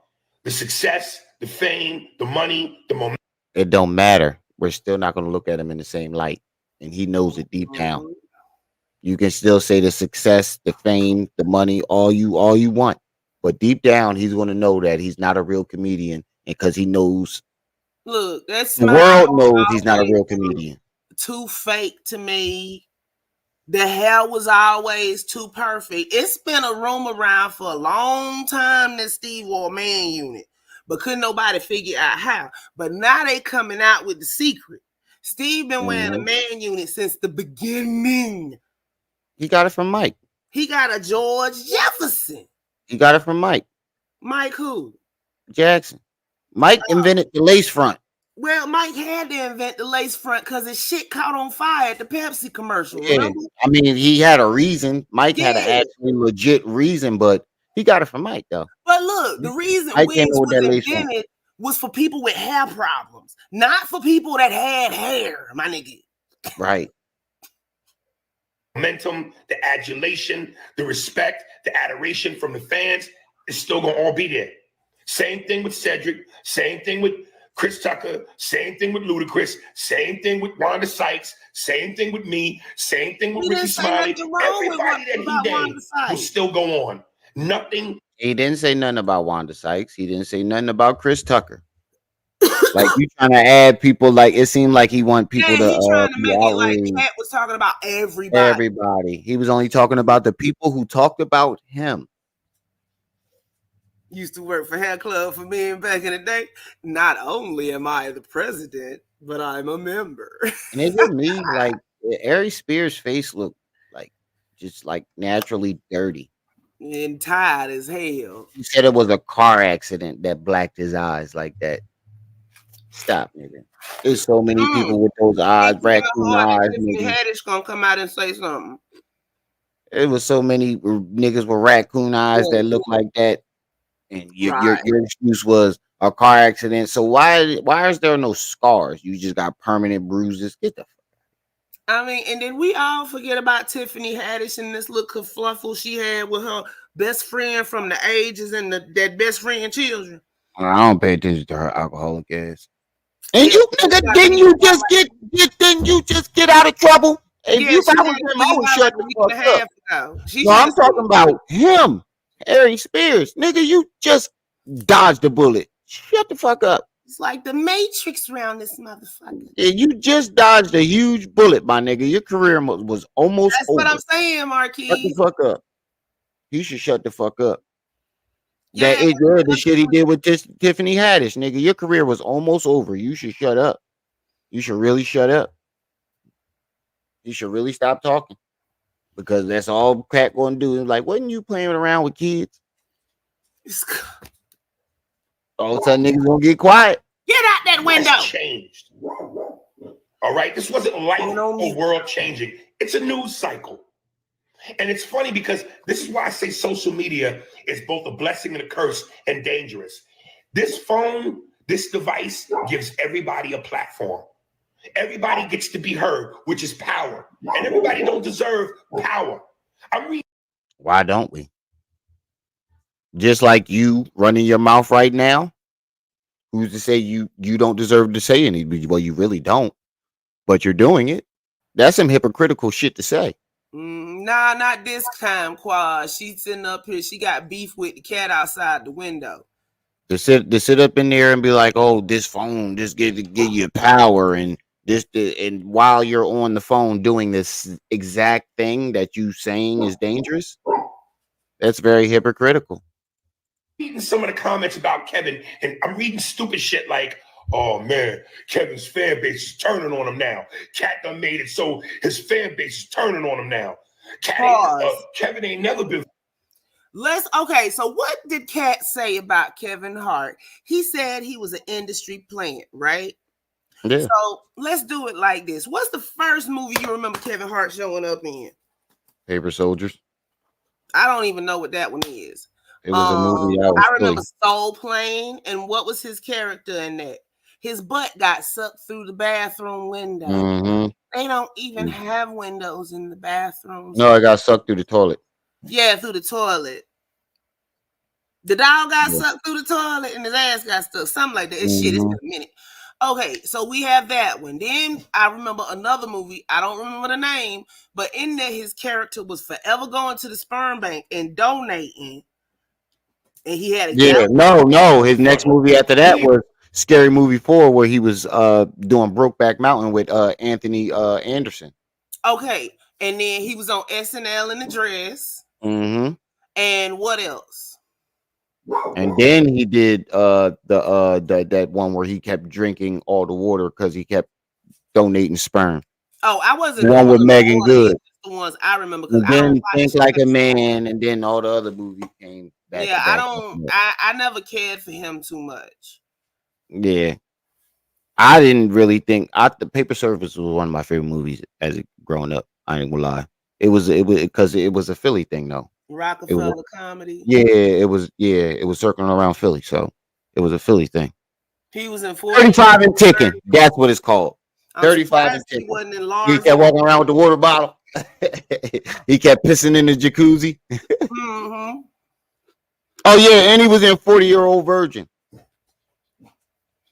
The success, the fame, the money, the momentum. It don't matter. We're still not going to look at him in the same light. And he knows it deep down. You can still say the success, the fame, the money, all you want. But deep down, he's going to know that he's not a real comedian. And because he knows, look, that's the world knows he's not a real comedian. Too fake to me. The hair was always too perfect. It's been a rumor around for a long time that Steve wore a man unit, but couldn't nobody figure out how. But now they coming out with the secret. Steve been wearing a man unit since the beginning. He got it from Mike. He got a George Jefferson. He got it from Mike. Mike who? Jackson. Mike invented the lace front. Well, Mike had to invent the lace front because his shit caught on fire at the Pepsi commercial. Yeah. I mean, he had a reason. Mike had an actually legit reason, but he got it from Mike, though. But look, the reason wigs was invented was for people with hair problems, not for people that had hair, my nigga. Right. Momentum, the adulation, the respect, the adoration from the fans is still going to all be there. Same thing with Cedric. Same thing with Chris Tucker. Same thing with Ludacris. Same thing with Wanda Sykes. Same thing with me. Same thing with Ricky Smiley. Everybody that he named will still go on. Nothing. He didn't say nothing about Wanda Sykes. He didn't say nothing about Chris Tucker. Like, you trying to add people, like, it seemed like he want people to make it like Cat was talking about everybody. Everybody. He was only talking about the people who talked about him. Used to work for Hair Club for me back in the day. Not only am I the president, but I'm a member. And it did me, like, Ari Spears' face looked like just like naturally dirty. And tired as hell. He said it was a car accident that blacked his eyes like that. Stop, nigga. There's so many people with those eyes, raccoon eyes. Haddish gonna come out and say something. It was so many niggas with raccoon eyes that look like that. And your excuse was a car accident. So why is there no scars? You just got permanent bruises. Get the fuck out. I mean, and then we all forget about Tiffany Haddish and this little kerfluffle she had with her best friend from the ages and that best friend children. I don't pay attention to her alcoholic ass. And you nigga, didn't you just get out of trouble? If you I would shut the fuck up. No, I'm talking about him. Ari Spears, nigga, you just dodged the bullet. Shut the fuck up. It's like the Matrix around this motherfucker. Yeah, you just dodged a huge bullet, my nigga. Your career was almost That's over. what I'm saying, Shut the Marquise. fuck up. You should shut the fuck up. Yeah, The shit he did with Tiffany Haddish, nigga. Your career was almost over. You should shut up. You should really shut up. You should really stop talking. Because that's all Cat gonna do. Like, wasn't you playing around with kids? All of a sudden, niggas gonna get quiet. Get out that window. It's changed. All right, this wasn't life or world changing. It's a news cycle. And it's funny because this is why I say social media is both a blessing and a curse and dangerous. This phone, this device gives everybody a platform. Everybody gets to be heard, which is power. And everybody don't deserve power. Why don't we? Just like you running your mouth right now. Who's to say you don't deserve to say anything? Well, you really don't, but you're doing it. That's some hypocritical shit to say. Nah, not this time, Quad. She's sitting up here. She got beef with the cat outside the window. To sit up in there and be like, oh, this phone, this give you power, and and while you're on the phone doing this exact thing that you saying is dangerous, that's very hypocritical. Reading some of the comments about Kevin, and I'm reading stupid shit like, oh man, Kevin's fan base is turning on him now. Cat done made it so his fan base is turning on him now. Kevin ain't never been. Okay, so what did Cat say about Kevin Hart? He said he was an industry plant, right? Yeah. So let's do it like this. What's the first movie you remember Kevin Hart showing up in? Paper Soldiers. I don't even know what that one is. It was a movie. I remember Soul Plane, and what was his character in that? His butt got sucked through the bathroom window. Mm-hmm. They don't even have windows in the bathrooms. No, I got sucked through the toilet. Yeah, through the toilet. The dog got sucked through the toilet, and his ass got stuck. Something like that. Shit, it's been a minute. Okay, so we have that one. Then I remember another movie. I don't remember the name, but in there, his character was forever going to the sperm bank and donating. And he had no. His next movie after that was Scary Movie 4, where he was doing Brokeback Mountain with Anthony Anderson. Okay, and then he was on SNL in a dress. Mm-hmm. And what else? And then he did that one where he kept drinking all the water because he kept donating sperm. Oh, I wasn't the one with Megan Good. The ones I remember. And then Think Like a Man, and then all the other movies came back. Yeah, I never cared for him too much. Yeah, I didn't really think. The Paper Service was one of my favorite movies as growing up. I ain't gonna lie. It was because it was a Philly thing though. Rockefeller comedy. Yeah, it was circling around Philly, so it was a Philly thing. He was in 35 and Ticking. That's what it's called. 35 and Ticking. He kept walking around with the water bottle. He kept pissing in the jacuzzi. Mm-hmm. Oh yeah, and he was in 40-Year-Old Virgin.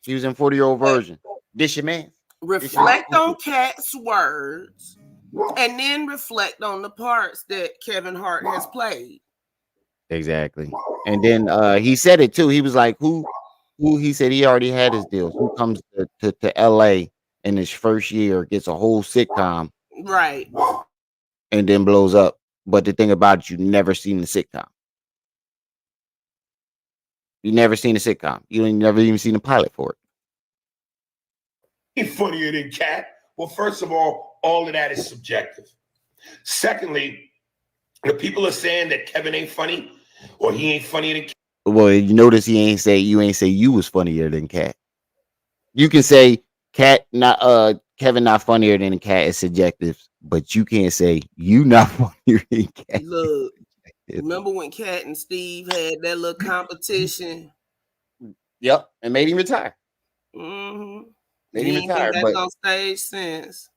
He was in 40-Year-Old Virgin. This your man. Reflect on Cat's words, and then reflect on the parts that Kevin Hart has played. Exactly. And then he said it too. He was like, who he said he already had his deals. Who comes to LA in his first year, gets a whole sitcom. Right. And then blows up. But the thing about it, you never seen the sitcom. You never seen a sitcom. You ain't never even seen a pilot for it. Ain't funnier than Cat. Well, first of all of that is subjective. Secondly, the people are saying that Kevin ain't funny or he ain't funnier than Cat. Well, you notice you ain't say you was funnier than Cat. You can say Kevin not funnier than Cat is subjective, but you can't say you not funnier than Cat. Look, remember when Cat and Steve had that little competition? Yep, and made him retire. Mm-hmm. Made him retire, but on stage since.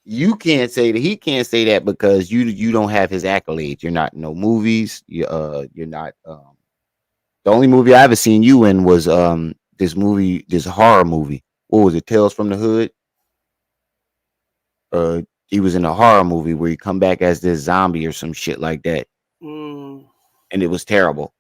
You can't say that. He can't say that because you don't have his accolades. You're not in no movies. You're not. The only movie I ever seen you in was this horror movie. What was it? Tales from the Hood. He was in a horror movie where he come back as this zombie or some shit like that. And it was terrible.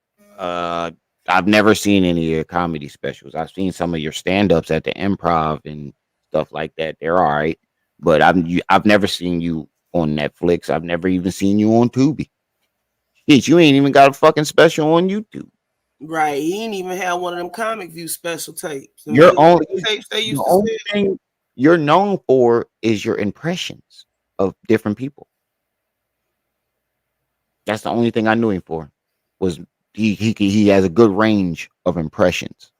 I've never seen any of your comedy specials. I've seen some of your stand-ups at the Improv and stuff like that. They're all right, but I've never seen you on Netflix. I've never even seen you on Tubi. Shit, you ain't even got a fucking special on YouTube. Right. He ain't even had one of them comic view special tapes. Them Your good only tapes they the used to only sell. thing you're known for is your impressions of different people. That's the only thing I knew him for. Was he has a good range of impressions.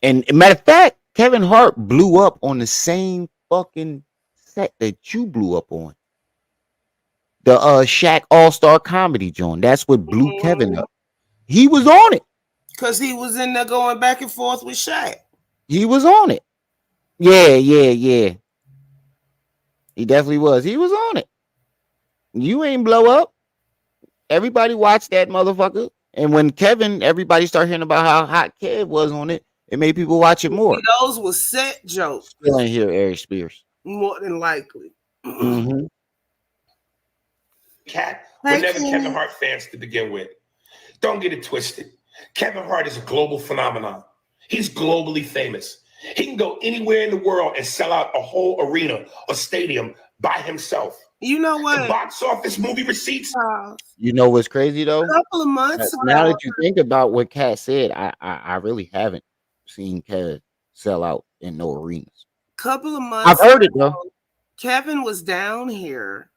And matter of fact, Kevin Hart blew up on the same fucking set that you blew up on. The Shaq All-Star Comedy joint. That's what blew Kevin up. He was on it. Because he was in there going back and forth with Shaq. He was on it. Yeah. He definitely was. He was on it. You ain't blow up. Everybody watched that motherfucker. And when everybody started hearing about how hot Kev was on it, it made people watch it more. Those were set jokes. Still ain't hear Eric Spears. More than likely. Mm-hmm. Cat, we're never Kevin Hart fans to begin with. Don't get it twisted. Kevin Hart is a global phenomenon. He's globally famous. He can go anywhere in the world and sell out a whole arena or stadium by himself. You know what? The box office movie receipts. You know what's crazy though? A couple of months. Now that you think about what Kat said, I really haven't seen Kev sell out in no arenas. Couple of months. I've heard it though. Kevin was down here.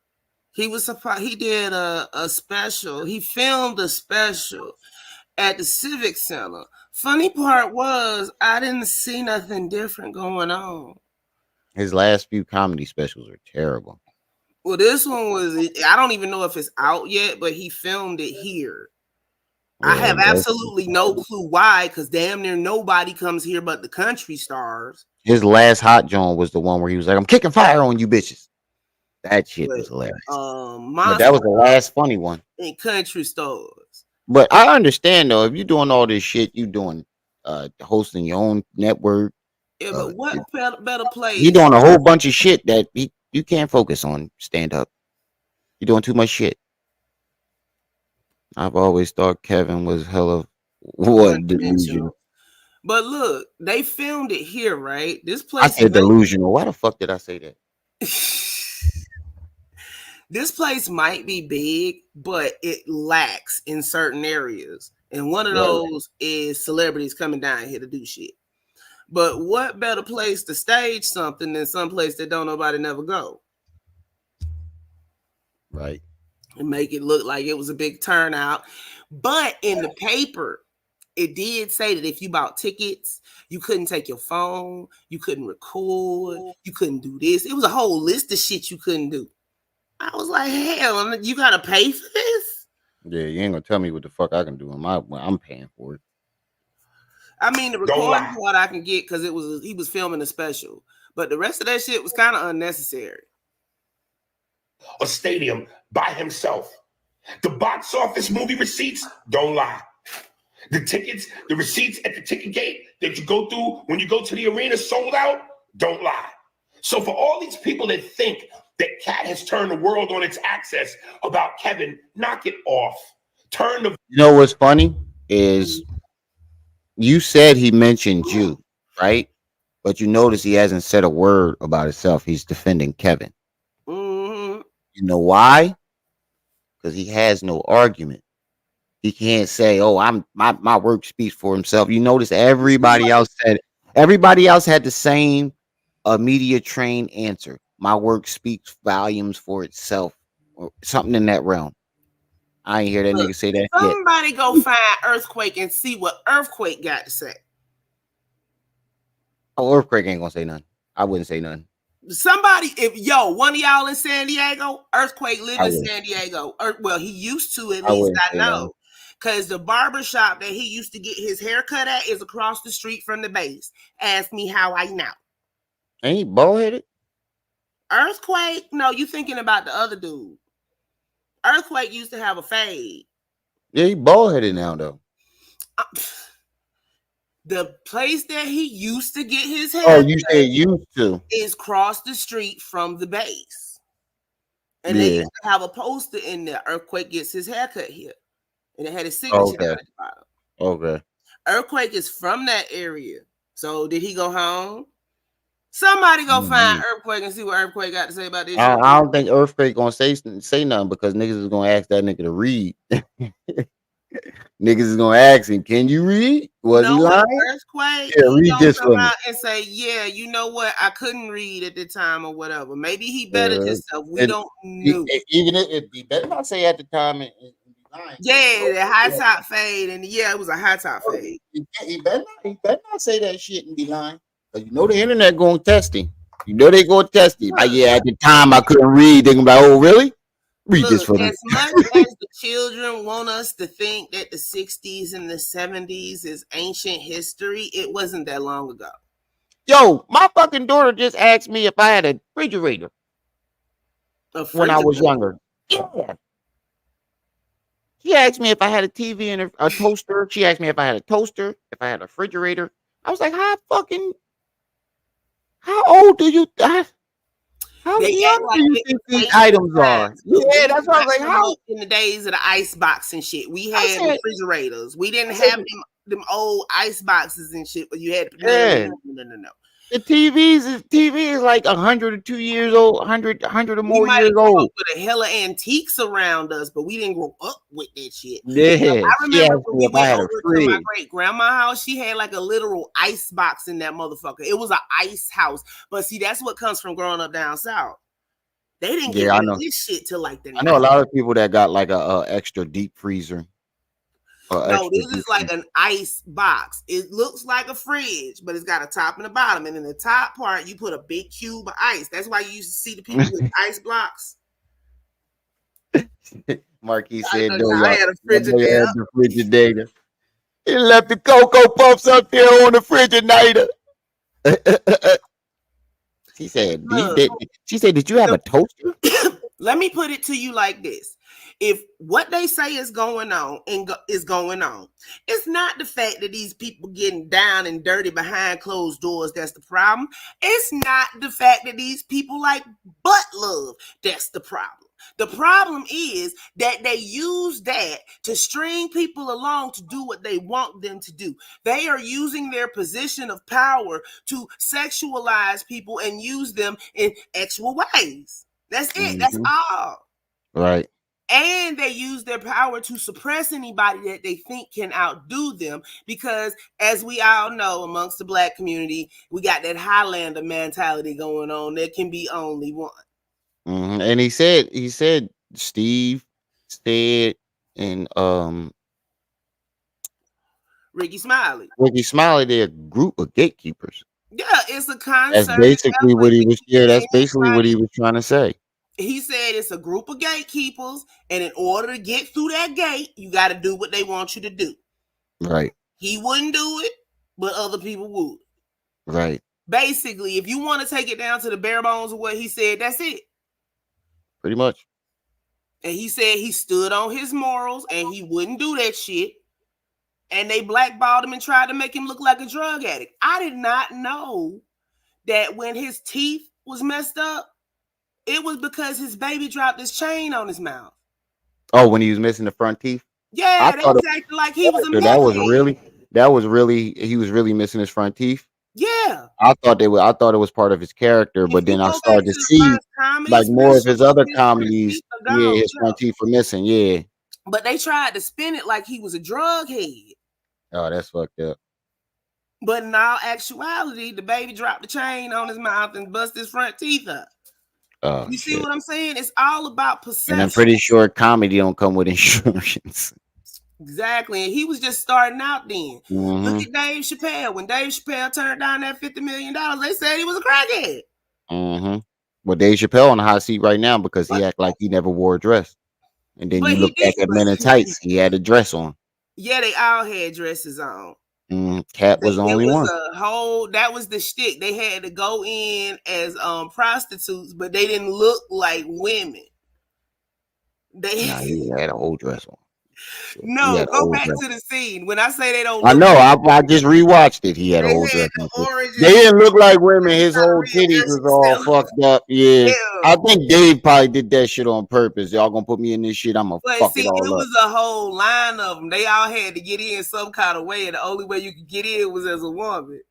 He was surprised. He did a special. He filmed a special at the Civic Center. Funny part was I didn't see nothing different going on. His last few comedy specials are terrible. Well, this one was, I don't even know if it's out yet, but he filmed it here. I have absolutely no clue why, because damn near nobody comes here but the country stars. His last hot joint was the one where he was like, I'm kicking fire on you bitches. That shit was hilarious. But that was the last funny one. In country stars. But I understand though, if you're doing all this shit, you doing hosting your own network. Yeah, but what better place? You're doing a whole bunch of shit that you can't focus on stand up. You're doing too much shit. I've always thought Kevin was hella delusional. But look, they filmed it here, right? This place. I said delusional. Why the fuck did I say that? This place might be big, but it lacks in certain areas. And one of those is celebrities coming down here to do shit. But what better place to stage something than someplace that don't nobody never go? Right. And make it look like it was a big turnout. But in the paper, it did say that if you bought tickets, you couldn't take your phone, you couldn't record, you couldn't do this. It was a whole list of shit you couldn't do. I was like, hell, you gotta pay for this? Yeah, you ain't gonna tell me what the fuck I can do. I'm paying for it. I mean, the recording part I can get because he was filming a special, but the rest of that shit was kind of unnecessary. A stadium by himself. The box office movie receipts don't lie. The tickets, the receipts at the ticket gate that you go through when you go to the arena sold out don't lie. So for all these people that think that Cat has turned the world on its axis about Kevin, knock it off. You know what's funny is you said he mentioned you, right? But you notice he hasn't said a word about himself. He's defending Kevin. Mm-hmm. You know why? Because he has no argument. He can't say, "Oh, my work speaks for himself." You notice everybody else had the same media trained answer. My work speaks volumes for itself, or something in that realm. I ain't hear that nigga say that. Somebody go find Earthquake and see what Earthquake got to say. Oh, Earthquake ain't gonna say nothing. I wouldn't say nothing. Somebody, one of y'all in San Diego, Earthquake live in San Diego. Well, he used to, at least I know. Because the barbershop that he used to get his hair cut at is across the street from the base. Ask me how I know. Ain't he bald-headed? Earthquake? No, you thinking about the other dude. Earthquake used to have a fade. Yeah, he bald-headed now, though. The place that he used to get his hair. Oh, you said used to. Is across the street from the base. And they used to have a poster in there. Earthquake gets his haircut here. and it had his signature down Okay. at the bottom. Okay. Earthquake is from that area. So did he go home? Somebody go find Earthquake and see what Earthquake got to say about this shit. I don't think Earthquake gonna say nothing because niggas is gonna ask that nigga to read. Niggas is gonna ask him, can you read? Was he lying? Earthquake, Yeah, he read gonna this come for me. out and say, yeah, you know what? I couldn't read at the time or whatever. Maybe he bettered himself. We don't know. Even if he better not say at the time and be lying. Yeah, the high top fade, and yeah, it was a high top fade. He better not say that shit and be lying. Because you know the internet going to test him. You know they going to test him. Like, yeah, at the time I couldn't read. They're going to be like, oh, really? Read this for me. As much as the children want us to think that the 60s and the 70s is ancient history, it wasn't that long ago. Yo, my fucking daughter just asked me if I had a refrigerator. When I was younger. Yeah. She asked me if I had a TV and a toaster. She asked me if I had a toaster, if I had a refrigerator. I was like, how old do you how young do you think these items are? Yeah, that's what I was like. How in the days of the ice box and shit, we had refrigerators. We didn't have them old ice boxes and shit, but you had no. The TV is like 102 years old, 100 or more years old. With a hella antiques around us, but we didn't grow up with that shit. Yeah, I remember when we went over to my great grandma's house, she had like a literal ice box in that motherfucker. It was an ice house, but see, that's what comes from growing up down south. They didn't get rid of this shit till like the. I know a lot of people that got like a extra deep freezer. No, this is like an ice box. It looks like a fridge, but it's got a top and a bottom. And in the top part, you put a big cube of ice. That's why you used to see the people with ice blocks. Marquis said, "No, I had a frigidator. He left the Cocoa Puffs up there on the Friginator." She said, "Did you have a toaster?" Let me put it to you like this. If what they say is going on is going on, it's not the fact that these people getting down and dirty behind closed doors that's the problem. It's not the fact that these people like butt love that's the problem. The problem is that they use that to string people along to do what they want them to do. They are using their position of power to sexualize people and use them in actual ways. That's it. Mm-hmm. That's all. Right. And they use their power to suppress anybody that they think can outdo them because, as we all know, amongst the Black community, we got that Highlander mentality going on. There can be only one. Mm-hmm. And he said, Steve said, and Ricky Smiley, they're a group of gatekeepers. Yeah, it's a concept. That's basically what he was. Yeah, that's basically what he was trying to say. He said it's a group of gatekeepers, and in order to get through that gate, you got to do what they want you to do. Right. He wouldn't do it, but other people would. Right. Basically, if you want to take it down to the bare bones of what he said, that's it. Pretty much. And he said he stood on his morals, and he wouldn't do that shit. And they blackballed him and tried to make him look like a drug addict. I did not know that when his teeth was messed up, it was because his baby dropped his chain on his mouth. Oh, when he was missing the front teeth? Yeah, they was acting like he was a he was really missing his front teeth. Yeah. I thought it was part of his character, but then I started to see like more of his other comedies. Yeah, his front teeth were missing, yeah. But they tried to spin it like he was a drug head. Oh, that's fucked up. But in all actuality, the baby dropped the chain on his mouth and bust his front teeth up. Oh, you see what I'm saying? It's all about perception. And I'm pretty sure comedy don't come with insurance. Exactly. And he was just starting out then. Mm-hmm. Look at Dave Chappelle. When Dave Chappelle turned down that $50 million, they said he was a crackhead. Mm-hmm. Well, Dave Chappelle on the hot seat right now because he act like he never wore a dress. And then you look back at Men in Tights, he had a dress on. Yeah, they all had dresses on. Cat was the only one. That was the shtick. They had to go in as prostitutes, but they didn't look like women. He had a whole dress on. No, go back to the scene. When I say they don't I look know. like I just rewatched it. He had a they whole had dress. the On. orange. They didn't look like women. His Trying to whole titties readjust was all yourself. fucked up. Yeah. Yeah. I think Dave probably did that shit on purpose. Y'all gonna put me in this shit? I'm gonna But fuck see, it all it up. was a whole line of them. They all had to get in some kind of way, and the only way you could get in was as a woman.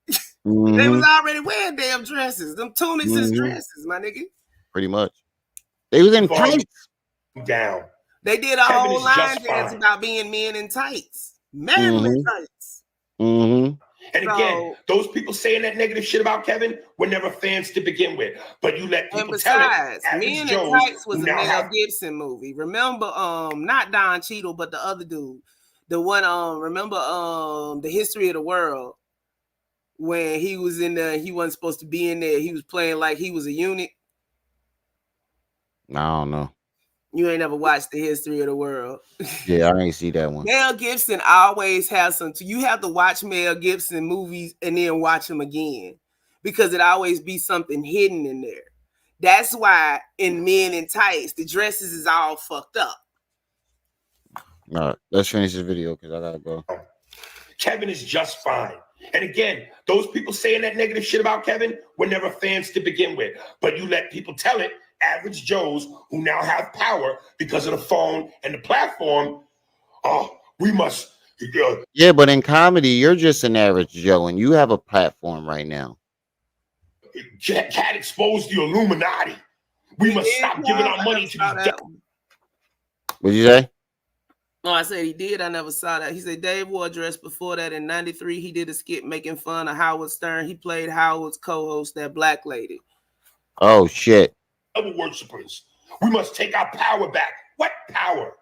Mm-hmm. They was already wearing damn dresses. Them tunics is dresses, my nigga. Pretty much. They was in tights. Down. They did a Kevin whole is line just dance fine. about being men in tights. Manly tights. Mm-hmm. And again, those people saying that negative shit about Kevin were never fans to begin with. But you let people tell it. Besides, Men in Tights was a Mel Gibson movie. Remember, not Don Cheadle, but the other dude. The one, remember The History of the World, when he was in there, he wasn't supposed to be in there. He was playing like he was a unit. I don't know. You ain't never watched The History of the World. Yeah, I ain't see that one. Mel Gibson always has some. You have to watch Mel Gibson movies and then watch them again, because it always be something hidden in there. That's why in Men in Tights, the dresses is all fucked up. All right, let's finish this video because I gotta go. Kevin is just fine. And again, those people saying that negative shit about Kevin were never fans to begin with. But you let people tell it, average Joes who now have power because of the phone and the platform. Oh, we must. Yeah, but in comedy, you're just an average Joe, and you have a platform right now. Cat exposed the Illuminati. We must stop giving our money to these. What'd you say? No, I said he did. I never saw that. He said Dave wore a dress before that in '93. He did a skit making fun of Howard Stern. He played Howard's co-host, that black lady. Oh shit. Devil worshippers. We must take our power back. What power?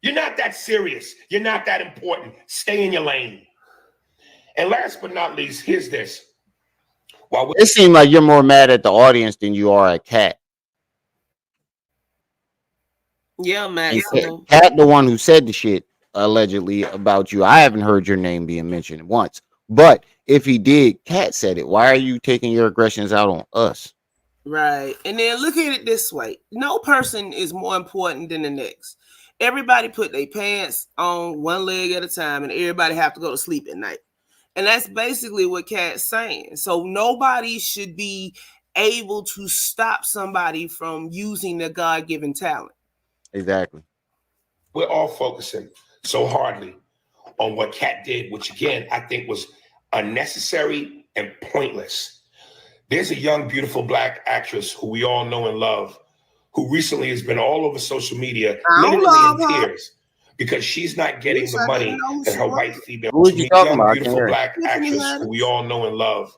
You're not that serious. You're not that important. Stay in your lane. And last but not least, here's this. It seems like you're more mad at the audience than you are at Cat. Yeah, Max. Cat, the one who said the shit allegedly about you. I haven't heard your name being mentioned once. But if he did, Cat said it. Why are you taking your aggressions out on us? Right. And then look at it this way. No person is more important than the next. Everybody put their pants on one leg at a time, and everybody have to go to sleep at night. And that's basically what Cat's saying. So nobody should be able to stop somebody from using their God-given talent. Exactly. We're all focusing so hardly on what Cat did, which again, I think was unnecessary and pointless. There's a young, beautiful black actress who we all know and love, who recently has been all over social media, literally in tears, because she's not getting the money that her white female. Who is you talking about? Beautiful black actress who we all know and love,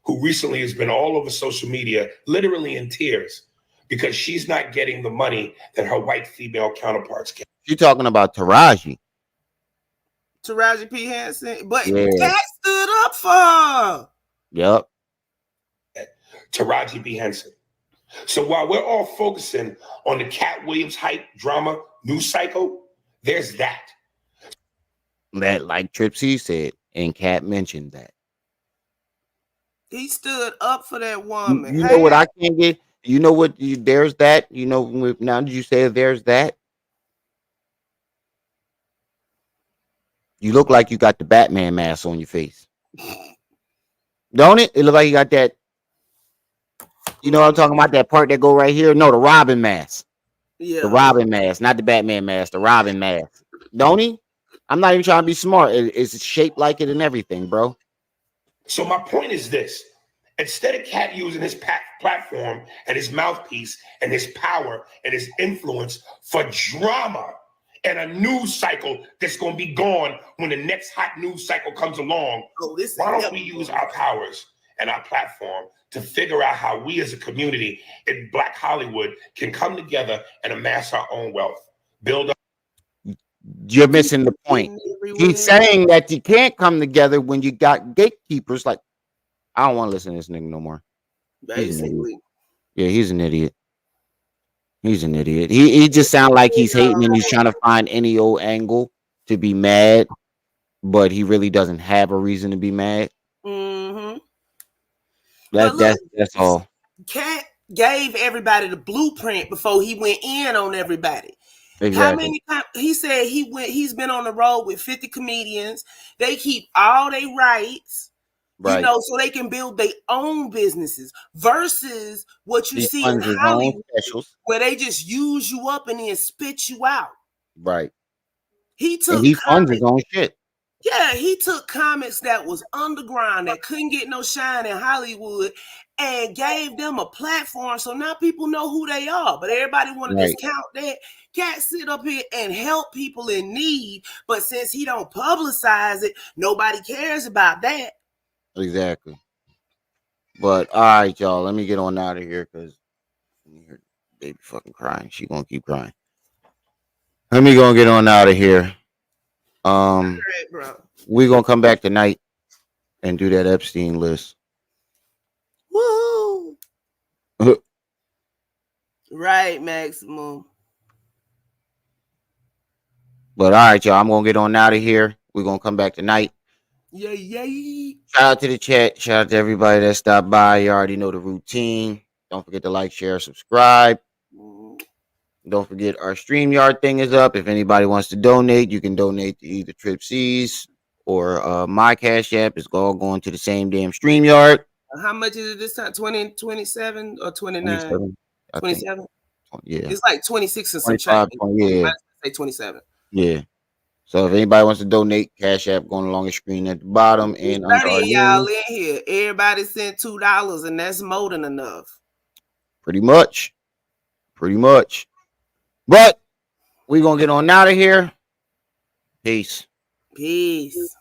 who recently has been all over social media, literally in tears, because she's not getting the money that her white female counterparts get. You're talking about Taraji. Taraji P. Henson, but Yeah. Cat stood up for her. Yep. Taraji P. Henson. So while we're all focusing on the Cat Williams hype drama news cycle, there's that. That, like Trip C said, and Cat mentioned that. He stood up for that woman. You know what I can't get? You know what? There's that. You know, now did you say there's that? You look like you got the Batman mask on your face. Don't it? It look like you got that. You know what I'm talking about? That part that go right here? No, the Robin mask. Yeah. The Robin mask, not the Batman mask, the Robin mask. Don't he? I'm not even trying to be smart. It's shaped like it and everything, bro. So my point is this. Instead of Cat using his platform and his mouthpiece and his power and his influence for drama and a news cycle that's going to be gone when the next hot news cycle comes along, why don't we use our powers and our platform to figure out how we as a community in Black Hollywood can come together and amass our own wealth, build up. You're missing the point. He's saying that you can't come together when you got gatekeepers. Like, I don't want to listen to this nigga no more. Basically. He's an idiot. He's an idiot. He just sounds like he's hating and he's trying to find any old angle to be mad, but he really doesn't have a reason to be mad. Mm-hmm. That's all. Cat gave everybody the blueprint before he went in on everybody. How Exactly. many times he said he's been on the road with 50 comedians. They keep all their rights, Right. so they can build their own businesses versus what you He see in funds his own Hollywood specials. where they just use you up and then spit you out. Right. He And took he funds his comics. own shit. Yeah, he took comics that was underground that couldn't get no shine in Hollywood and gave them a platform so now people know who they are. But everybody want to Right. discount that. Cat sit up here and help people in need, but since he don't publicize it, nobody cares about that. Exactly. But all right, y'all. Let me get on out of here because baby fucking crying. She gonna keep crying. Let me go get on out of here. Right, bro. We gonna come back tonight and do that Epstein list. Woo! Right, Maximum. But all right, y'all. I'm gonna get on out of here. We're gonna come back tonight. Yay. Shout out to the chat. Shout out to everybody that stopped by. You already know the routine. Don't forget to like, share, subscribe. Don't forget our StreamYard thing is up. If anybody wants to donate, you can donate to either Trip C's or my Cash App. It's all going to the same damn StreamYard. How much is it this time? 20, 27 or 29? 27. 27? Yeah. It's like 26 and some 25, change. 20, yeah. I say 27. Yeah. So if anybody wants to donate, Cash App going along the screen at the bottom and under 30 our of y'all name. in here. Everybody sent $2 and that's more than enough. Pretty much. But we're going to get on out of here. Peace. Peace.